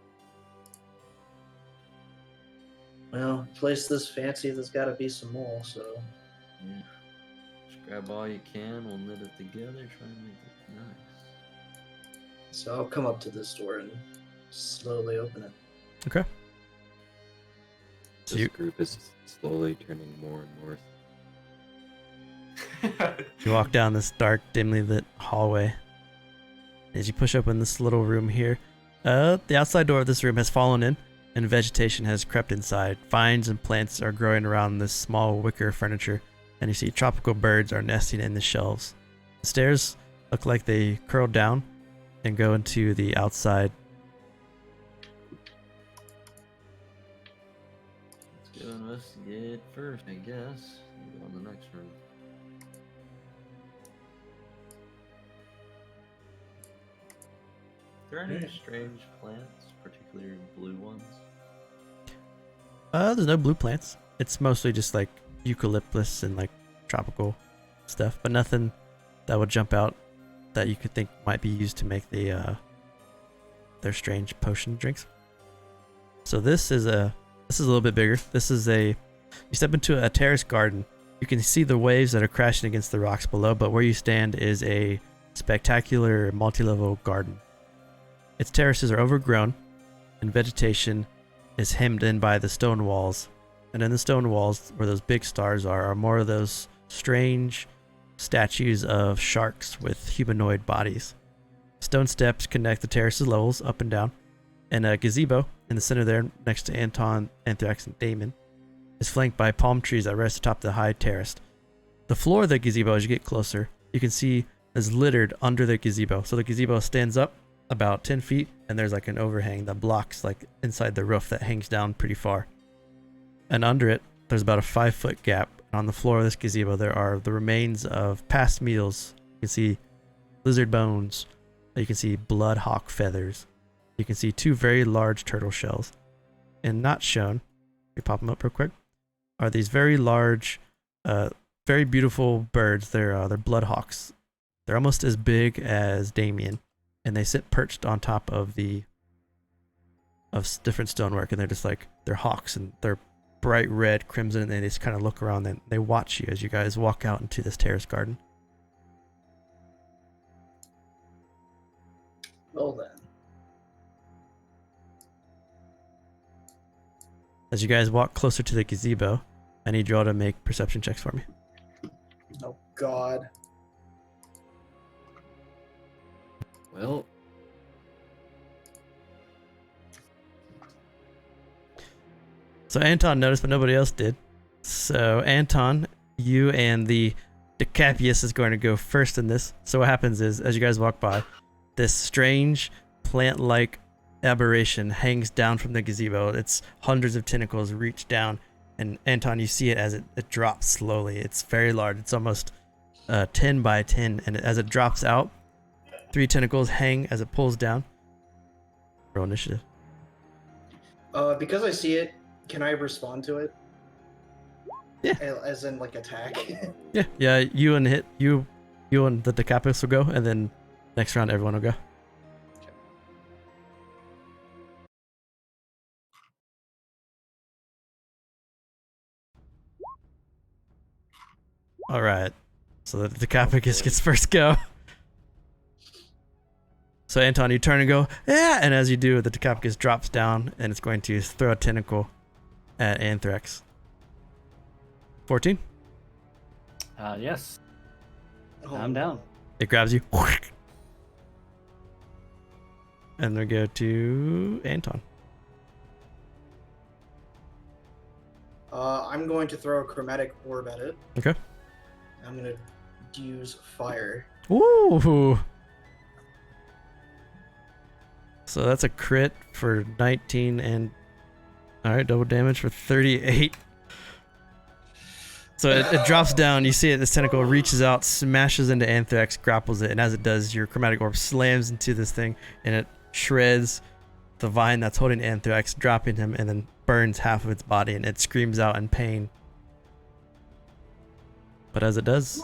Well, place this fancy, there's got to be some more, so... Yeah. Just grab all you can, we'll knit it together, try and make it nice. So I'll come up to this door and slowly open it. Okay. This group is slowly turning more and more. You walk down this dark, dimly lit hallway. As you push open this little room here, the outside door of this room has fallen in, and vegetation has crept inside. Vines and plants are growing around this small wicker furniture, and you see tropical birds are nesting in the shelves. The stairs look like they curl down and go into the outside. Let's go investigate first, I guess. We'll go on the next room. there any strange plants, particularly blue ones? There's no blue plants. It's mostly just like eucalyptus and like tropical stuff, but nothing that would jump out that you could think might be used to make their strange potion drinks. So this is a little bit bigger. This is you step into a terrace garden. You can see the waves that are crashing against the rocks below, but where you stand is a spectacular multi-level garden. Its terraces are overgrown, and vegetation is hemmed in by the stone walls. And in the stone walls, where those big stars are more of those strange statues of sharks with humanoid bodies. Stone steps connect the terraces levels up and down, and a gazebo in the center there, next to Anton, Anthrax, and Damon, is flanked by palm trees that rest atop the high terrace. The floor of the gazebo, as you get closer, you can see is littered under the gazebo. So the gazebo stands up about 10 feet, and there's like an overhang that blocks like inside the roof that hangs down pretty far. And under it, there's about a 5-foot gap. And on the floor of this gazebo, there are the remains of past meals. You can see lizard bones. You can see blood hawk feathers. You can see 2 very large turtle shells. And not shown, let me pop them up real quick, are these very large, very beautiful birds. They're blood hawks. They're almost as big as Damien, and they sit perched on top of different stonework, and they're just like, they're hawks, and they're bright red, crimson, and they just kind of look around and they watch you as you guys walk out into this terrace garden. Well then. As you guys walk closer to the gazebo, I need you all to make perception checks for me. Oh God. Well, So Anton noticed, but nobody else did. So Anton, you and the Decapius is going to go first in this. So what happens is, as you guys walk by, this strange plant-like aberration hangs down from the gazebo. It's hundreds of tentacles reach down, and Anton, you see it as it drops slowly. It's very large. It's almost 10 by 10, and as it drops out, 3 tentacles hang as it pulls down. Roll initiative. Because I see it, can I respond to it? Yeah. As in, like, attack? Yeah. You and the Decapius will go, and then next round everyone will go. All right. So the Decapius gets first go. So Anton, you turn and go, yeah, and as you do, the Decapius drops down, and it's going to throw a tentacle at Anthrax. 14. Yes. Oh, I'm down. It grabs you. And they go to Anton. I'm going to throw a chromatic orb at it. Okay. I'm going to use fire. Ooh. So that's a crit for 19 and... Alright, double damage for 38. So it drops down, you see it, this tentacle reaches out, smashes into Anthrax, grapples it, and as it does, your chromatic orb slams into this thing, and it shreds the vine that's holding Anthrax, dropping him, and then burns half of its body, and it screams out in pain. But as it does,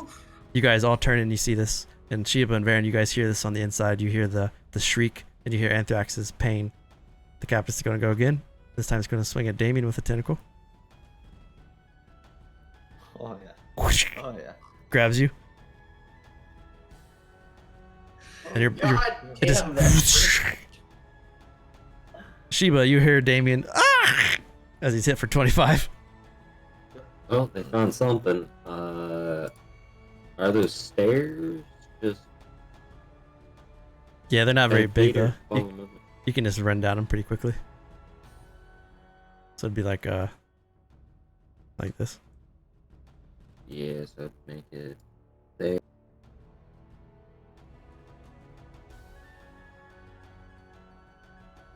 you guys all turn and you see this, and Sheba and Varen, you guys hear this on the inside, you hear the shriek, and you hear Anthrax's pain. The Capus is going to go again. This time it's going to swing at Damien with a tentacle. Oh yeah. Whoosh, Oh yeah. grabs you. And you're God it just damn that. Sheba, you hear Damien as he's hit for 25. well, they found something. Are those stairs just Yeah, they're not very 10 big feet or though. follow movement? You can just run down them pretty quickly. So it'd be like this. Yeah, so I'd make it there.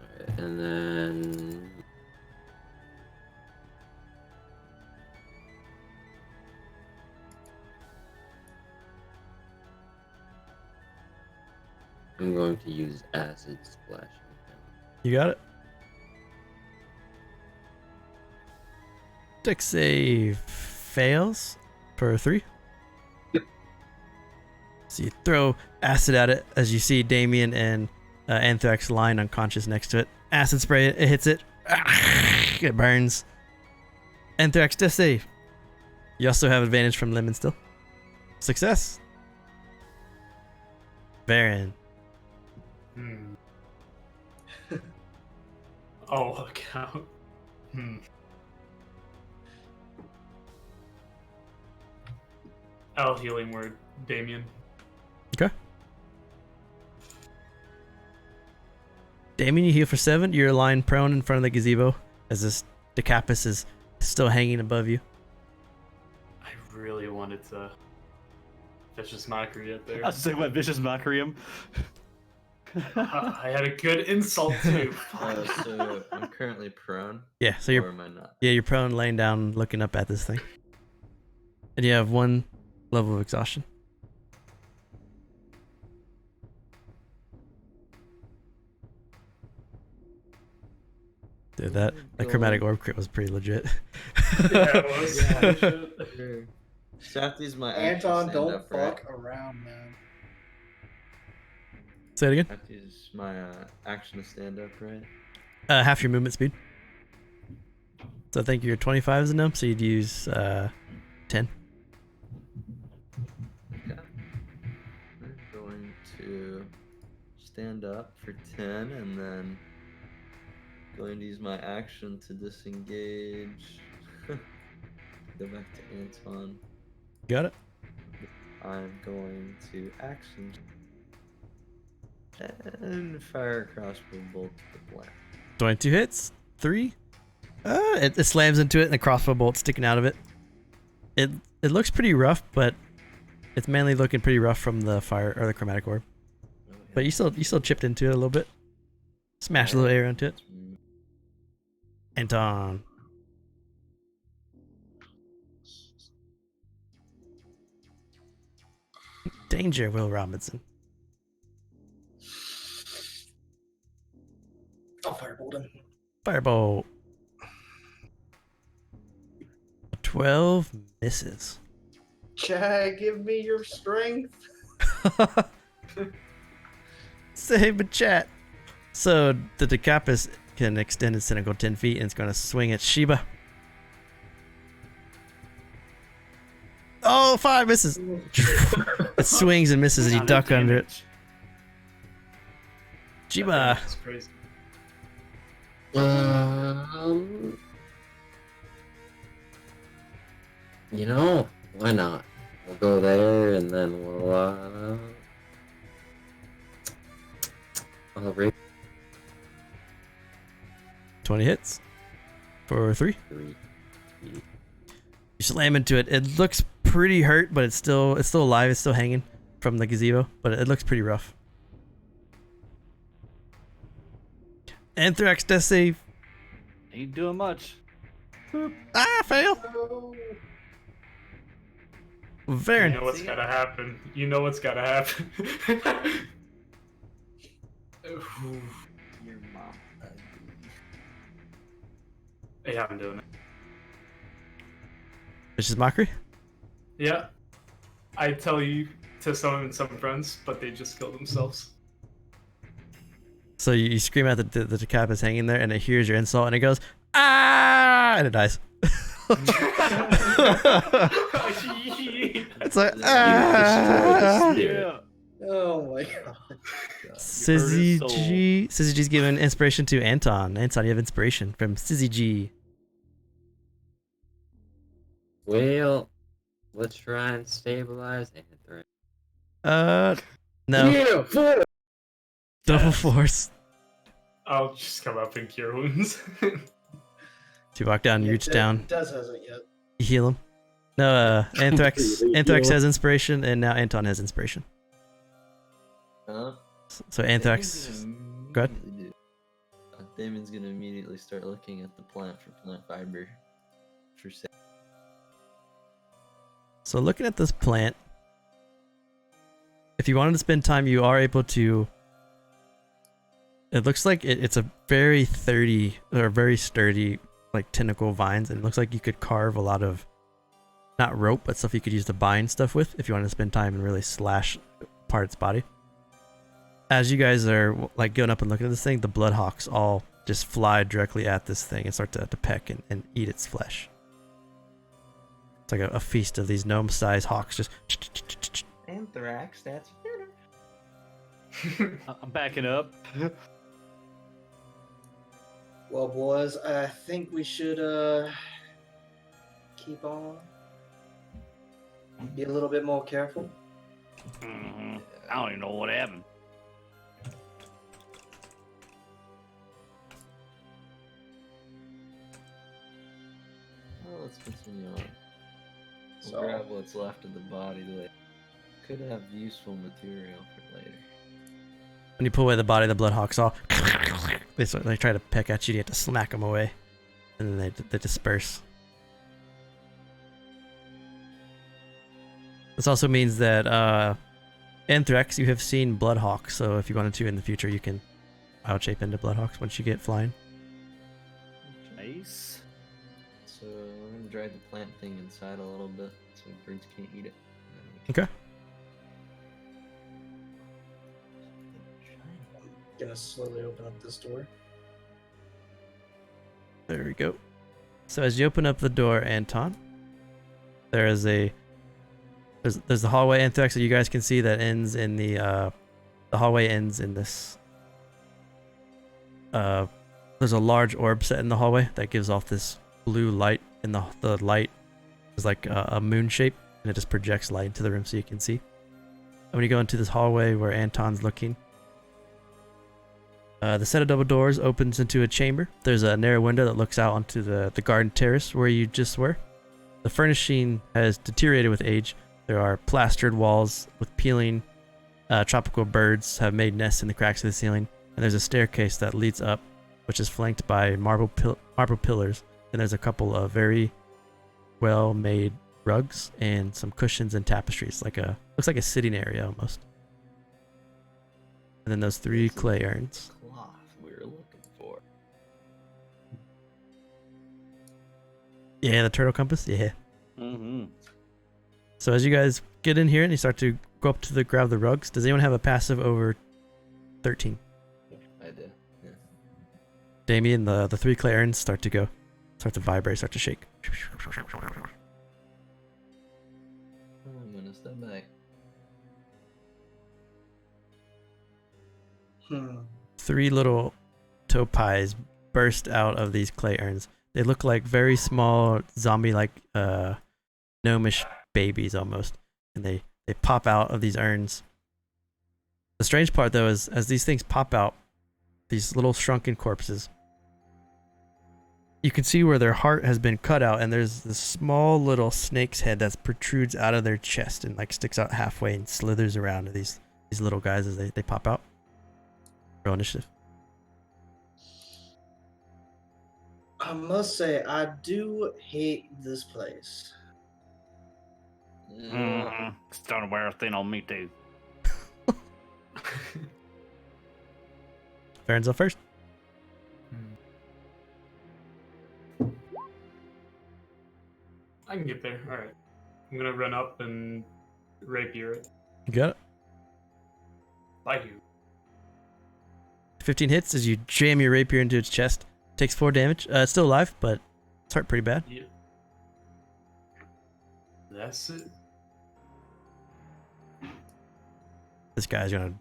Alright, and then I'm going to use acid splash on him. You got it. Dex save fails for 3. So you throw acid at it as you see Damien and Anthrax lying unconscious next to it. Acid spray it, it hits it. It burns. Anthrax, death save. You also have advantage from Lemon still. Success. Varen. Oh, look out. I'll healing word, Damien. Okay. Damien, you heal for 7. You're lying prone in front of the gazebo as this Decapus is still hanging above you. I really wanted to vicious mockery up there. I was saying what vicious mockery him. I had a good insult too. So I'm currently prone. Yeah, so Or you're am I not? you're prone, laying down, looking up at this thing, and you have 1 level of exhaustion. Dude, that chromatic orb crit was pretty legit. Yeah, it was. Yeah. Shit. Sure. Shafty's my action Anton, stand don't up, right? fuck around, man. Say it again. Shafty's my action to stand up, right? Half your movement speed. So I think your 25 is enough, so you'd use 10. Okay. I'm going to stand up for 10 and then going to use my action to disengage. Go back to Anton. Got it. I'm going to action and fire a crossbow bolt to the plant. 22 hits. 3. It slams into it and a crossbow bolt sticking out of it. It looks pretty rough, but it's mainly looking pretty rough from the fire or the chromatic orb. Oh, But you still chipped into it a little bit. Smash a little air into it. Anton. Danger, Will Robinson. I'll firebolt him. Firebolt. 12 misses. Chad, give me your strength. Save a chat. So the Decapus can extend its tentacle 10 feet and it's going to swing at Sheba. Oh, 5 misses. It swings and misses as you Not duck enough under it. damage. Sheba. That's crazy. You know, why not? We'll go there and then we'll I'll raise 20 hits for 3. 3. You slam into it. It looks pretty hurt, but it's still alive. It's still hanging from the gazebo, but it looks pretty rough. Anthrax death save. Ain't doing much. Ah, fail. No. Varen. You know what's gotta happen. You know what's gotta happen. Your mom. Yeah, I'm doing it. Vicious mockery. Yeah. I tell you to some friends, but they just kill themselves. So you scream out the Decapus hanging there, and it hears your insult, and it goes, ah, and it dies. It's like, ah. Yeah. Oh my god. Sizzy soul. G. Sizzy G's giving inspiration to Anton. Anton, you have inspiration from Sizzy G. Well, let's try and stabilize Anthrax. No. Yeah, 4. Double force. I'll just come up and cure wounds. So you walk down, you reach down, Does hasn't yet. you heal him. No, Anthrax has inspiration, and now Anton has inspiration. Huh? So Anthrax, go ahead. Damon's gonna immediately start looking at the plant for plant fiber. For sa- So looking at this plant, if you wanted to spend time, you are able to It looks like it's a very sturdy like tentacle vines, and it looks like you could carve a lot of not rope but stuff you could use to bind stuff with if you want to spend time and really slash apart its body. As you guys are like going up and looking at this thing, the bloodhawks all just fly directly at this thing and start to peck and eat its flesh. It's like a feast of these gnome-sized hawks just. Anthrax, that's I'm backing up. Well, boys, I think we should keep on. Be a little bit more careful. I don't even know what happened. Well, let's continue on. We'll So- grab what's left of the body later. Could have useful material for later. When you pull away the body, the bloodhawks all they try to peck at you. You have to smack them away, and then they disperse. This also means that Anthrax, you have seen bloodhawks. So if you wanted to in the future, you can wild shape into bloodhawks once you get flying. Nice. So we're gonna drag the plant thing inside a little bit so birds can't eat it. Okay. Gonna slowly open up this door. There we go. So as you open up the door, Anton, there is there's the hallway Anthrax that you guys can see that ends in the hallway ends in this. There's a large orb set in the hallway that gives off this blue light, and the light is like a moon shape, and it just projects light into the room so you can see. And when you go into this hallway where Anton's looking, the set of double doors opens into a chamber. There's a narrow window that looks out onto the garden terrace where you just were. The furnishing has deteriorated with age. There are plastered walls with peeling. Tropical birds have made nests in the cracks of the ceiling. And there's a staircase that leads up, which is flanked by marble pillars. And there's a couple of very well-made rugs and some cushions and tapestries. Looks like a sitting area almost. And then those 3 clay urns. Cloth we were looking for. Yeah, the turtle compass. Yeah. Mm-hmm. So as you guys get in here and you start to go up to grab the rugs, does anyone have a passive over 13? I did. Yeah. Damien, the 3 clay urns start to vibrate, start to shake. I'm gonna step back. 3 little topies burst out of these clay urns. They look like very small zombie-like gnomish babies almost, and they pop out of these urns. The strange part though is as these things pop out, these little shrunken corpses, you can see where their heart has been cut out, and there's this small little snake's head that protrudes out of their chest and like sticks out halfway and slithers around to these little guys as they pop out. Roll initiative. I must say, I do hate this place. Mm-hmm. It's starting to wear a thin on me too. Farron's up first. I can get there. All right. I'm gonna run up and rapier it. You got it. By you. 15 hits as you jam your rapier into its chest. Takes 4 damage. It's still alive, but it's hurt pretty bad. Yeah. That's it. This guy's gonna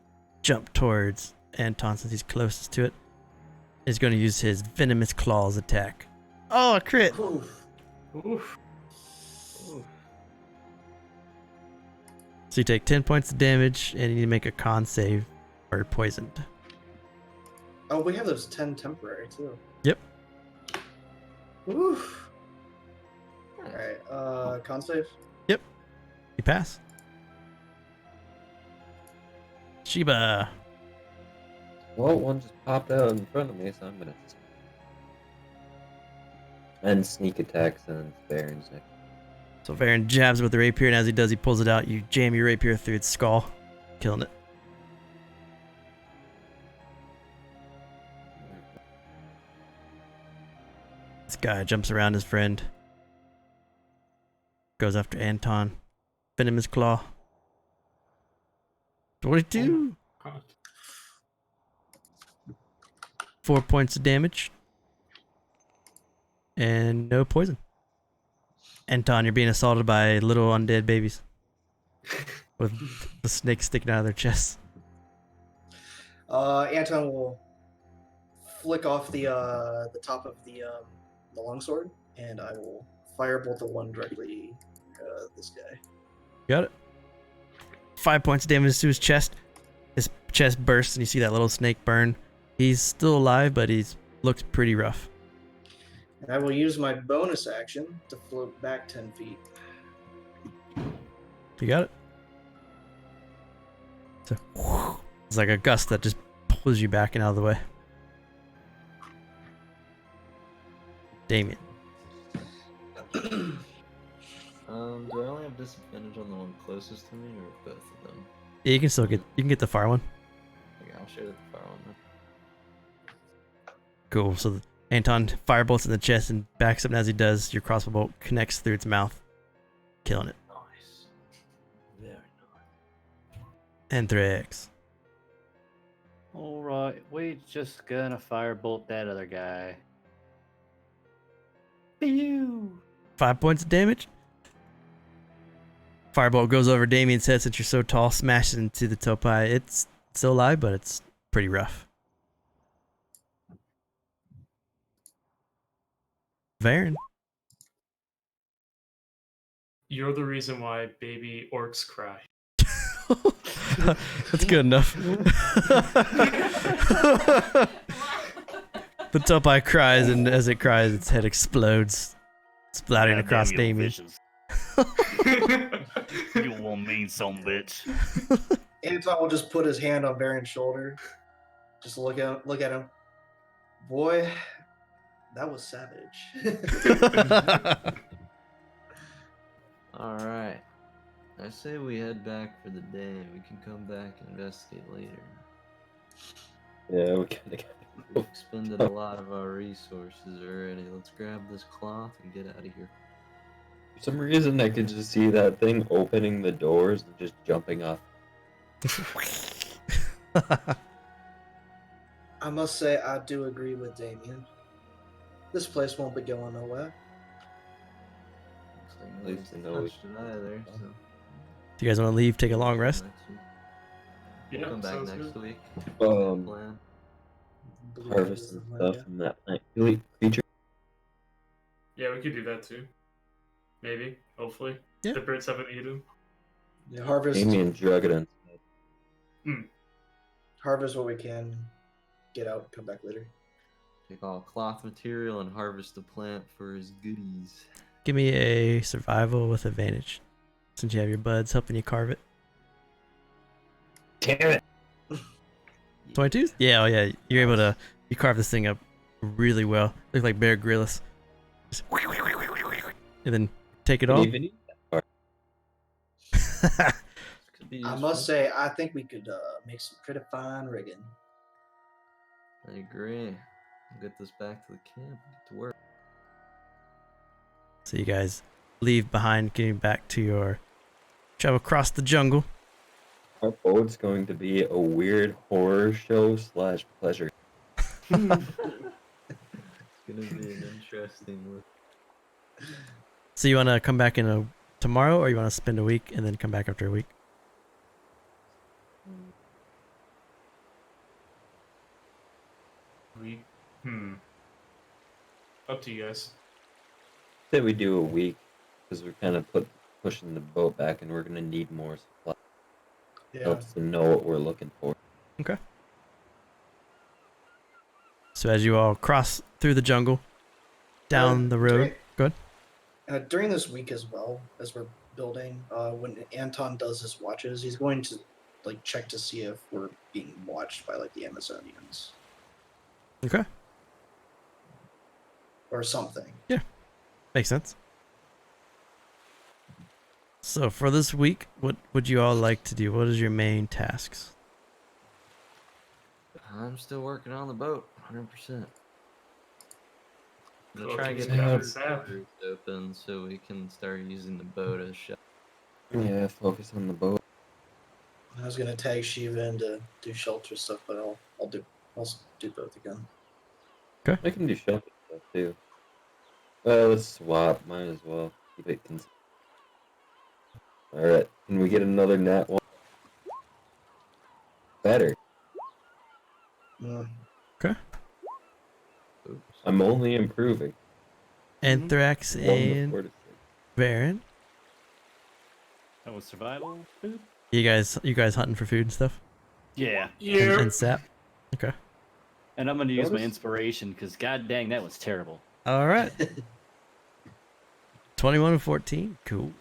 jump towards Anton since he's closest to it. He's gonna use his venomous claws attack. Oh, a crit! Oof. Oof. So you take 10 points of damage, and you need to make a con save or poisoned. Oh, we have those 10 temporary too. Yep. Oof. Alright, con save? You pass. Sheba. Well, one just popped out in front of me, so I'm gonna. And sneak attacks and spare in a second. So Farron jabs with the rapier, and as he does, he pulls it out. You jam your rapier through its skull, killing it. This guy jumps around his friend. Goes after Anton. Venomous Claw. 22. God. 4 points of damage. And no poison. Anton, you're being assaulted by little undead babies. With the snake sticking out of their chests. Anton will flick off the top of the longsword, and I will firebolt the one directly this guy. Got it. 5 points of damage to his chest. His chest bursts and you see that little snake burn. He's still alive, but he's looks pretty rough. And I will use my bonus action to float back 10 feet. You got it. So, it's like a gust that just pulls you back and out of the way. Damien. Do I only have disadvantage on the one closest to me, or both of them? Yeah, you can get the far one. Okay, I'll share the far one then. Cool. So Anton firebolts in the chest and backs up, and as he does, your crossbow bolt connects through its mouth, killing it. Nice. Very nice. Anthrax. Alright, we just gonna firebolt that other guy. Pew! 5 points of damage. Firebolt goes over Damien's head since you're so tall, smashes into the topai. It's still alive, but it's pretty rough. Varen. You're the reason why baby orcs cry. That's good enough. The topai cries, and as it cries, its head explodes, splattering across Damien. You won't mean some bitch. Anton will just put his hand on Baron's shoulder. Just look at him. Boy, that was savage. Alright. I say we head back for the day. We can come back and investigate later. Yeah, we gotta get. We've expended a lot of our resources already. Let's grab this cloth and get out of here. For some reason, I could just see that thing opening the doors and just jumping off. I must say, I do agree with Damien. This place won't be going nowhere. Looks like At least I know nobody's touched it either, so. Do you guys want to leave? Take a long rest? Next week. Yeah, We'll come back sounds next good. week. Um, Believe Harvest it and is stuff from that plant creature. Yeah, we could do that too. Maybe, hopefully. Yeah. The birds haven't eaten. Yeah, harvest. Damien drug it in. Harvest what we can. Get out. Come back later. Take all cloth material and harvest the plant for his goodies. Give me a survival with advantage, since you have your buds helping you carve it. Damn it! 22? Yeah, oh yeah. You're able to you carve this thing up really well. Look like Bear Grylls. Just and then take it off. Even eat that part. Could be I useful. must say, I think we could make some pretty fine rigging. I agree. We'll get this back to the camp and get to work. So you guys leave behind, getting back to your travel across the jungle. Our boat's going to be a weird horror show / pleasure. It's gonna be an interesting look. So you want to come back in tomorrow, or you want to spend a week and then come back after a week? Up to you guys. Say we do a week because we're kind of pushing the boat back, and we're gonna need more supply. Yeah. Helps to know what we're looking for. Okay. So as you all cross through the jungle, down the road. Go ahead. During this week as well, as we're building, when Anton does his watches, he's going to check to see if we're being watched by the Amazonians Okay. or something. Makes sense. So for this week, what would you all like to do? What is your main tasks? I'm still working on the boat, 100%. I'm gonna Well, try and just get grab the sap. doors open so we can start using the boat as shelter. Yeah, focus on the boat. I was gonna tag Shiva in to do shelter stuff, but I'll do both again. I can do shelter stuff too. Let's swap. Might as well keep it consistent. All right. Can we get another nat one? Better. Mm. Oops. I'm only improving. Anthrax 1 to and 4 to 6. Baron. That was survival food. You guys hunting for food and stuff? Yeah, And sap? Okay. and I'm gonna use my Notice- inspiration because god dang, that was terrible. All right. 21 and 14. Cool.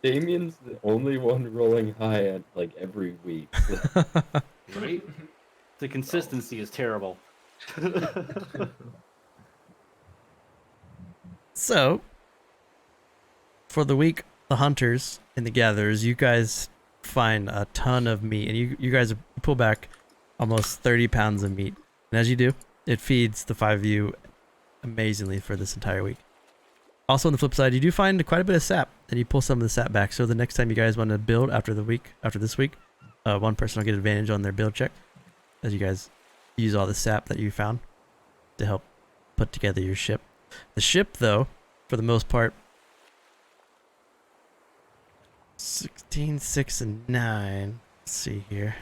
Damien's the only one rolling high at like every week. Right? The consistency is terrible. So, for the week, the hunters and the gatherers, you guys find a ton of meat, and you guys pull back almost 30 pounds of meat. And as you do, it feeds the 5 of you amazingly for this entire week. Also, on the flip side, you do find quite a bit of sap, and you pull some of the sap back. So the next time you guys want to build after this week, one person will get advantage on their build check, as you guys use all the sap that you found to help put together your ship. The ship, though, for the most part, 16, 6, and 9. Let's see here.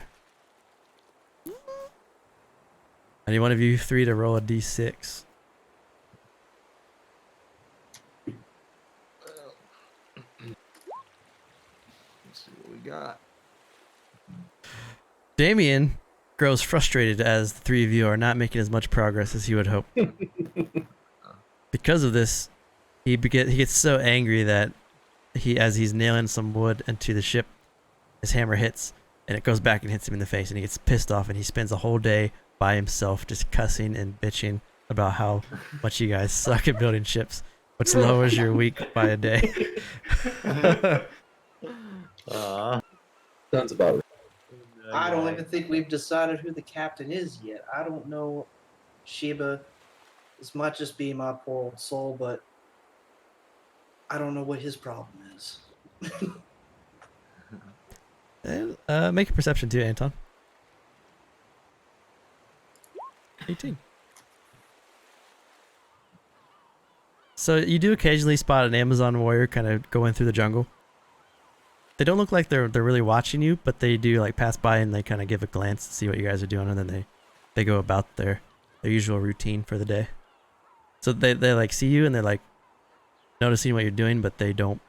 I need one of you 3 to roll a d6. Let's see what we got. Damien grows frustrated as the 3 of you are not making as much progress as he would hope. Because of this, he gets so angry that as he's nailing some wood into the ship, his hammer hits and it goes back and hits him in the face, and he gets pissed off, and he spends a whole day by himself just cussing and bitching about how much you guys suck at building ships, which lowers your week by a day. Sounds about right. I don't even think we've decided who the captain is yet. I don't know Sheba. This might just be my poor old soul, but I don't know what his problem is. And, make a perception too, Anton. 18. So you do occasionally spot an Amazon warrior kind of going through the jungle. They don't look like they're really watching you, but they do like pass by and they kind of give a glance to see what you guys are doing, and then they go about their usual routine for the day. So they like see you and they're like noticing what you're doing, but they don't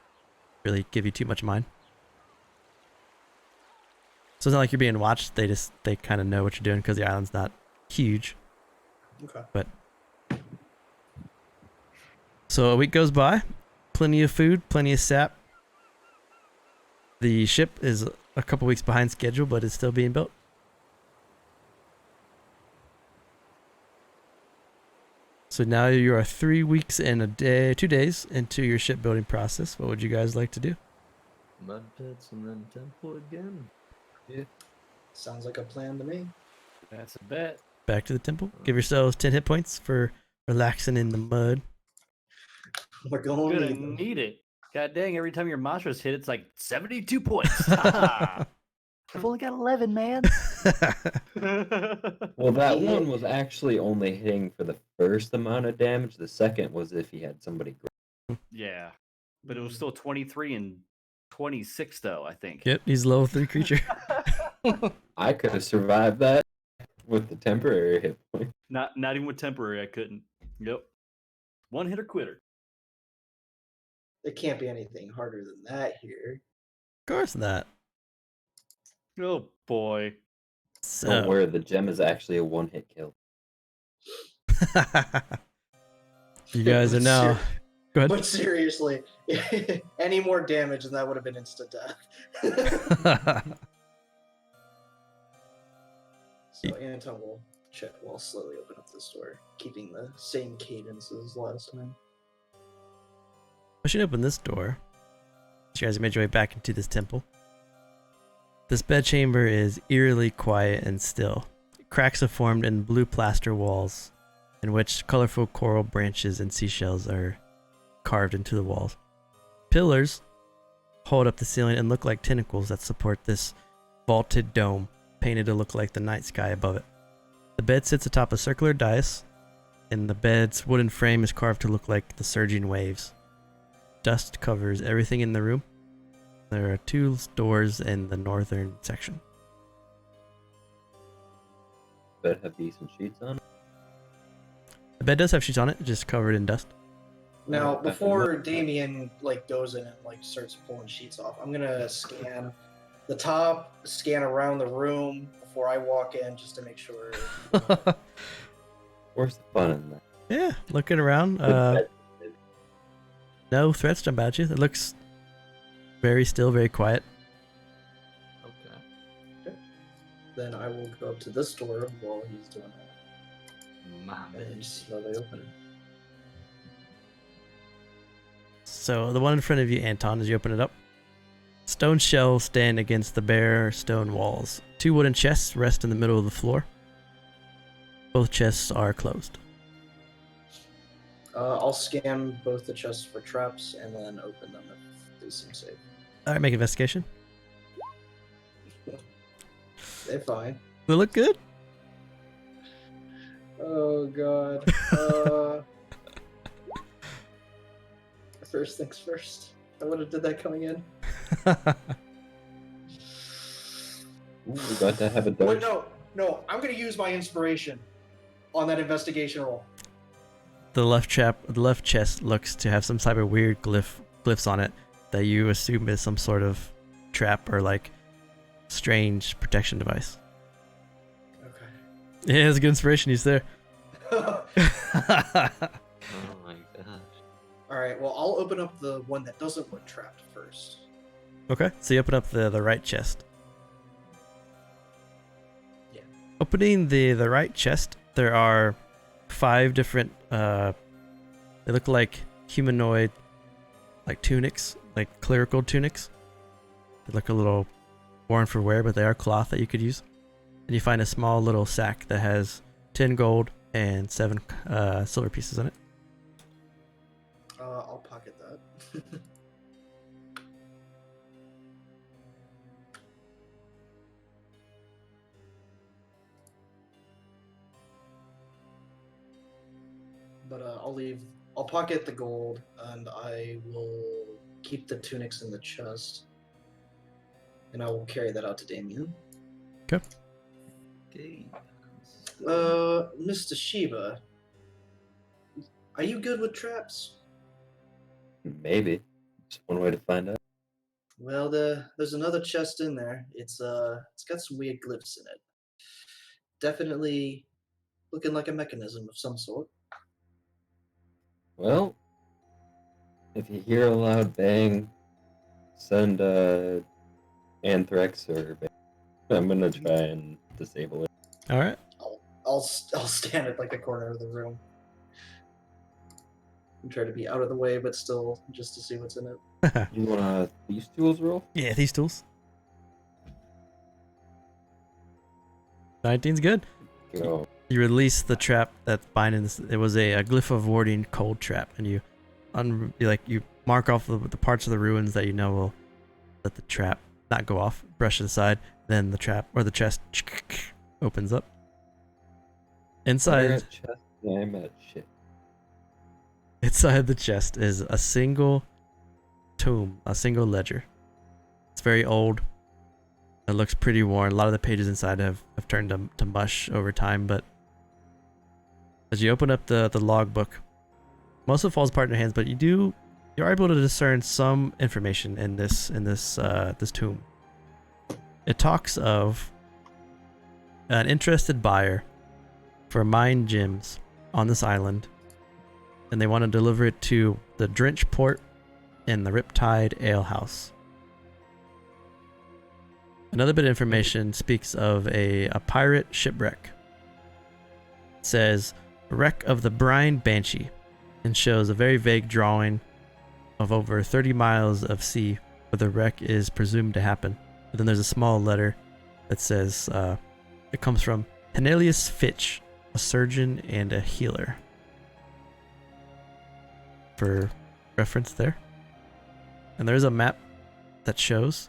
really give you too much mind. So it's not like you're being watched. They kind of know what you're doing because the island's not huge. Okay. But so a week goes by, plenty of food, plenty of sap. The ship is a couple weeks behind schedule, but it's still being built. So now you are 3 weeks and 2 days into your shipbuilding process. What would you guys like to do? Mud pits and then temple again. Sounds like a plan to me. That's a bet. Back to the temple. Give yourselves 10 hit points for relaxing in the mud. We're going Gonna to need need it. God dang, every time your mantras hit, it's like 72 points. I've only got 11, man. Well, that one was actually only hitting for the first amount of damage. The second was if he had somebody. Yeah, but it was still 23 and 26, though, I think. Yep, he's a level 3 creature. I could have survived that with the temporary hit point. Not even with temporary, I couldn't. Yep. One hitter quitter. There can't be anything harder than that here. Of course not. Oh, boy. Don't So, worry, the gem is actually a one-hit kill. you guys are now. Go ahead. But seriously, any more damage and that would have been instant death. So Anton will check. We'll slowly open up this door, keeping the same cadence as last time. Pushing open this door, you guys made your way back into this temple. This bedchamber is eerily quiet and still. Cracks have formed in blue plaster walls, in which colorful coral branches and seashells are carved into the walls. Pillars hold up the ceiling and look like tentacles that support this vaulted dome, painted to look like the night sky above it. The bed sits atop a circular dais, and the bed's wooden frame is carved to look like the surging waves. Dust covers everything in the room. There are 2 doors in the northern section. Bed have decent sheets on it. The bed does have sheets on it, just covered in dust. Now, before Damien goes in and starts pulling sheets off, I'm gonna scan the top, scan around the room before I walk in, just to make sure. Where's the fun in that? Yeah, looking around. No threats jump at you. It looks very still, very quiet. Okay. Then I will go up to this door while he's doing that. My And bad. just slowly open it. So the one in front of you, Anton, as you open it up, stone shelves stand against the bare stone walls. 2 wooden chests rest in the middle of the floor. Both chests are closed. I'll scan both the chests for traps and then open them if they seem safe. All right, make investigation. They're fine. They look good. Oh god. First things first. I would have did that coming in. Ooh, we got to have a Wait, dose. no. I'm gonna use my inspiration on that investigation roll. The left chest looks to have some type of weird glyphs on it that you assume is some sort of trap or strange protection device. Okay. Yeah, it's a good inspiration use there. Oh my gosh. Alright, well I'll open up the one that doesn't look trapped first. Okay, so you open up the right chest. Yeah. Opening the right chest, there are 5 different, they look like humanoid, tunics, clerical tunics. They look a little worn for wear, but they are cloth that you could use. And you find a small little sack that has 10 gold and 7 silver pieces in it. I'll pocket that. But I'll pocket the gold, and I will keep the tunics in the chest. And I will carry that out to Damien. Okay. Okay. Mr. Shiva, are you good with traps? Maybe. Just one way to find out. Well, there's another chest in there. It's got some weird glyphs in it. Definitely looking like a mechanism of some sort. Well, if you hear a loud bang, send Anthrax or I'm gonna try and disable it. All right. I'll stand at the corner of the room and try to be out of the way, but still just to see what's in it. You want these tools roll? Yeah, these tools. 19's good. Go. You release the trap that's binding this. It was a glyph of warding cold trap, and you you mark off the parts of the ruins that you know will let the trap not go off. Brush it aside. Then the trap or the chest opens up. Inside I'm at shit. Inside the chest is a single tome, a single ledger. It's very old. It looks pretty worn. A lot of the pages inside have turned to mush over time, but as you open up the logbook, most of it falls apart in your hands, but you're able to discern some information in this tomb. It talks of an interested buyer for mine gems on this island, and they want to deliver it to the Drench Port and the Riptide Ale House. Another bit of information speaks of a pirate shipwreck. It says, wreck of the Brine Banshee, and shows a very vague drawing of over 30 miles of sea where the wreck is presumed to happen. But then there's a small letter that says, it comes from Cornelius Fitch a surgeon, and a healer. For reference there. And there's a map that shows.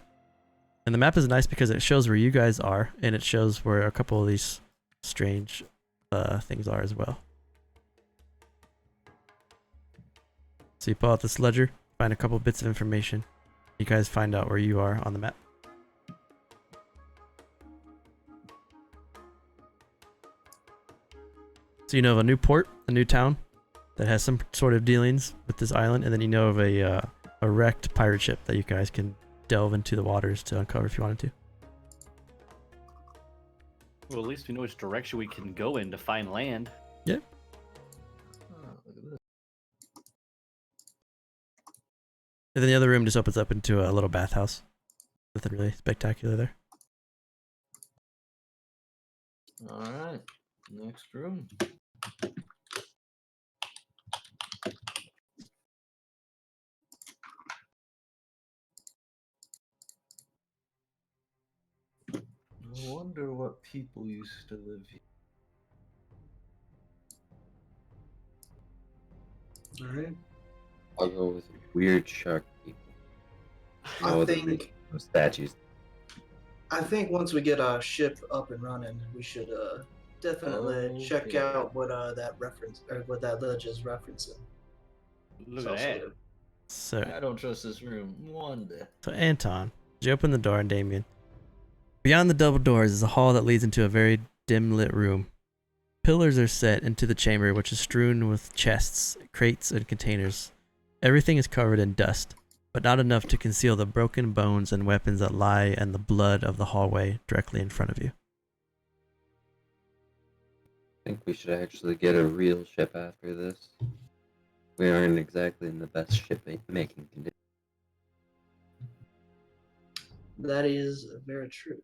And the map is nice because it shows where you guys are, and it shows where a couple of these strange things are as well. So you pull out this ledger, find a couple bits of information. You guys find out where you are on the map. So you know of a new port, a new town that has some sort of dealings with this island, and then you know of a wrecked pirate ship that you guys can delve into the waters to uncover if you wanted to. Well, at least we know which direction we can go in to find land. Yep. Oh, look at this. And then the other room just opens up into a little bathhouse. Nothing really spectacular there. All right, next room. I wonder what people used to live here. All right. I'll go with weird shark people. I No, think the statues. I think once we get our ship up and running, we should definitely check Okay. out what that reference or what that village is referencing. Look So at that. So, I don't trust this room one bit. so Anton, you open the door, and Damien. Beyond the double doors is a hall that leads into a very dim lit room. Pillars are set into the chamber, which is strewn with chests, crates, and containers. Everything is covered in dust, but not enough to conceal the broken bones and weapons that lie in the blood of the hallway directly in front of you. I think we should actually get a real ship after this. We aren't exactly in the best ship-making condition. That is very true.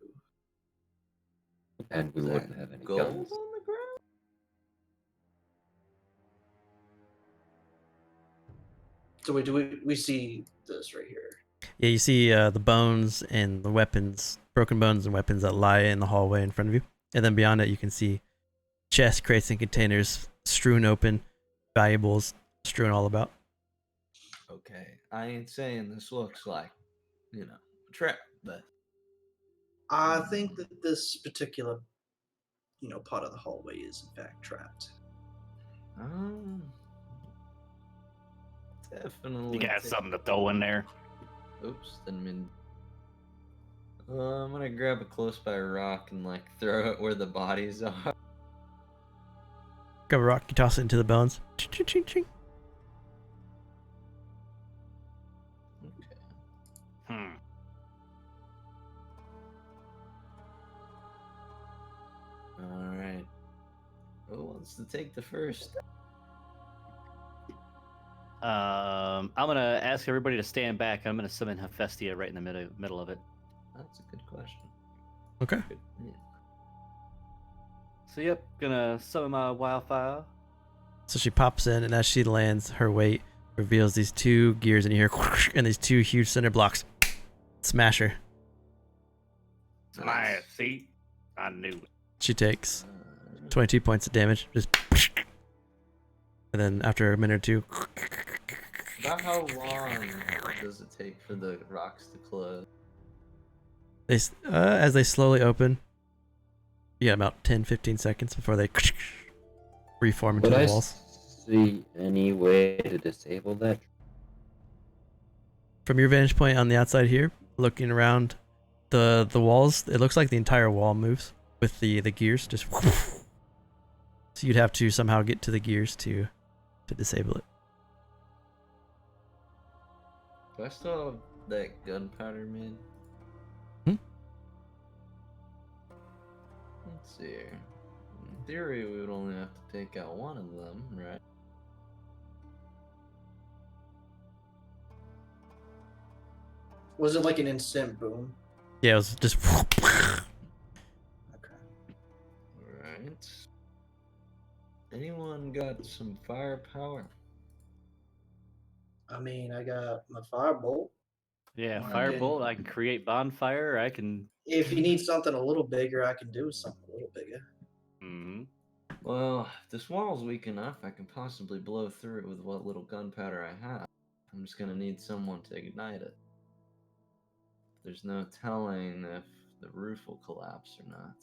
And we Is wouldn't that have any gold guns. on the ground? So we see this right here. Yeah, you see the bones and the weapons, broken bones and weapons that lie in the hallway in front of you. And then beyond it, you can see chests, crates, and containers strewn open, valuables strewn all about. Okay, I ain't saying this looks like, a trap, but I think that this particular, part of the hallway is in fact trapped. Definitely. You got take- something to throw in there. Oops, didn't mean. I'm gonna grab a close by rock and throw it where the bodies are. Grab a rock, you toss it into the bones. Ching, ching, ching, ching. Okay. Hmm. All right. Who wants to take the first? I'm gonna ask everybody to stand back. I'm gonna summon Hephaestia right in the middle of it. That's a good question. Okay. Good. Yeah. So yep, gonna summon my wildfire. So she pops in, and as she lands, her weight reveals these two gears, and you hear whoosh, and these two huge cinder blocks smash her. Nice. See, I knew it. She takes 22 points of damage. Just whoosh. And then after a minute or two, About how long does it take for the rocks to close? they as they slowly open, you got about 10-15 seconds before they reform into Would the I walls. see any way to disable that? From your vantage point on the outside here, looking around the walls, it looks like the entire wall moves with the gears. Just so you'd have to somehow get to the gears to disable it. Do I still have that gunpowder made? Hmm? Let's see here. In theory, we would only have to take out one of them, right? Was it like an instant boom? Yeah, it was just. Okay. Alright. Anyone got some firepower? I mean, I got my firebolt. Yeah, Okay. firebolt. I can create bonfire. I can. If you need something a little bigger, I can do something a little bigger. Hmm. Well, if this wall's weak enough, I can possibly blow through it with what little gunpowder I have. I'm just gonna need someone to ignite it. There's no telling if the roof will collapse or not.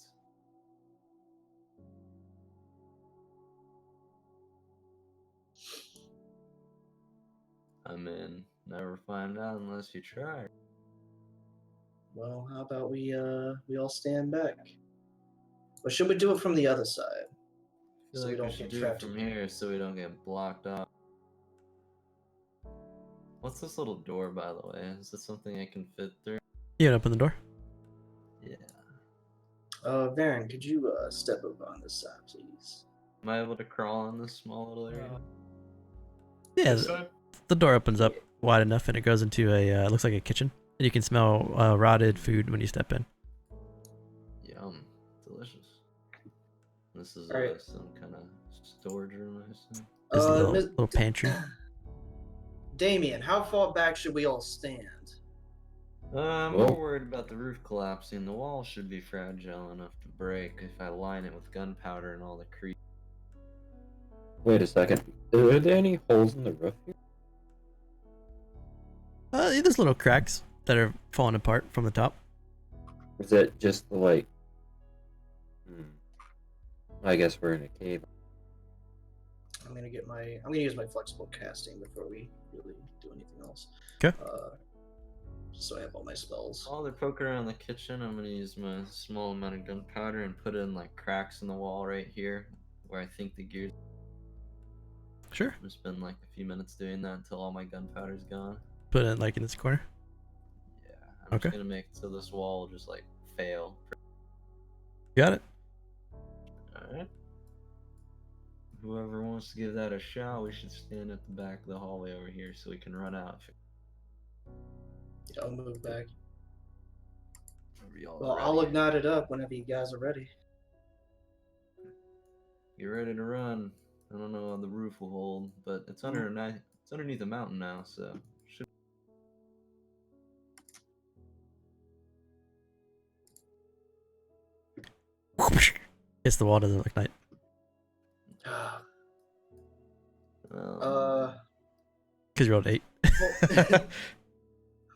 I mean, never find out unless you try. Well, how about we all stand back? Or should we do it from the other side? I feel So we like we don't should get do it trapped from in here so we don't get blocked off. What's this little door, by the way? Is this something I can fit through? You can open the door. Yeah. Varen, could you step over on this side, please? Am I able to crawl in this small little area? Yeah, This side? the door opens up wide enough and it goes into a, it looks like a kitchen. And you can smell rotted food when you step in. Yum. Delicious. This is Alright. some kind of storage room, I assume. There's a Miss- little pantry. Damien, how far back should we all stand? I'm Whoa. more worried about the roof collapsing. The wall should be fragile enough to break if I line it with gunpowder and all the creep. Wait a second. Are there any holes in the roof here? There's little cracks that are falling apart from the top. Or is it just like... I guess we're in a cave. I'm gonna use my flexible casting before we really do anything else. Okay. Just so I have all my spells. While they're poking around the kitchen, I'm gonna use my small amount of gunpowder and put in like cracks in the wall right here where I think the gears. Sure. I'm gonna spend like a few minutes doing that until all my gunpowder's gone. Put it like in this corner. Yeah, I'm Okay. just gonna make it so this wall will just like fail. Got it. Alright. Whoever wants to give that a shot, we should stand at the back of the hallway over here so we can run out. I'll move back. Are we all Well, ready? I'll ignite it up whenever you guys are ready. Get ready to run. I don't know how the roof will hold, but it's underneath a mountain now, so should. Hits the wall, doesn't ignite. Uh, Because you rolled 8.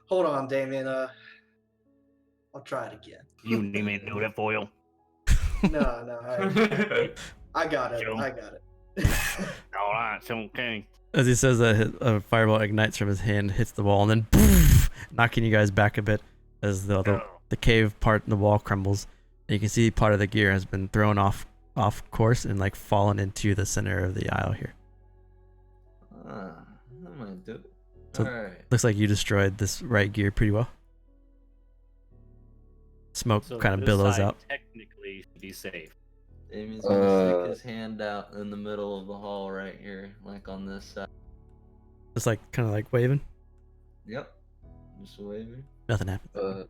hold on, Damien. I'll try it again. You need me to do that for you? No, I got it. Sure. I got it. All right, it's okay. As he says that, a fireball ignites from his hand, hits the wall, and then poof, knocking you guys back a bit as the cave part in the wall crumbles. And you can see part of the gear has been thrown off course and like fallen into the center of the aisle here. That might do it. So- Alright. Looks like you destroyed this right gear pretty well. Smoke So kind of this billows side out. technically should be safe. Damien's gonna stick his hand out in the middle of the hall right here, like on this side. Just like kind of like waving. Yep. Just waving. Nothing happened.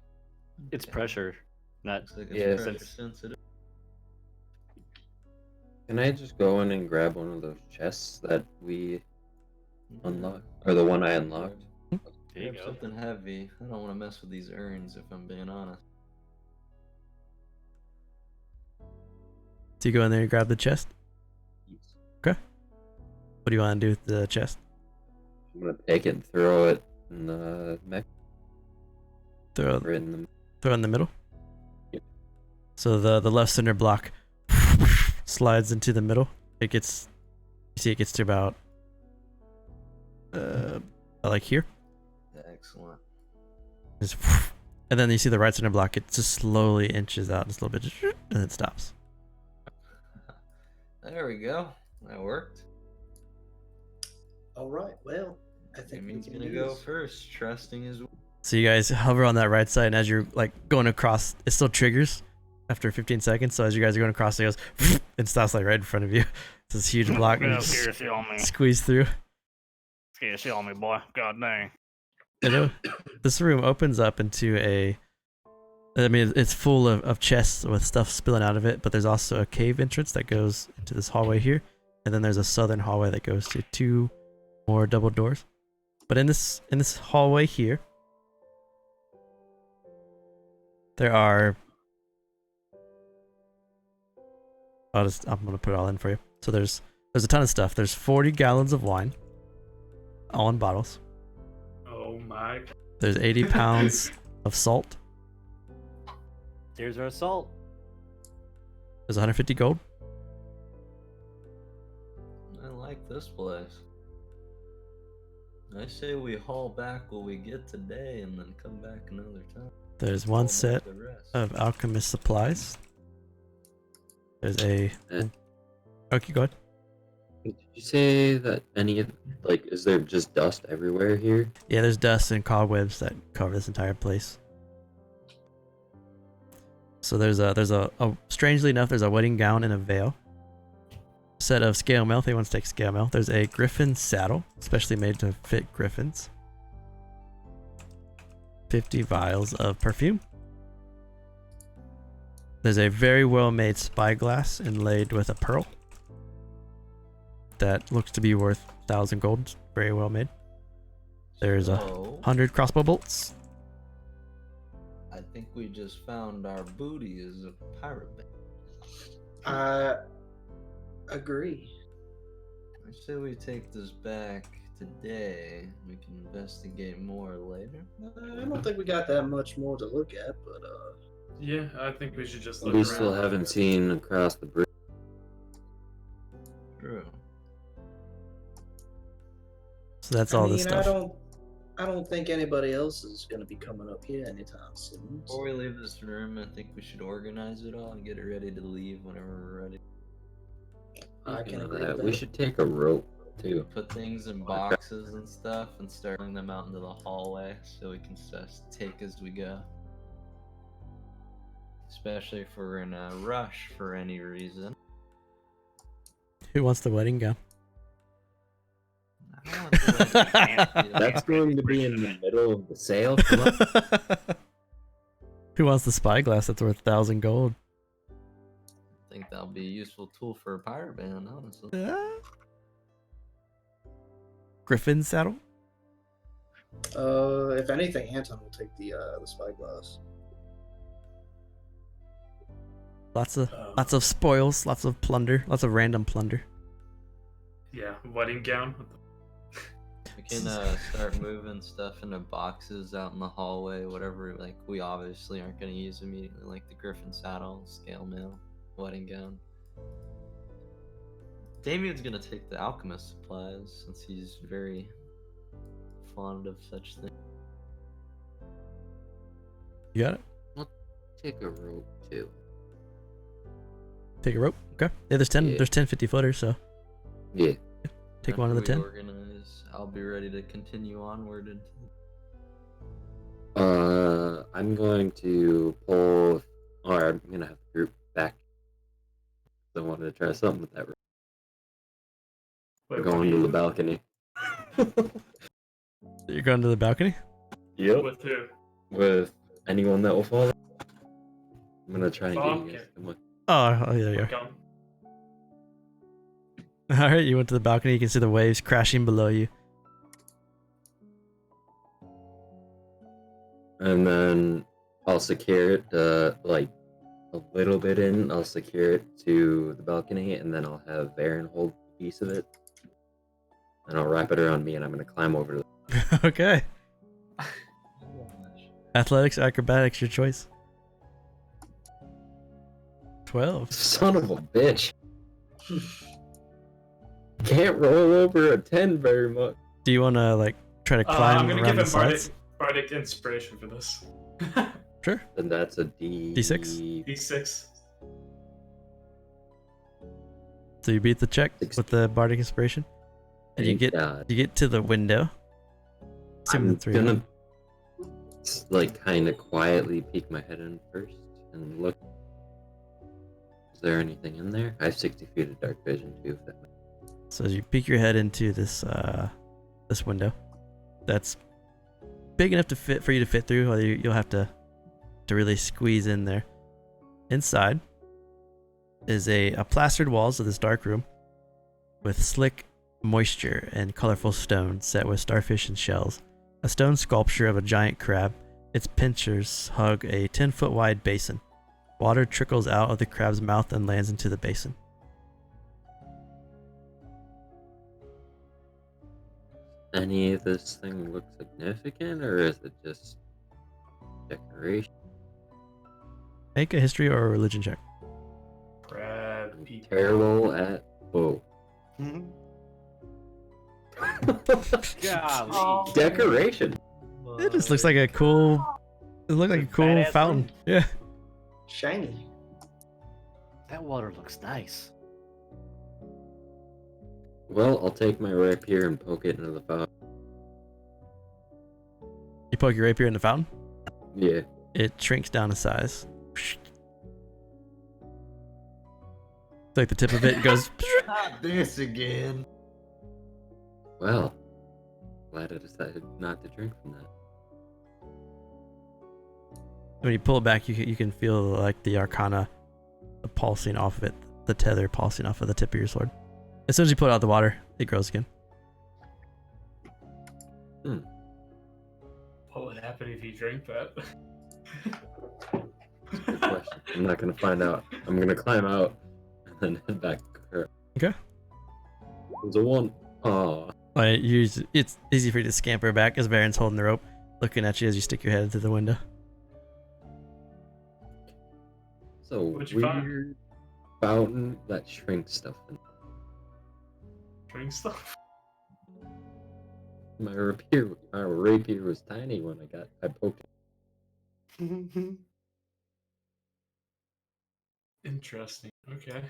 It's pressure, not Looks like it's Yeah, pressure since- sensitive. Can I just go in and grab one of those chests that we unlocked? Or the one I unlocked? There you Grab go. something heavy. I don't want to mess with these urns if I'm being honest. So you go in there and grab the chest. Okay. What do you want to do with the chest? I'm gonna take it and throw it in the mech. Throw Or in the... Throw it in the middle. Yep. So the left center block slides into the middle. It gets, you see, it gets to about like here. Excellent. Just, and then you see the right center block. It just slowly inches out just a little bit, and it stops. There we go. That worked. All right. Well, I think Damien's we can gonna do go this. first, trusting his. So you guys hover on that right side, and as you're like going across, it still triggers after 15 seconds. So as you guys are going across, it goes and stops like right in front of you. It's this huge block, and you just Shit on me. squeeze through. Scared shit on me, boy. God dang. This room opens up into a, I mean, it's full of chests with stuff spilling out of it, but there's also a cave entrance that goes into this hallway here, and then there's a southern hallway that goes to 2 more double doors. But in this hallway here, there are I'm gonna put it all in for you. So there's a ton of stuff. There's 40 gallons of wine, all in bottles. Oh my god. There's 80 pounds of salt. There's our salt. There's 150 gold. I like this place. I say we haul back what we get today and then come back another time. There's Haul one back set the rest. of alchemist supplies. There's a. Okay, go ahead. Did you say that any of is there just dust everywhere here? Yeah, there's dust and cobwebs that cover this entire place. So there's a strangely enough, there's a wedding gown and a veil. Set of scale mail. If anyone takes scale mail. There's a griffin saddle, specially made to fit griffins. 50 vials of perfume. There's a very well made spyglass inlaid with a pearl. That looks to be worth 1,000 gold. Very well made. There's a So, 100 crossbow bolts. I think we just found our booty is a pirate band. I agree. I say we take this back today. We can investigate more later. I don't think we got that much more to look at, but Yeah, I think we should just look We around. still haven't seen across the bridge. True. So that's all I this mean, stuff. I don't think anybody else is going to be coming up here anytime soon. Before we leave this room, I think we should organize it all and get it ready to leave whenever we're ready. I can Speaking of agree with we that. should take a rope too. Put things in boxes and stuff and start putting them out into the hallway so we can just take as we go. Especially if we're in a rush for any reason. Who wants the wedding gown? I don't want to fancy like That's going to be in the middle of the sale. Come on. Who wants the spyglass that's worth 1,000 gold? I think that'll be a useful tool for a pirate band, honestly. Griffin saddle? If anything, Anton will take the spyglass. Lots of spoils, lots of plunder, lots of random plunder. Yeah, wedding gown. We can start moving stuff into boxes out in the hallway, whatever. Like, we obviously aren't going to use immediately, like the griffin saddle, scale mail, wedding gown. Damien's going to take the alchemist supplies since he's very fond of such things. You got it? Take a rope too. Take a rope. Okay. Yeah, there's 10. Yeah. There's 10 50 footers. So Yeah. take one of the After 10. we organize, I'll be ready to continue onward into. I'm going to pull, or I'm gonna have the group back. I wanted to try something with that rope. We're going to the balcony. You're going to the balcony? Yep. With who? With anyone that will follow. I'm gonna try and get you Okay. guys. Come on. Oh, yeah, yeah. Come. All right, you went to the balcony. You can see the waves crashing below you. And then I'll secure it, like a little bit in. I'll secure it to the balcony, and then I'll have Aaron hold a piece of it, and I'll wrap it around me, and I'm gonna climb over to the. Okay. Athletics, acrobatics, your choice. 12. Son of a bitch! Can't roll over a 10 very much. Do you want to like try to climb I'm gonna around give the him sides? bardic inspiration for this. Sure. And that's a D6? D6. So you beat the check 16. with the bardic inspiration, and you Thank get God. to the window. Assuming I'm the three of gonna them. like kind of quietly peek my head in first and look. Is there anything in there? I have 60 feet of dark vision too. If that makes... So as you peek your head into this this window, that's big enough to fit for you to fit through. Or you'll have to really squeeze in there. Inside is a plastered walls of this dark room with slick moisture and colorful stone set with starfish and shells. A stone sculpture of a giant crab. Its pincers hug a 10-foot wide basin. Water trickles out of the crab's mouth and lands into the basin. any of this thing look significant, or is it just decoration? Make a history or a religion check. Grab I'm people. terrible at both. Golly. Decoration. It just looks like a cool. It looks like a cool Badass fountain. room. Yeah. Shiny. That water looks nice. Well, I'll take my rapier and poke it into the fountain. You poke your rapier in the fountain. Yeah. It shrinks down to size. It's like the tip of it goes. Not this again. Well, glad I decided not to drink from that. When you pull it back, you can feel like the arcana pulsing off of it, the tether pulsing off of the tip of your sword. As soon as you pull it out of the water, it grows again. What would happen if you drink that? Good question. I'm not gonna find out. I'm gonna climb out and then head back. Okay. There's a one. Aw. It's easy for you to scamper back as Baron's holding the rope, looking at you as you stick your head through the window. So What'd you find? weird fountain that shrinks stuff. Drink stuff? My rapier was tiny when I poked it. Interesting. Okay.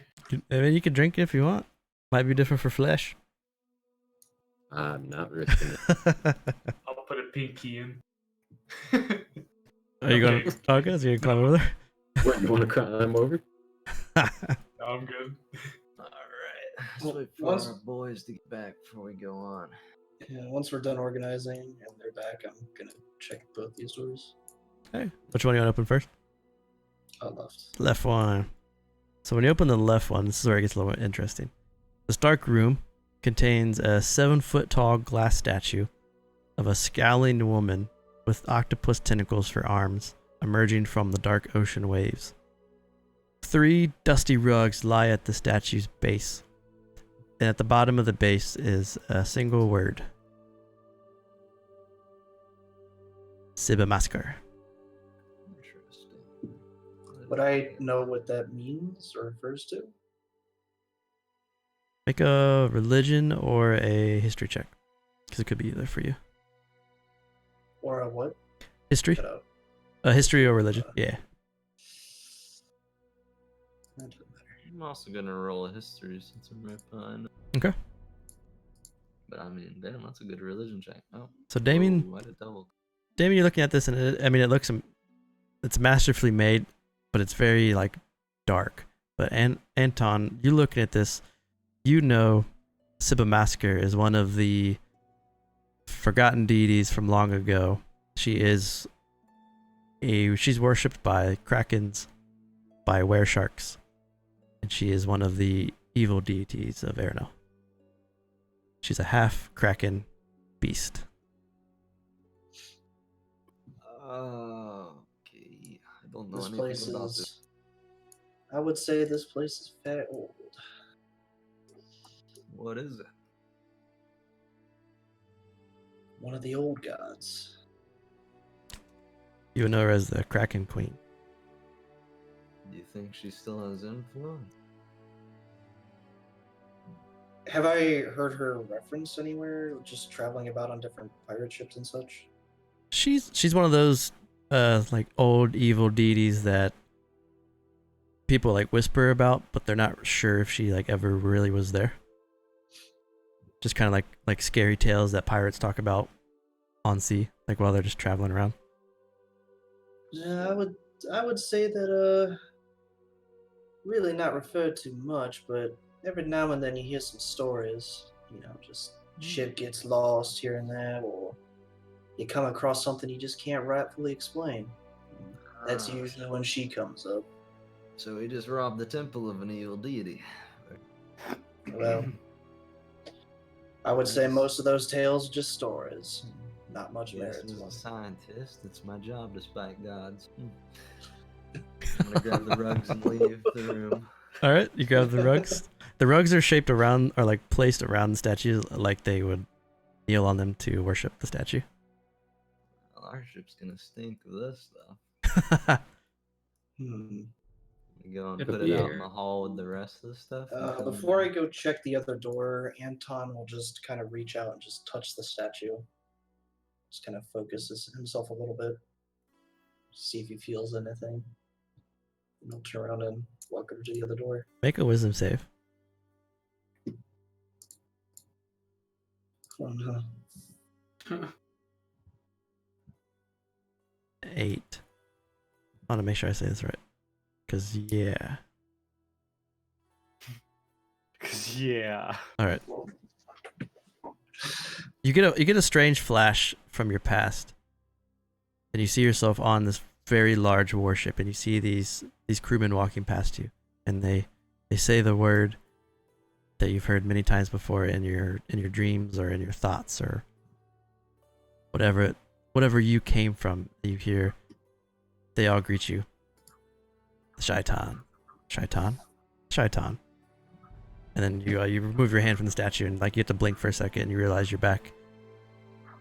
I mean, you can drink it if you want. Might be different for flesh. I'm not risking it. I'll put a pinky in. Are you going? Okay. Okay, so you're gonna climb over there. What, you want to climb over? No, I'm good. Alright. Let's Well, wait for once- our boys to get back before we go on. Yeah, once we're done organizing and they're back, I'm gonna check both these doors. Okay. Which one you want to open first? Left. Left one. So when you open the left one, this is where it gets a little bit interesting. This dark room contains a 7-foot tall glass statue of a scowling woman with octopus tentacles for arms emerging from the dark ocean waves. 3 dusty rugs lie at the statue's base, and at the bottom of the base is a single word. Sibamasker. Interesting. Would I know what that means or refers to? Make a religion or a history check, because it could be either for you. Or a what? History? Cut out. A history or religion? Yeah. That doesn't matter. I'm also gonna roll a history since I'm right behind. Okay. But I mean, damn, that's a good religion check. Oh. So Damien, Whoa, why'd it double? Damien, you're looking at this, and it looks, it's masterfully made, but it's very like dark. But Anton, you looking at this, you know, Sibamasker is one of the forgotten deities from long ago. She's worshipped by krakens, by weresharks, and she is one of the evil deities of Erenel. She's a half kraken beast. Okay. I don't know This anything place about is. this. I would say this place is fat old. What is it? One of the old gods. You would know her as the Kraken Queen. Do you think she still has influence? Have I heard her referenced anywhere? Just traveling about on different pirate ships and such? She's one of those like old evil deities that people like whisper about, but they're not sure if she like ever really was there. Just kind of like scary tales that pirates talk about on sea, like while they're just traveling around. Yeah, I would say that really not referred to much, but every now and then you hear some stories. You know, just ship gets lost here and there, or you come across something you just can't rightfully explain. That's Ah, usually when she comes up. So we just robbed the temple of an evil deity. Well, I would say most of those tales are just stories. Not much Yes, merit as to a them. scientist, it's my job to spike gods. I'm gonna grab the rugs and leave the room. All right, you grab the rugs. The rugs are shaped around, or like placed around the statue, like they would kneel on them to worship the statue. Well, our ship's gonna stink of this stuff. We go and put it out in the hall with the rest of the stuff. Before I go check the other door, Anton will just kind of reach out and just touch the statue. Just kind of focuses himself a little bit. See if he feels anything. And he'll turn around and walk over to the other door. Make a wisdom save. Oh no. 8. I want to make sure I say this right. Cause yeah. Cause yeah. All right. You get a strange flash from your past, and you see yourself on this very large warship, and you see these crewmen walking past you, and they say the word that you've heard many times before in your dreams or in your thoughts or whatever you came from. You hear, they all greet you. Shaitan, Shaitan, Shaitan. And then you remove your hand from the statue, and like you have to blink for a second, and you realize you're back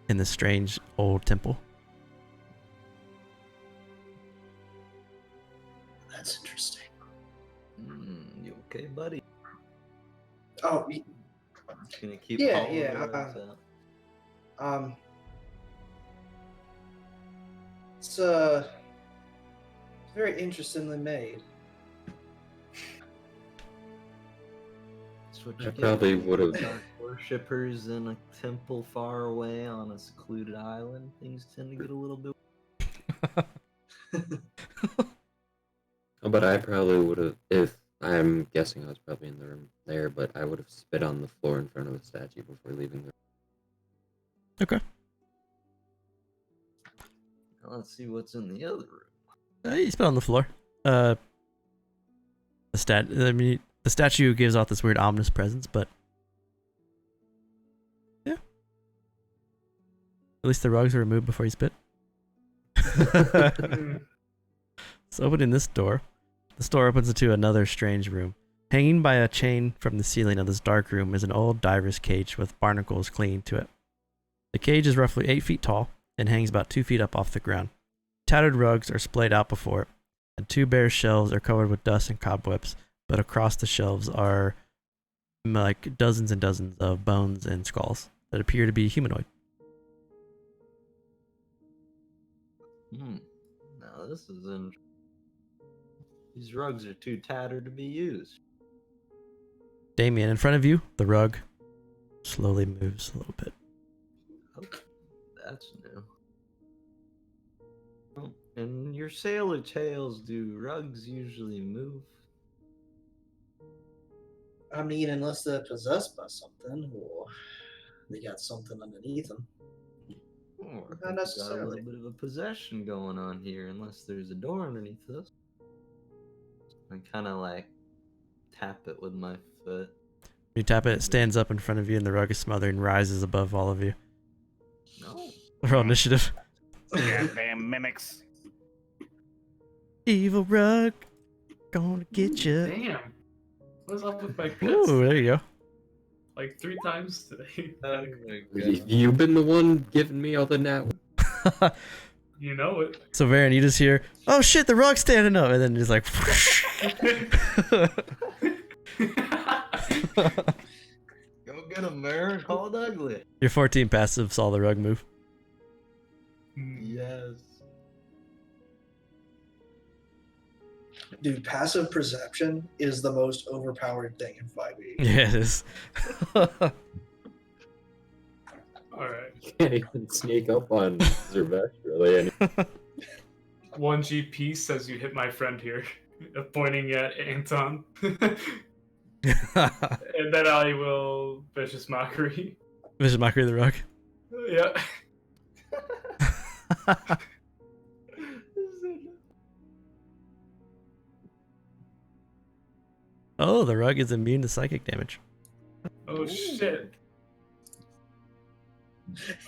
in this strange old temple. That's interesting. You okay, buddy? Oh, Gonna keep yeah, hauling yeah. the rugs out? It's very interestingly made. That's what I you get probably when would've- dark worshippers in a temple far away on a secluded island. Things tend to get a little bit. But I probably would have, if I'm guessing I was probably in the room there, but I would have spit on the floor in front of the statue before leaving the room. Okay. Now let's see what's in the other room. You spit on the floor. The statue gives off this weird ominous presence, but yeah. At least the rugs are removed before you spit. So opening this door. This door opens into another strange room. Hanging by a chain from the ceiling of this dark room is an old diver's cage with barnacles clinging to it. The cage is roughly 8 feet tall and hangs about 2 feet up off the ground. Tattered rugs are splayed out before it, and 2 bare shelves are covered with dust and cobwebs, but across the shelves are like dozens and dozens of bones and skulls that appear to be humanoid. Now this is interesting. These rugs are too tattered to be used. Damien, in front of you, the rug slowly moves a little bit. Oh, that's new. Oh, in your sailor tales, do rugs usually move? I mean, unless they're possessed by something, or they got something underneath them. Or Not got a necessarily. little bit of a possession going on here, unless there's a door underneath this. I kind of like tap it with my foot. You tap it, it stands up in front of you, and the rug is smothered and rises above all of you. No. Roll initiative. Goddamn mimics. Evil rug, gonna get you. Damn. What's up with my pets? Ooh, there you go. Like 3 times today. You've been the one giving me all the nat. You know it. So Varen, you just hear, "Oh shit, the rug's standing up," and then just like. Go get him, man. Call it ugly. Your 14 passive saw the rug move. Yes. Dude, passive perception is the most overpowered thing in 5e. Yeah, it is. Alright. Can't even sneak up on Zervesh, really. 1 GP says you hit my friend here. Pointing at Anton. And then I will Vicious Mockery. Vicious Mockery of the rug. Yeah. Oh, the rug is immune to psychic damage. Oh shit.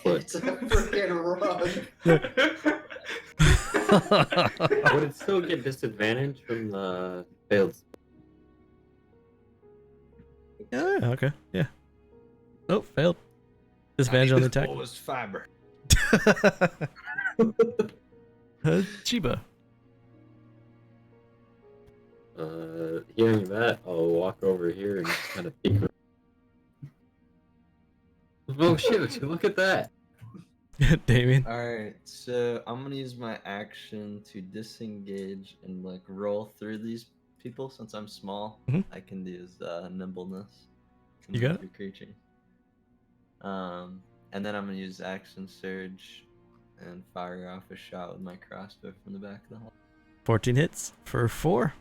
It's a freaking rug. Would it still get disadvantage from the failed? Yeah, okay, yeah. Oh, failed. Disadvantage on the attack. Fullest fiber. Chiba. Hearing that, I'll walk over here and just kind of peek. Oh shoot! Look at that. Damien. Alright, so I'm gonna use my action to disengage and like roll through these people. Since I'm small, Mhm. I can use nimbleness. to You got move through creature. And then I'm gonna use action surge and fire off a shot with my crossbow from the back of the hall. 14 hits for 4.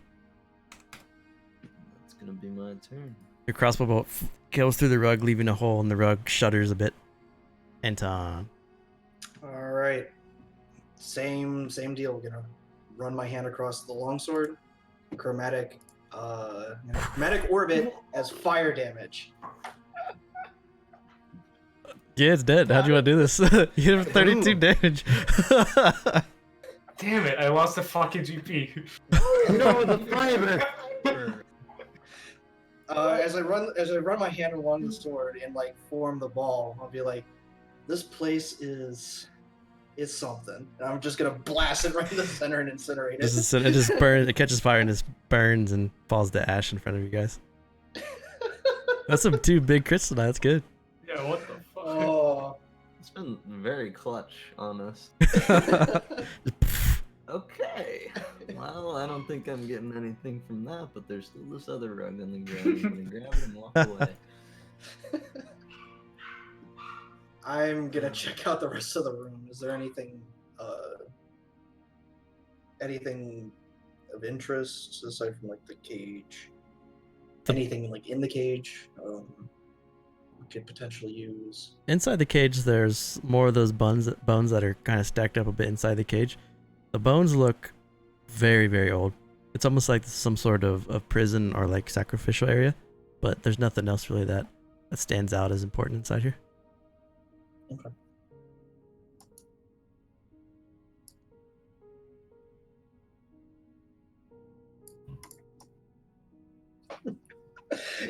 That's gonna be my turn. Your crossbow bolt goes through the rug, leaving a hole, and the rug shudders a bit. Anton. All right. Same deal. Gonna run my hand across the longsword. Chromatic orbit as fire damage. Yeah, it's dead. How'd you want to do this? You have 32 damage. Damn it! I lost the fucking GP. No, the fiber. As I run my hand along the sword and like form the ball, I'll be like, "This place is something." And I'm just gonna blast it right in the center and incinerate it. It just burns. It catches fire and just burns and falls to ash in front of you guys. That's some 2 big crits tonight. That's good. Yeah, what the fuck? Oh. It's been very clutch on us. Okay. Well, I don't think I'm getting anything from that, but there's still this other rug on the ground. I'm gonna grab it and walk away. I'm gonna check out the rest of the room. Is there anything of interest aside from like the cage? Anything like in the cage we could potentially use? Inside the cage, there's more of those bones that are kind of stacked up a bit inside the cage. The bones look very, very old. It's almost like some sort of prison or like sacrificial area, but there's nothing else really that stands out as important inside here. Okay.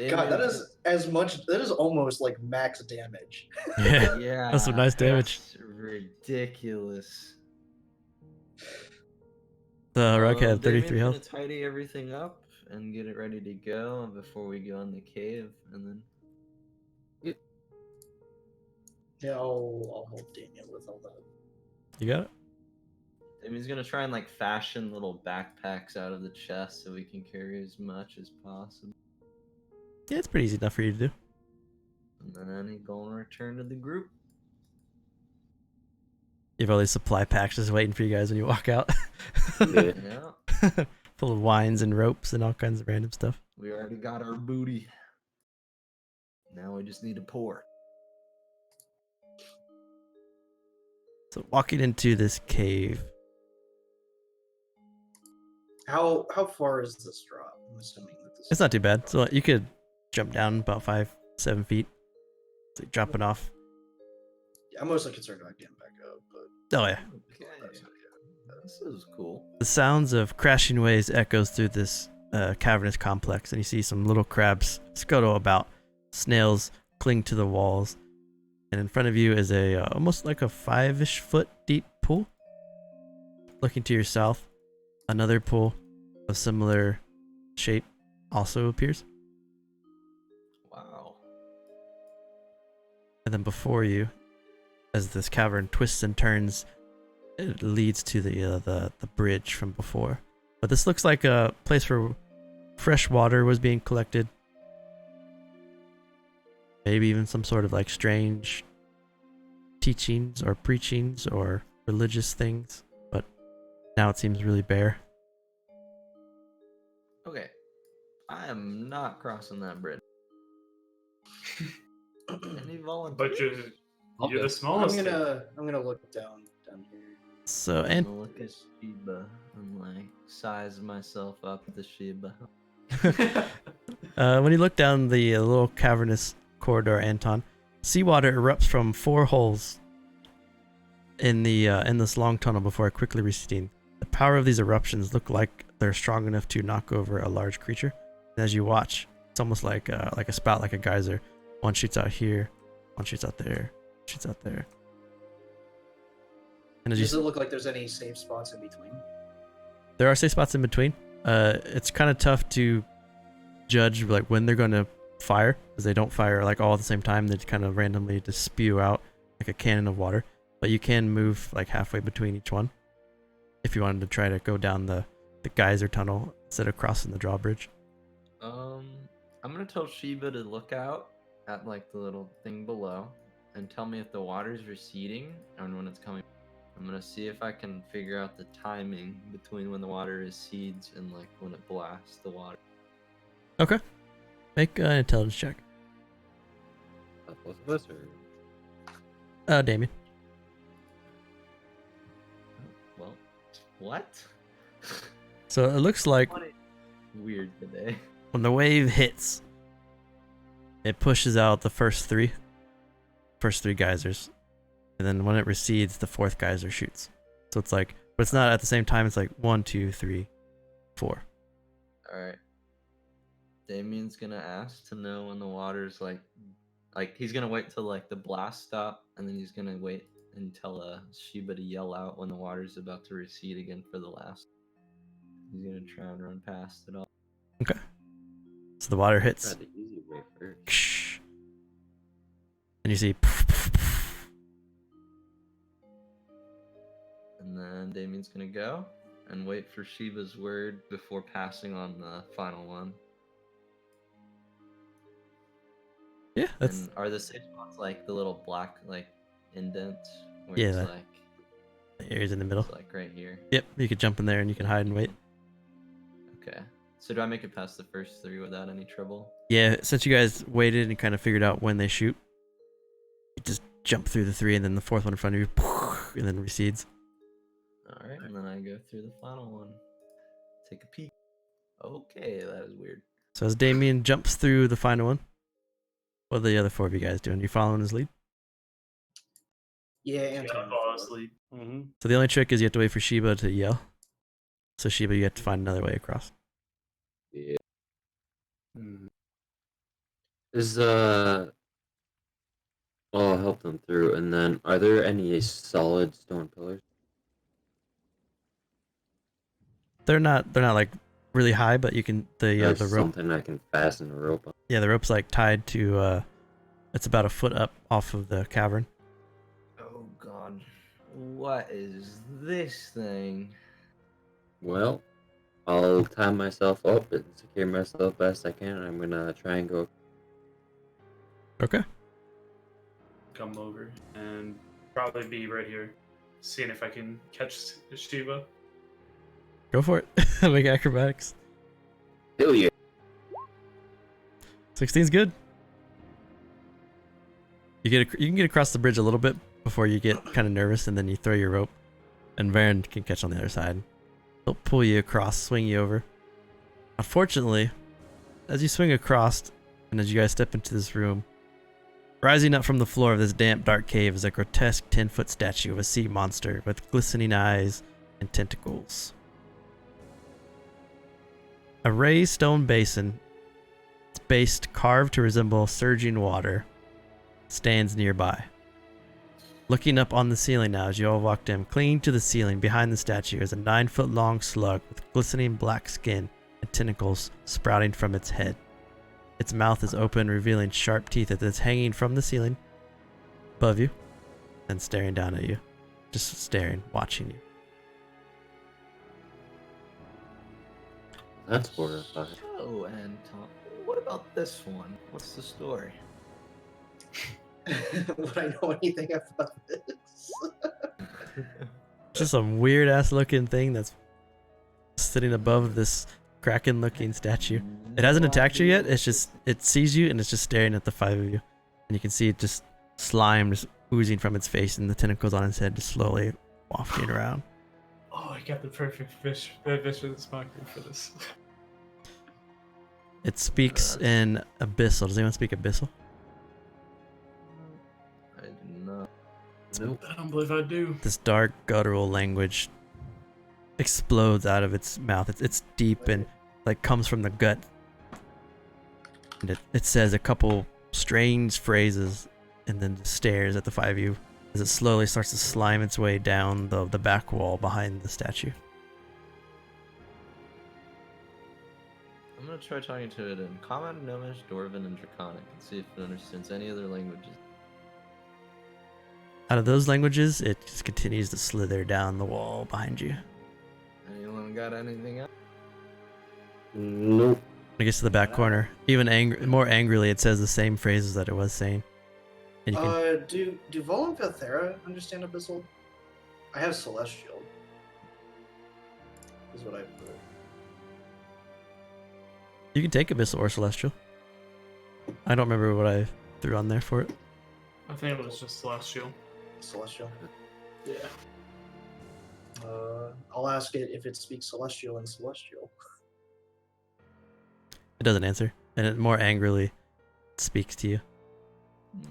God, that is almost like max damage. Yeah, Yeah. that's some nice damage. That's ridiculous. The rug had 33 Damien's health. gonna tidy everything up and get it ready to go before we go in the cave, and then Yeah, I'll help Damien with all that. You got it? Damien's gonna try and like fashion little backpacks out of the chest so we can carry as much as possible. Yeah, it's pretty easy enough for you to do. And then he's gonna return to the group. You have all these supply packs just waiting for you guys when you walk out. Yeah. Full of wines and ropes and all kinds of random stuff. We already got our booty. Now we just need to pour. So walking into this cave. How far is this drop? I'm assuming that this. It's not too bad. So you could jump down about 5-7 feet. So you're dropping off. Yeah, I'm mostly concerned about getting back up, but Oh yeah. Okay. This is cool. The sounds of crashing waves echoes through this cavernous complex, and you see some little crabs scuttle about. Snails cling to the walls, and in front of you is a almost like a 5-ish foot deep pool. Looking to your south, another pool of similar shape also appears, Wow. and then before you, as this cavern twists and turns, it leads to the bridge from before. But this looks like a place where fresh water was being collected. Maybe even some sort of like strange teachings or preachings or religious things. But now it seems really bare. Okay. I am not crossing that bridge. Any volunteers? But you're the I'm smallest. gonna look down here. So, I'm and gonna look at Sheba and like size myself up to Sheba. when you look down the little cavernous corridor, Anton, seawater erupts from 4 holes in this long tunnel before quickly receding. The power of these eruptions look like they're strong enough to knock over a large creature. And as you watch, it's almost like a spout, like a geyser. One shoots out here, one shoots out there, shoots out there. And as you Does it look like there's any safe spots in between? there are safe spots in between. It's kind of tough to judge like when they're going to fire, because they don't fire like all at the same time. They kind of randomly just spew out like a cannon of water. But you can move like halfway between each one if you wanted to try to go down the geyser tunnel instead of crossing the drawbridge. I'm gonna tell Sheba to look out at like the little thing below and tell me if the water's receding and when it's coming. I'm gonna see if I can figure out the timing between when the water recedes and like when it blasts the water. Okay. Make an intelligence check. Both of us, or Damien. Well, what? So it looks like Weird today. when the wave hits, it pushes out the first three geysers. And then when it recedes, the fourth geyser shoots. So it's like, but it's not at the same time. It's like 1, 2, 3, 4. All right. Damien's gonna ask to know when the water's like he's gonna wait till like the blast stop, and then he's gonna wait and tell Sheba to yell out when the water's about to recede again for the last. He's gonna try and run past it all. Okay. So the water try hits. the easy way first. And you see. And then Damien's gonna go and wait for Sheba's word before passing on the final one. Yeah, that's And are the safe spots like the little black like indents? Where Yeah, it's that- like the area's in the middle. it's like right here. Yep, you could jump in there and you can hide and wait. Okay. So do I make it past the first three without any trouble? Yeah, since you guys waited and kind of figured out when they shoot, you just jump through the three, and then the fourth one in front of you, and then recedes. All right, and then I go through the final one. Take a peek. Okay, that is weird. So as Damien jumps through the final one, what are the other four of you guys doing? You following his lead? Yeah, Yeah, Anton. I'll fall asleep. Mm-hmm. So the only trick is you have to wait for Sheba to yell. So Sheba, you have to find another way across. Yeah. Mm. Is I'll help them through. And then, are there any solid stone pillars? They're not like really high, but you can the Like rope. something I can fasten a rope on. Yeah, the rope's like tied to it's about a foot up off of the cavern. Oh god. What is this thing? Well, I'll tie myself up and secure myself best I can. And I'm gonna try and go. Okay. Come over and probably be right here, seeing if I can catch Shiva. Go for it. Make acrobatics. Hell yeah. 16's good. You can get across the bridge a little bit before you get kind of nervous, and then you throw your rope, and Varen can catch on the other side. He'll pull you across, swing you over. Unfortunately, as you swing across, and as you guys step into this room, rising up from the floor of this damp, dark cave is a grotesque 10-foot statue of a sea monster with glistening eyes and tentacles. A raised stone basin, its base carved to resemble surging water, stands nearby. Looking up on the ceiling now as you all walked in, clinging to the ceiling behind the statue is a 9-foot-long slug with glistening black skin and tentacles sprouting from its head. Its mouth is open, revealing sharp teeth as it's hanging from the ceiling above you and staring down at you. Just staring, watching you. That's horrifying. Oh, and what about this one? What's the story? Would I know anything about this? Just some weird ass looking thing that's sitting above this kraken looking statue. It hasn't attacked you yet. It's just, it sees you and it's just staring at the five of you. And you can see it just slime just oozing from its face and the tentacles on its head just slowly wafting around. Oh, I got the perfect vicious mockery for this. It speaks in Abyssal. Does anyone speak Abyssal? I do not. Nope. I don't believe I do. This dark guttural language explodes out of its mouth. It's deep and like comes from the gut. And it says a couple strange phrases and then just stares at the 5 of you as it slowly starts to slime its way down the back wall behind the statue. I'm gonna try talking to it in Common, Gnomish, Dwarven, and Draconic and see if it understands any other languages. Out of those languages, it just continues to slither down the wall behind you. Anyone got anything else? Nope. When it gets to the back corner, even more angrily, it says the same phrases that it was saying. And you can, Do Vol and Vethera understand Abyssal? I have Celestial. Is what I put. you can take Abyssal or Celestial. I don't remember what I threw on there for it. I think it was just Celestial. Celestial. Yeah. I'll ask it if it speaks Celestial and Celestial. It doesn't answer, and it more angrily speaks to you.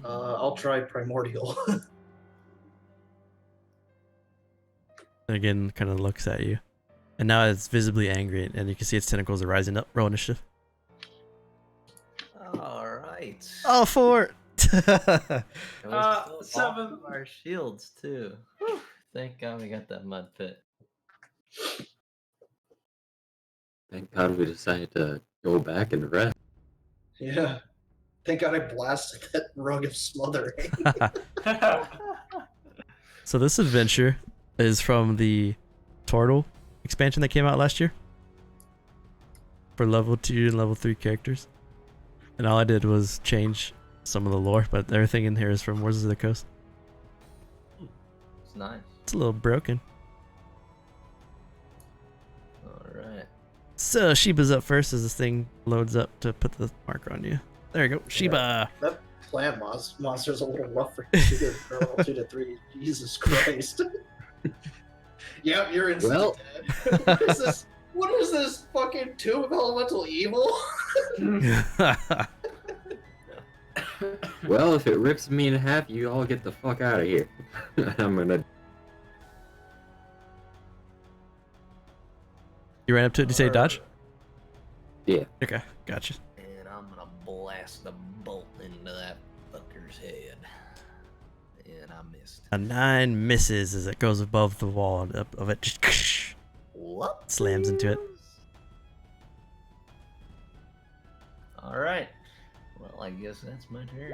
I'll try Primordial. And again, kind of looks at you. And now it's visibly angry, and you can see its tentacles are rising up. Roll initiative. Alright. Oh, 4! It was still off 7. of our shields, too. Whew. Thank God we got that mud pit. Thank God we decided to go back and rest. Yeah. Thank God I blasted that rug of smothering. So this adventure is from the Turtle expansion that came out last year for level 2 and level 3 characters. And all I did was change some of the lore, but everything in here is from Wizards of the Coast. It's nice. It's a little broken. Alright. So Sheba's up first as this thing loads up to put the marker on you. There you go, Sheba. That plant monster's a little rough for 2 to 3. Jesus Christ. Yep, you're instantly Well. dead. What is this fucking Tomb of Elemental Evil? Well, if it rips me in half, you all get the fuck out of here. I'm gonna. You ran up to it, did you say dodge? Yeah. Okay, gotcha. And I'm gonna blast the bolt into that fucker's head. And I missed. A 9 misses as it goes above the wall and up of it just What? slams into it. Alright. Well, I guess that's my turn.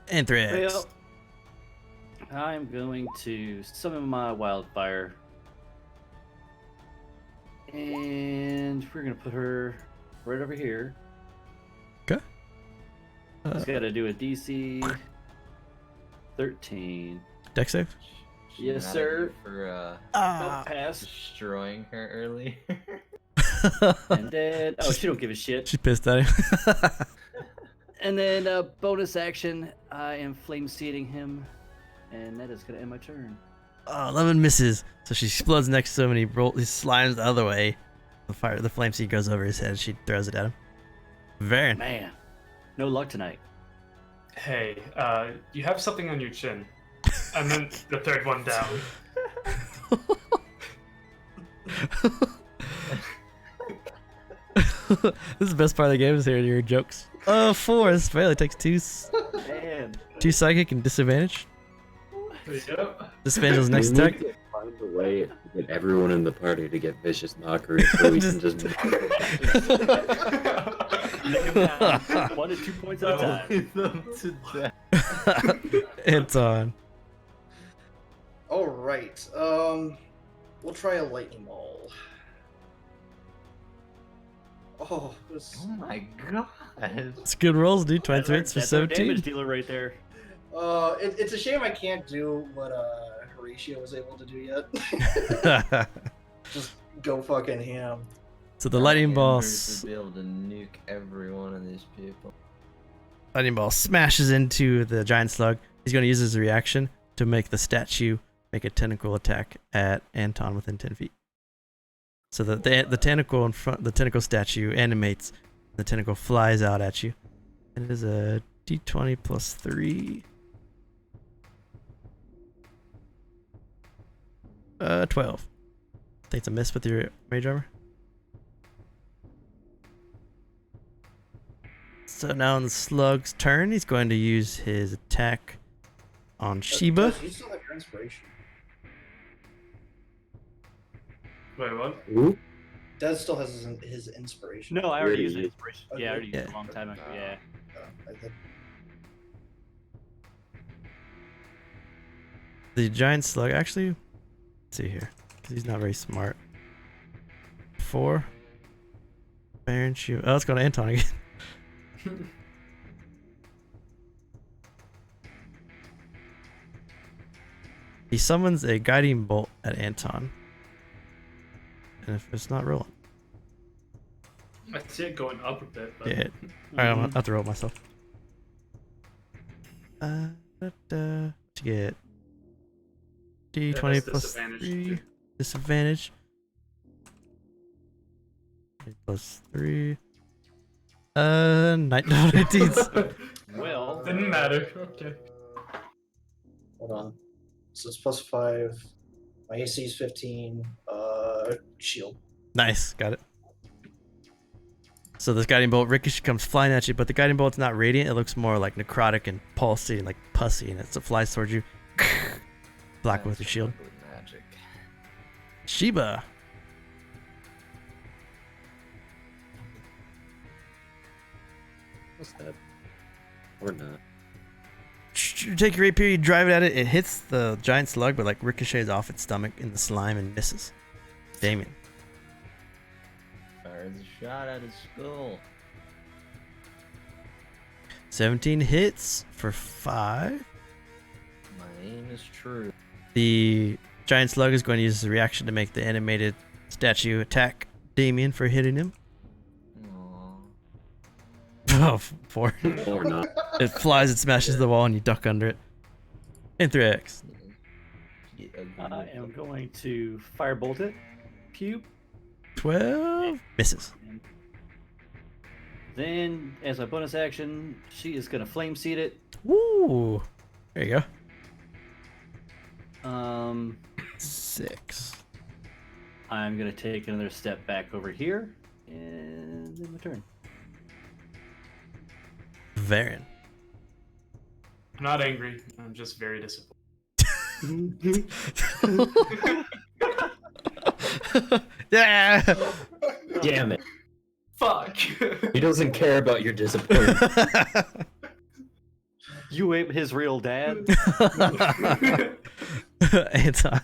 Anthrax. Well, I'm going to summon my wildfire. And we're going to put her right over here. Okay. It's got to do a DC 13. Dex save? She Yes, mad at sir. you For Oh, pass. destroying her earlier. And then, oh, she don't give a shit. She's pissed at him. And then bonus action, I am flame seeding him, and that is gonna end my turn. Oh, 11 misses. So she explodes next to him and he slimes the other way. The flame seed goes over his head. She throws it at him. Varen. Man, no luck tonight. Hey, you have something on your chin. And then the third one down. This is the best part of the game is hearing your jokes. Oh, 4. This barely takes 2 Man. psychic and disadvantage. Yep. Disadvantage is next We need attack. to find a way to get everyone in the party to get vicious mockery so we can just. Knock him down 1 to 2 points at a time. Anton. Alright, we'll try a lightning ball. Oh, this... Oh my god. It's good rolls, dude. 23 hits for That's our 17. damage dealer right there. It's a shame I can't do what Horatio was able to do yet. Just go fucking ham. So the lightning ball, Would be able to nuke every one of these people. smashes into the giant slug. He's going to use his reaction to make the statue make a tentacle attack at Anton within 10 feet. So the tentacle in front, the tentacle statue animates. The tentacle flies out at you. And it is a d20 plus 3. 12. I think it's a miss with your mage armor. So now on the slug's turn, he's going to use his attack on Sheba. Does you still have your inspiration? Wait, what? Ooh. Dez still has his inspiration. No, I already used it. Inspiration. Okay. Yeah, I already used it Yeah. a long time ago. Yeah. I think The giant slug, actually, let's see here, because he's not very smart. 4. Baron Sheba. Oh, let's go to Anton again. He summons a guiding bolt at Anton. And if it's not rolling. I see it going up a bit, but Yeah. Alright, I'm gonna have to roll myself. What you get? D20 that's plus disadvantage 3. too. Disadvantage. Plus 3. 19s. Well, didn't matter. Okay. hold on. So it's plus 5. My AC is 15. Shield. Nice, got it. So this guiding bolt ricochet comes flying at you, but the guiding bolt's not radiant. It looks more like necrotic and pulsing, like pussy, and it flies towards you. Block with your shield. Magic. Sheba. What's that? Or not. You take your rapier, you drive it at it. It hits the giant slug, but like ricochets off its stomach in the slime and misses. Damien. Fires a shot at his skull. 17 hits for 5. My aim is true. The giant slug is going to use his reaction to make the animated statue attack Damien for hitting him. Aww. Oh, 4. Or not. It flies, it smashes the wall, and you duck under it. Anthrax. I am going to firebolt it. Pew. 12 misses. Then, as a bonus action, she is going to flame seed it. Woo! There you Um, go. 6. I'm going to take another step back over here, and then my turn. Varen. I'm not angry. I'm just very disappointed. Yeah! Damn it. Fuck. He doesn't care about your disappointment. You ain't his real dad. Anton.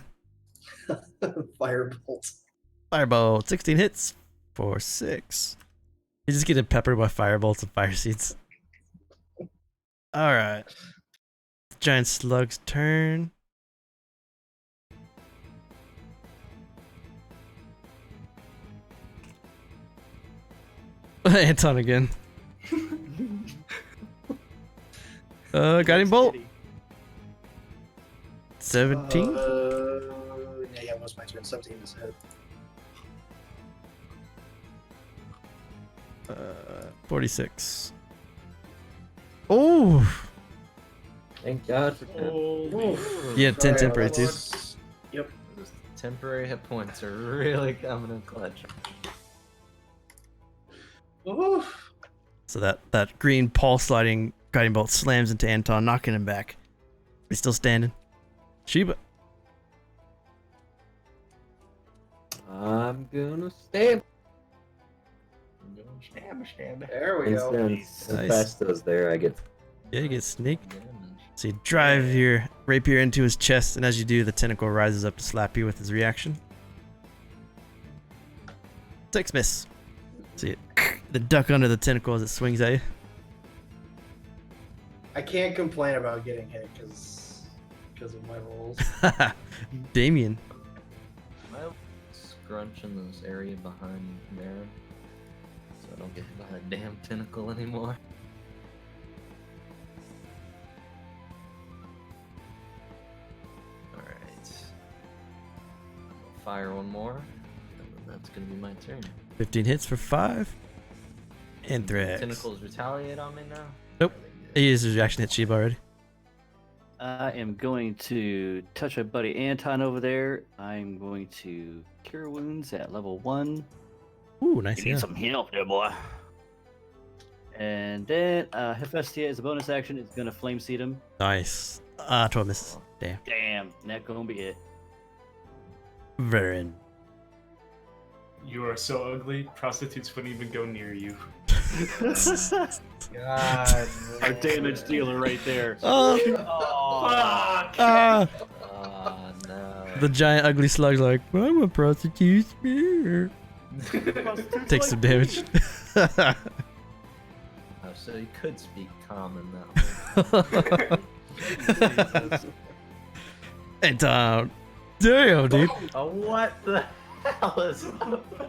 Firebolt. Firebolt. 16 hits for 6. You just getting peppered by firebolts and fire seeds. Alright. Giant slug's turn. Anton again. Guiding bolt. 17. Yeah, it was my turn. 17 is hit. 46. Oh! Thank God for 10. Holy Yeah, 10 Alright, temporary too. let's- Yep. Those temporary hit points are really coming in clutch. Woohoo. So that green pulse sliding guiding bolt slams into Anton, knocking him back. He's still standing. Sheba. I'm gonna stab. I'm going stab. There we go. And Nice. Fasto's there, I get. Yeah, you get sneak. Damage. So you drive your rapier into his chest, and as you do, the tentacle rises up to slap you with his reaction. 6 miss. So you the duck under the tentacle as it swings at you. I can't complain about getting hit because of my rolls. Damien. Am I scrunch in this area behind Baron so I don't get hit by a damn tentacle anymore? Alright. I'll fire one more, and then that's gonna be my turn. 15 hits for 5. Anthrax. Tentacles retaliate on me now? Nope. He used his reaction hit Sheba already. I am going to touch my buddy Anton over there. I'm going to cure wounds at level 1. Ooh, nice. You need Yeah. some help there, boy. And then Hephaestia is a bonus action. It's gonna flame seed him. Nice. 12 misses. Damn. Damn, that gonna be it. Verin. You are so ugly, prostitutes wouldn't even go near you. God. Our damage dealer right there. Oh, Fuck! Oh no. the giant ugly slug's like, I'm a prostitute. Here. Take some damage. Oh, so you could speak common now. Hey, Tom. Damn, dude. Oh, what the hell is?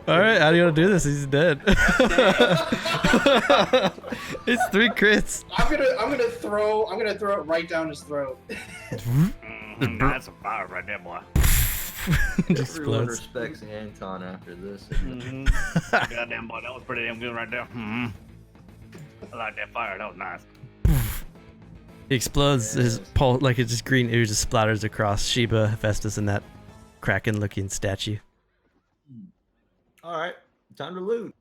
Alright, how do you want to do this? He's dead. It's 3 crits. I'm gonna throw it right down his throat. That's a fire right there, boy. It Everyone explodes. respects Anton after this. Goddamn, boy, that was pretty damn good right there. I like that fire. That was nice. He explodes, his pulse, like it just green ooze just splatters across Sheba, Hephaestus, and that kraken-looking statue. All right, time to loot.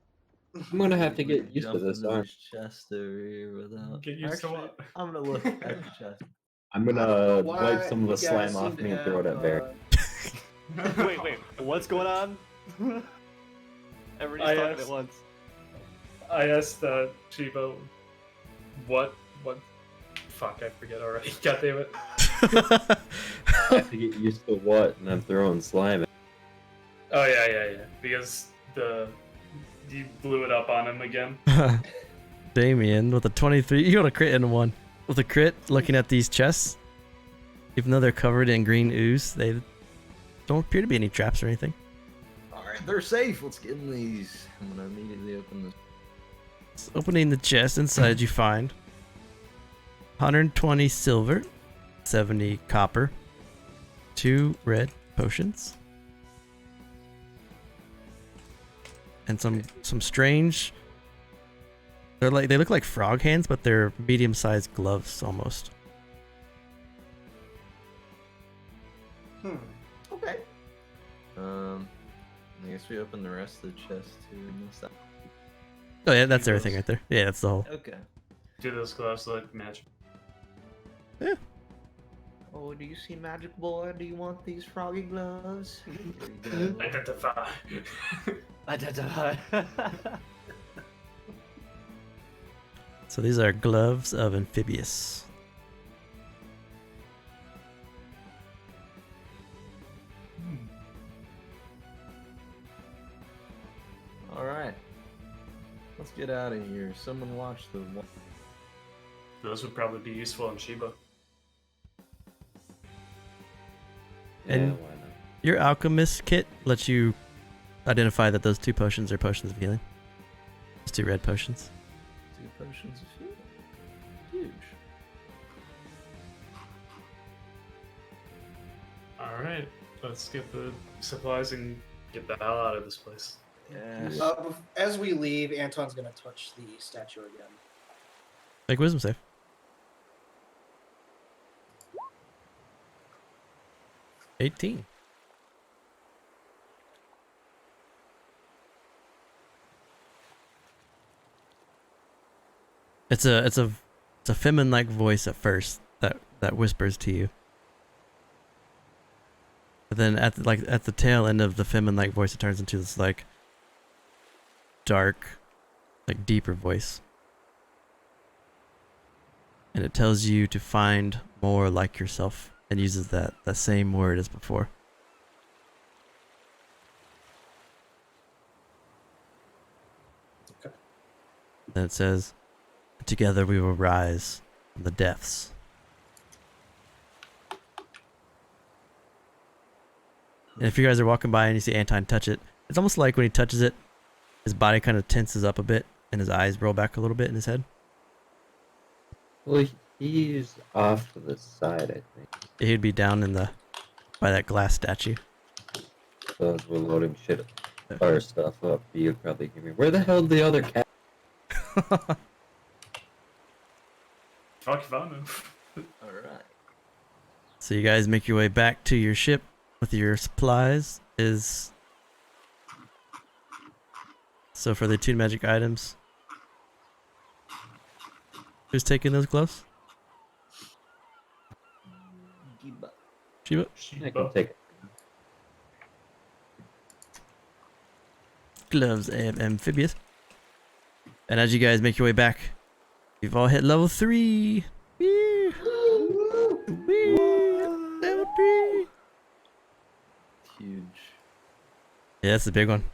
I'm gonna have to get used to Jump this, into aren't chest over here without. Get used to Actually, what? I'm gonna look at the chest. I'm gonna Why wipe some of the you guys slime off seem to me and throw it have, at Bear. Wait, what's going on? Everybody's talking at once. I asked Chivo, what? Fuck, I forget already. God damn it. I have to get used to what, and I'm throwing slime. Oh yeah. Because you blew it up on him again. Damien with a 23. You got a crit in one. With a crit, looking at these chests, even though they're covered in green ooze, they don't appear to be any traps or anything. All right, they're safe. Let's get in these. I'm gonna immediately open this. So opening the chest, inside you find 120 silver, 70 copper, 2 red potions, and some strange. They look like frog hands, but they're medium-sized gloves almost. Okay. I guess we open the rest of the chest too. Oh yeah, that's everything right there. Yeah, that's the whole. Okay. Do those gloves look magic? Yeah. Oh, do you see Magic Boy? Do you want these froggy gloves? Here you go. Identify. Identify. So these are gloves of amphibious. All right. Let's get out of here. Someone watch the. Those would probably be useful in Shiba. And- why not? Your alchemist kit lets you identify that those 2 potions are potions of healing. Those 2 red potions. 2 potions of healing. Huge. Alright, let's get the supplies and get the hell out of this place. Yes. As we leave, Anton's gonna touch the statue again. Make wisdom save. $18. It's a feminine-like voice at first that whispers to you. But then at the tail end of the feminine-like voice, it turns into this like dark, like deeper voice. And it tells you to find more like yourself and uses that same word as before. Okay. Then it says, together we will rise from the depths. And if you guys are walking by and you see Anton touch it, it's almost like when he touches it, his body kind of tenses up a bit and his eyes roll back a little bit in his head. Well, he's off to the side, I think. He'd be down by that glass statue. So as we're loading shit, our stuff up, you'd probably give me, where the hell did the other cat? Fuck found him. All right. So you guys make your way back to your ship with your supplies. So for the 2 magic items, Who's taking those gloves? Shiba? I can take it. Gloves and amphibious. And as you guys make your way back, you've all hit level 3. Woo! Woo! Level 3. Huge. Yeah, that's the big one.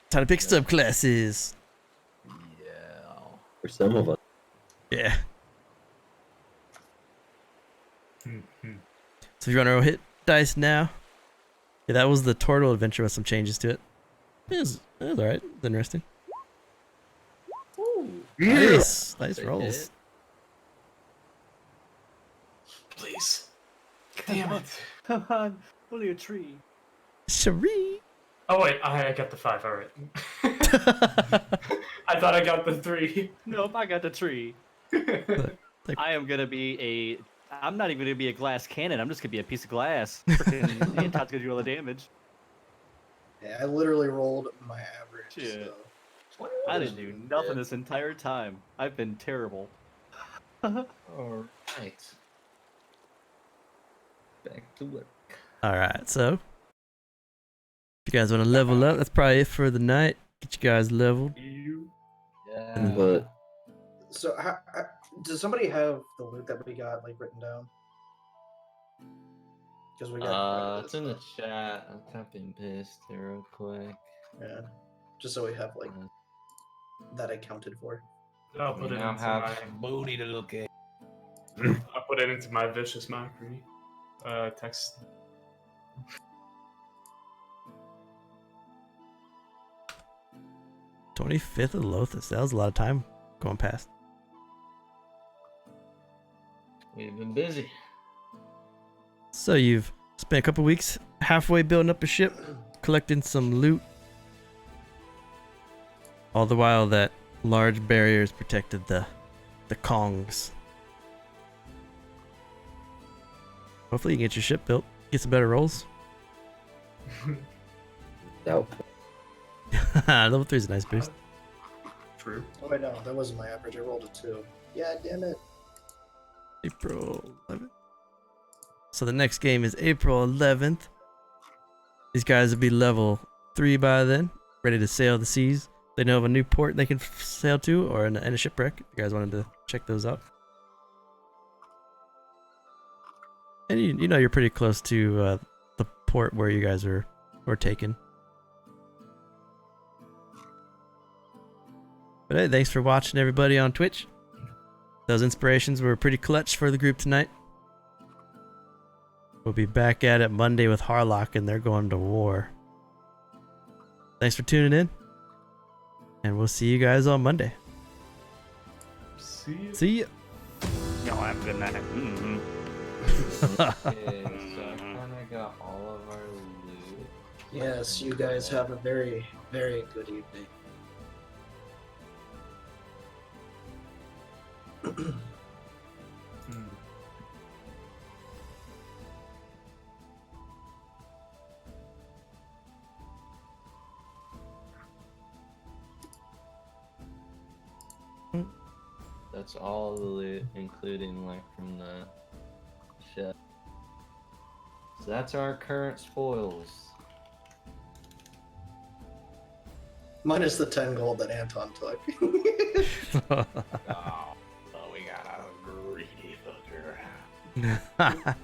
Time to pick subclasses. Yeah. For some of us. Yeah. Mhm. So if you want to hit dice now. Yeah, that was the Turtle Adventure with some changes to it. It was alright. It's interesting. Nice. Nice Big rolls. hit. Please. Damn it. Come on, only a tree. Cherie. Oh wait, I got the 5. All right. I thought I got the 3. Nope, I got the tree. I am gonna be a. I'm not even gonna be a glass cannon. I'm just gonna be a piece of glass. Freaking Anton's gonna do all the damage. Yeah, I literally rolled my average. Shit. So. I didn't do nothing this entire time. I've been terrible. All right. Back to work. Alright, so. If you guys want to level up, that's probably it for the night. Get you guys leveled. Yeah. But So, does somebody have the loot that we got like written down? Because we got. quite a bit It's of in the stuff. chat. I'm copying and paste here real quick. Yeah, just so we have like that accounted for. I'll put it now into have my. some booty to look at. I'll put it into my vicious mockery. Text. 25th of Lothus. That was a lot of time going past. We've been busy. So you've spent a couple weeks halfway building up a ship, collecting some loot. All the while that large barriers protected the Kongs. Hopefully you can get your ship built, get some better rolls. doubtful. Level 3 is a nice boost. True. Oh wait, no, that wasn't my average. I rolled a 2. Yeah, damn it. April 11th. So the next game is April 11th. These guys will be level 3 by then, ready to sail the seas. They know of a new port they can sail to, or in a shipwreck. If you guys wanted to check those out. And you know you're pretty close to the port where you guys were taken. But hey, thanks for watching, everybody on Twitch. Those inspirations were pretty clutch for the group tonight. We'll be back at it Monday with Harlock, and they're going to war. Thanks for tuning in, and we'll see you guys on Monday. See you. See ya. Y'all have a good night. Mm-hmm. Okay, so I kind of got all of our loot. Yes, you guys have a very, very good evening. That's all the loot, including like from the ship. So that's our current spoils. Minus the 10 gold that Anton took. Oh, so we got a greedy hooker.